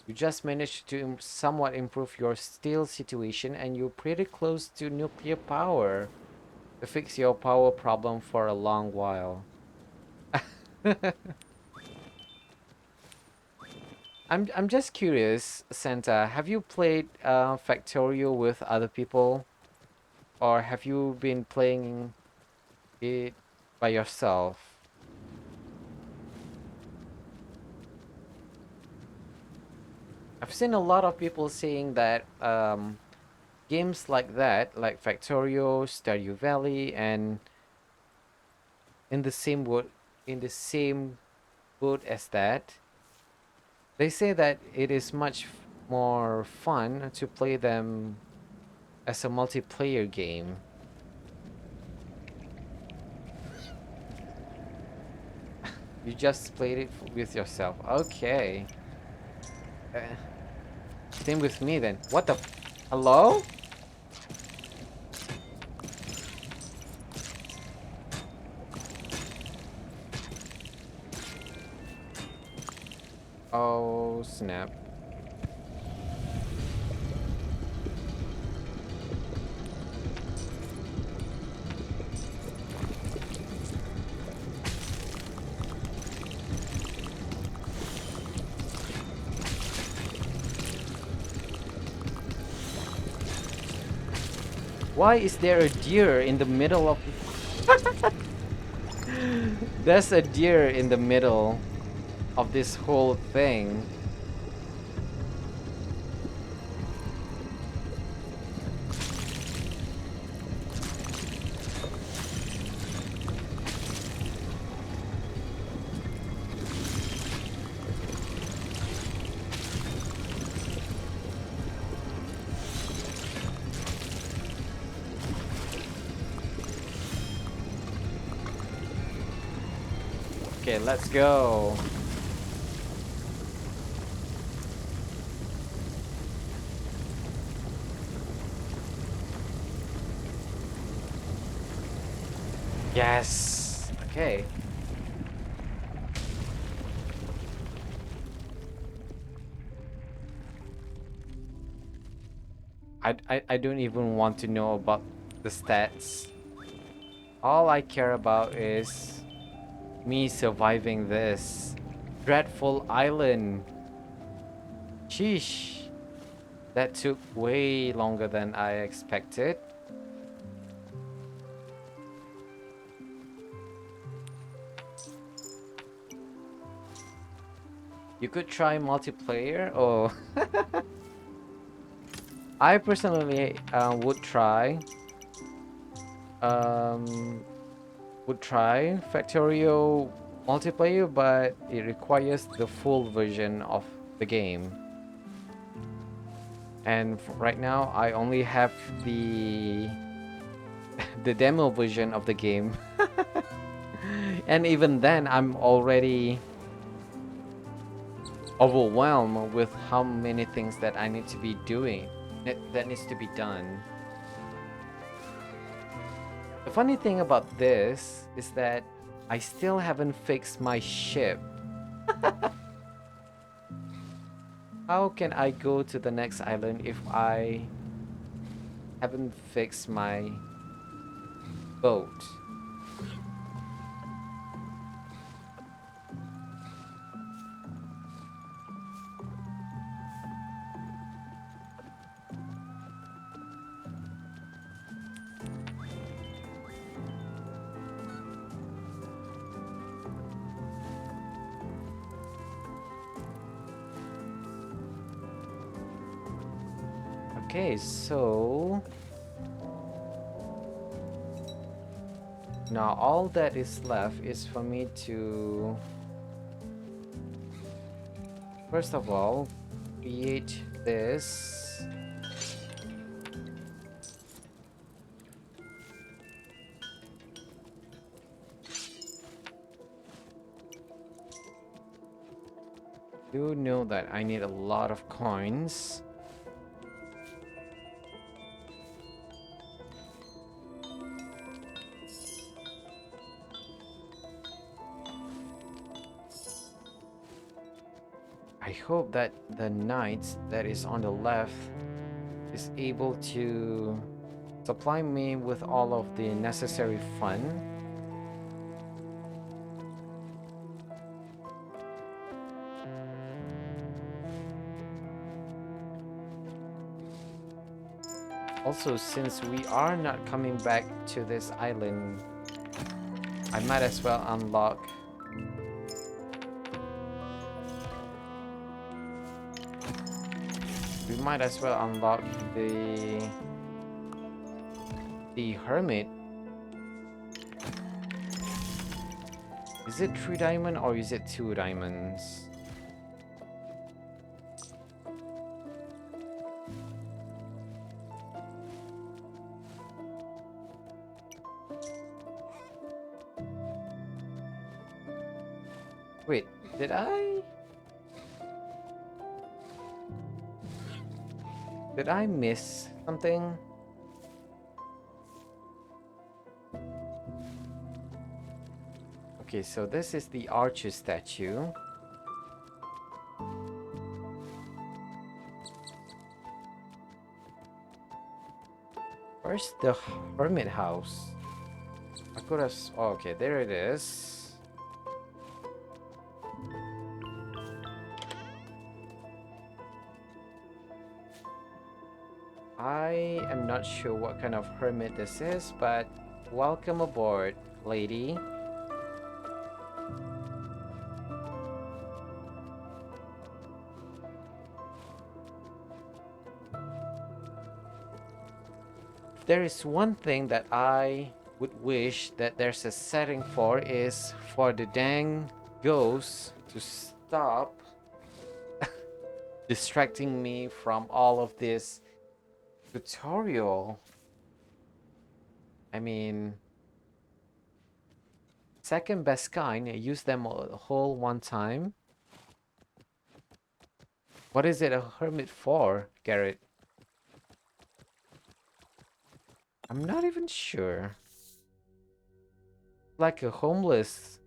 You just managed to somewhat improve your steel situation and you're pretty close to nuclear power to fix your power problem for a long while. I'm just curious, Santa, have you played Factorio with other people? Or have you been playing it by yourself? I've seen a lot of people saying that games like that, like Factorio, Stardew Valley, and in the same boat, as that, they say that it is much more fun to play them as a multiplayer game. You just played it with yourself. Okay. Uh, Same with me then. What the? Hello? Oh, snap. Why is there a deer in the middle of... There's a deer in the middle of this whole thing. Okay, let's go. Yes. Okay. I don't even want to know about the stats. All I care about is me surviving this dreadful island. Sheesh. That took way longer than I expected. You could try multiplayer. Oh, I personally would try. Um, would try Factorio multiplayer, but it requires the full version of the game. And right now, I only have the demo version of the game, and even then, I'm already overwhelmed with how many things that I need to be doing that needs to be done. The funny thing about this is that I still haven't fixed my ship. How can I go to the next island if I haven't fixed my boat? Okay, so now all that is left is for me to, first of all, create this. Do know that I need a lot of coins. I hope that the knight that is on the left is able to supply me with all of the necessary fun. Also, since we are not coming back to this island, I might as well unlock we might as well unlock the hermit. Is it 3 diamond or is it 2 diamonds? Wait, did I miss something? Okay, so this is the archer statue. Where's the hermit house? I could have. Oh, okay, there it is. I am not sure what kind of hermit this is, but welcome aboard, lady. there is one thing that I would wish that there's a setting for, is for the dang ghosts to stop distracting me from all of this tutorial. I mean, second best kind, I use them a whole one time. What is it a hermit for, Garrett? I'm not even sure. Like a homeless,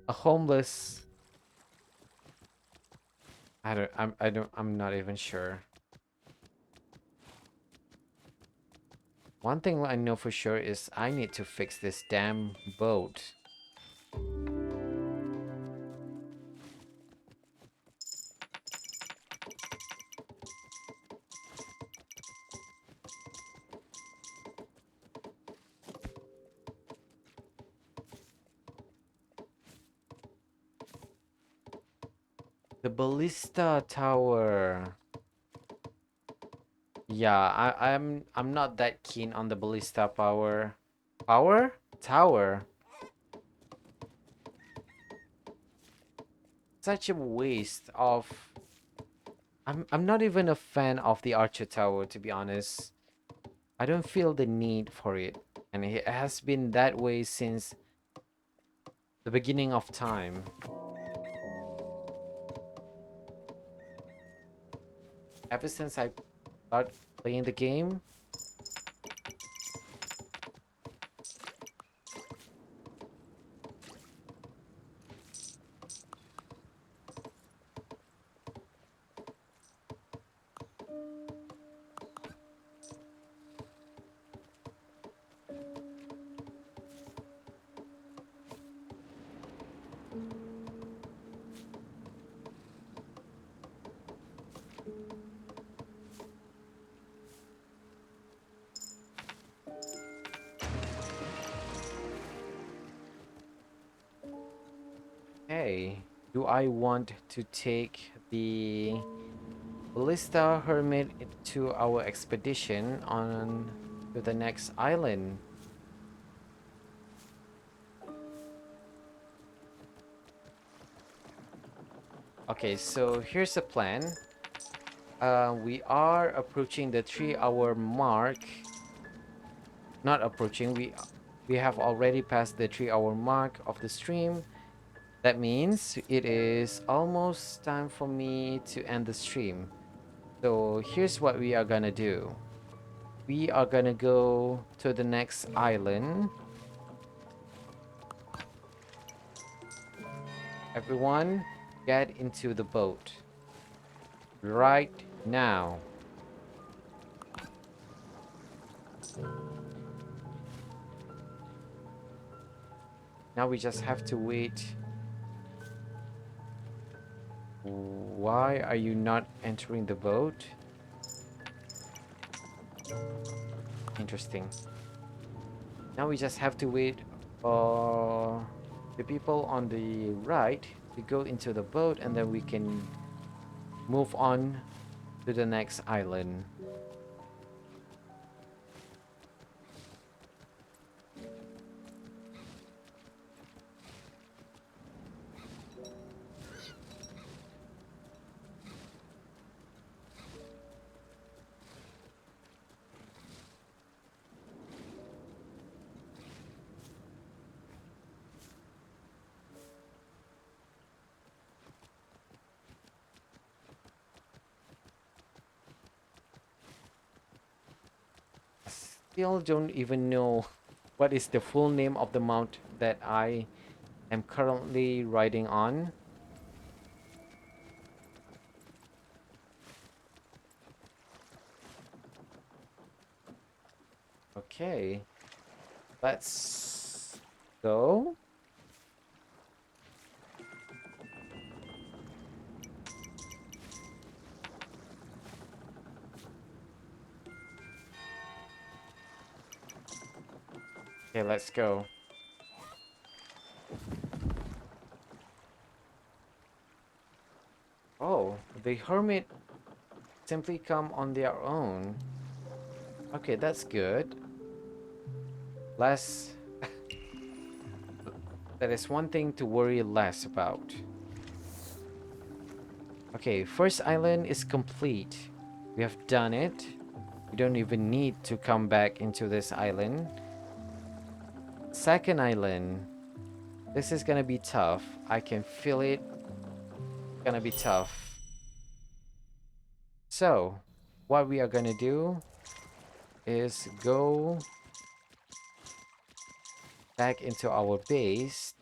a homeless. I'm not even sure. One thing I know for sure is I need to fix this damn boat. The ballista tower. Yeah, I'm not that keen on the ballista power. Power? Tower. Such a waste of. I'm not even a fan of the archer tower, to be honest. I don't feel the need for it, and it has been that way since the beginning of time. Ever since I started playing the game. Hey, do I want to take the Ballista Hermit to our expedition on to the next island? Okay, so here's the plan. We are approaching the 3 hour mark. Not approaching, we have already passed the 3 hour mark of the stream. That means it is almost time for me to end the stream. So here's what we are gonna do. We are gonna go to the next island. Everyone, get into the boat. Right now. Now we just have to wait. Why are you not entering the boat? Interesting. Now we just have to wait for the people on the right to go into the boat, and then we can move on to the next island. Still don't even know what is the full name of the mount that I am currently riding on. Okay, let's go. Okay, let's go. Oh, the hermit simply come on their own. Okay, that's good. Less. That is one thing to worry less about. Okay, first island is complete. We have done it. We don't even need to come back into this island. Second island. This is gonna be tough. I can feel it. Gonna be tough. So, what we are gonna do is go back into our base.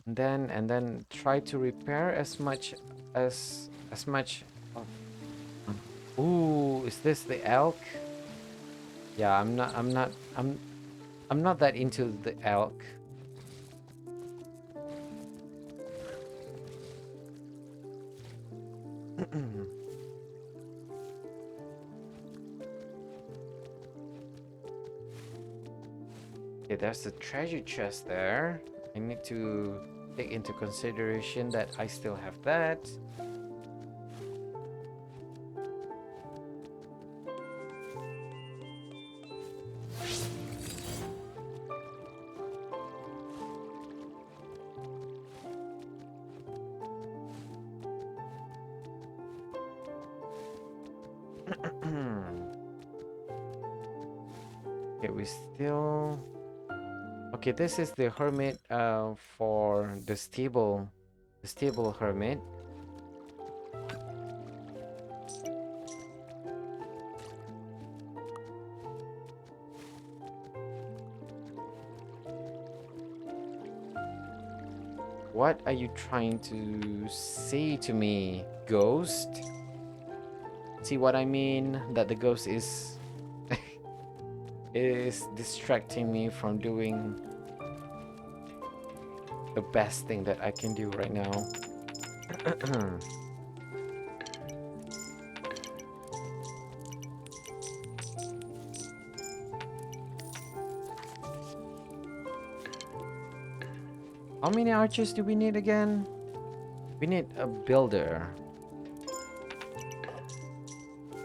And then try to repair as much as much of. Ooh, is this the elk? Yeah, I'm not that into the elk. Okay, there's the treasure chest there. I need to take into consideration that I still have that. Okay, we still. Okay, this is the hermit for the stable hermit. What are you trying to say to me, ghost? See what I mean? That the ghost is is distracting me from doing the best thing that I can do right now. How many archers do we need again? We need a builder.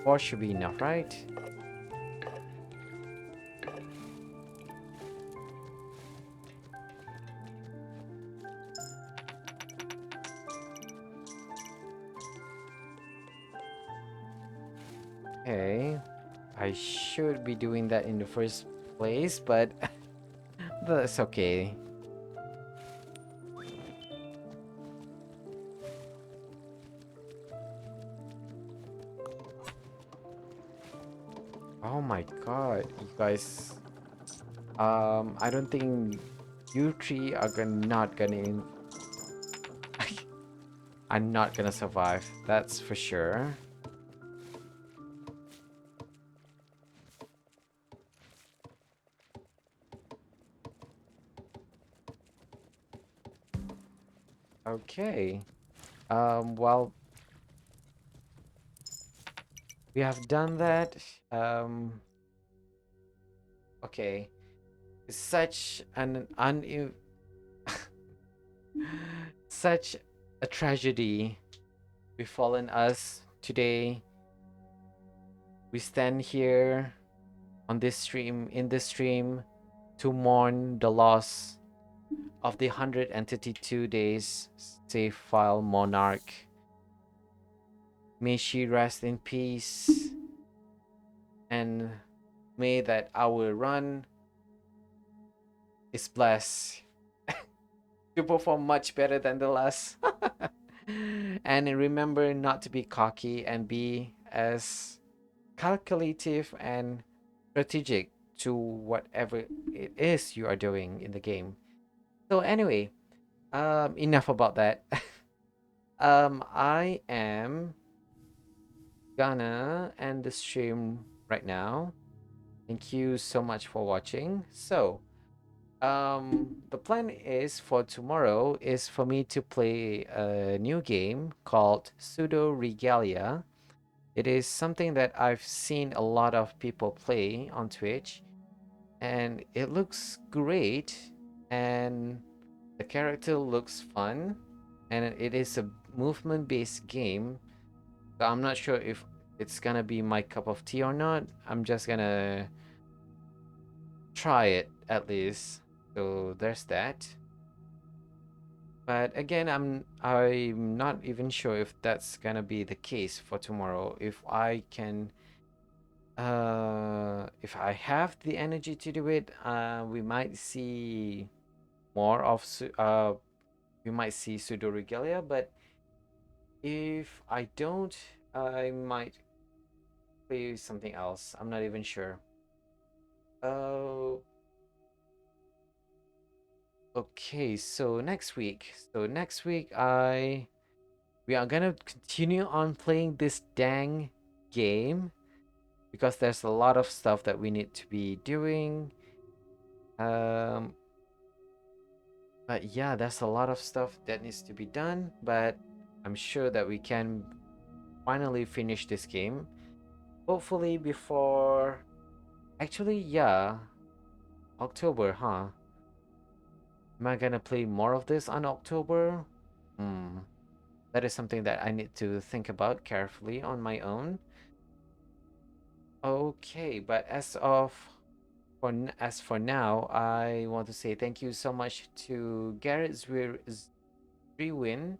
4 should be enough, right? Okay. I should be doing that in the first place, but that's okay. Oh my god, you guys. I don't think you three are not gonna. I'm not gonna survive. That's for sure. Okay. Well, we have done that. Um. Okay. It's such an such a tragedy befallen us today. We stand here on this stream, in this stream, to mourn the loss of the 132 days safe file monarch. May she rest in peace, and may that our run is blessed to perform much better than the last. And remember not to be cocky and be as calculative and strategic to whatever it is you are doing in the game. So anyway, enough about that. I am gonna end the stream right now. Thank you so much for watching. So, the plan is for tomorrow is for me to play a new game called Pseudo Regalia. It is something that I've seen a lot of people play on Twitch, and it looks great, and the character looks fun, and it is a movement based game. So I'm not sure if it's gonna be my cup of tea or not. I'm just gonna try it at least. So there's that. But again, I'm not even sure if that's gonna be the case for tomorrow. If I have the energy to do it, we might see more of we might see pseudo regalia. But if I don't, I might play something else. I'm not even sure. Oh, okay. So next week, we are gonna continue on playing this dang game because there's a lot of stuff that we need to be doing. Um, but yeah, there's a lot of stuff that needs to be done. But I'm sure that we can finally finish this game. Hopefully before. Actually, yeah, October, huh? Am I gonna play more of this on October? Hmm. That is something that I need to think about carefully on my own. Okay, but as for now, I want to say thank you so much to Garrett Zwin,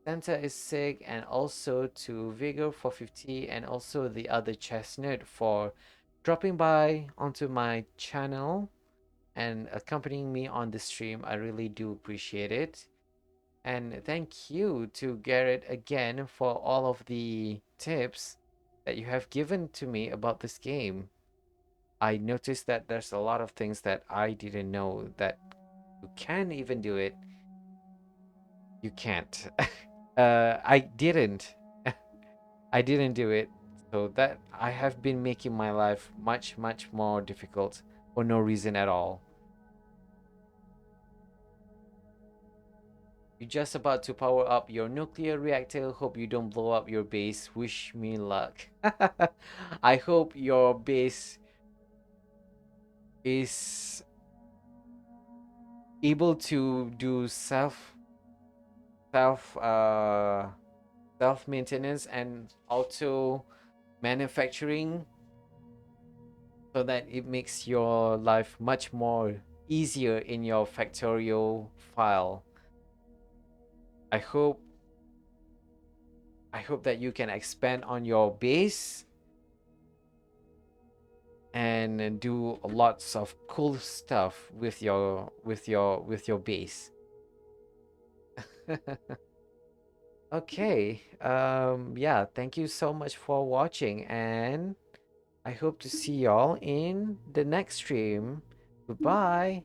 Santa is sick, and also to Vigor for 50, and also the other chestnut for dropping by onto my channel and accompanying me on the stream. I really do appreciate it. And thank you to Garrett again for all of the tips that you have given to me about this game. I noticed that there's a lot of things that I didn't know that you can even do it. You can't. I didn't. I didn't do it. So that I have been making my life much, much more difficult for no reason at all. You're just about to power up your nuclear reactor. Hope you don't blow up your base. Wish me luck. I hope your base is able to do self uh self maintenance and auto manufacturing so that it makes your life much more easier in your factorial file. I hope I hope that you can expand on your base and do lots of cool stuff with your base. Okay. Yeah, thank you so much for watching, and I hope to see y'all in the next stream. Goodbye.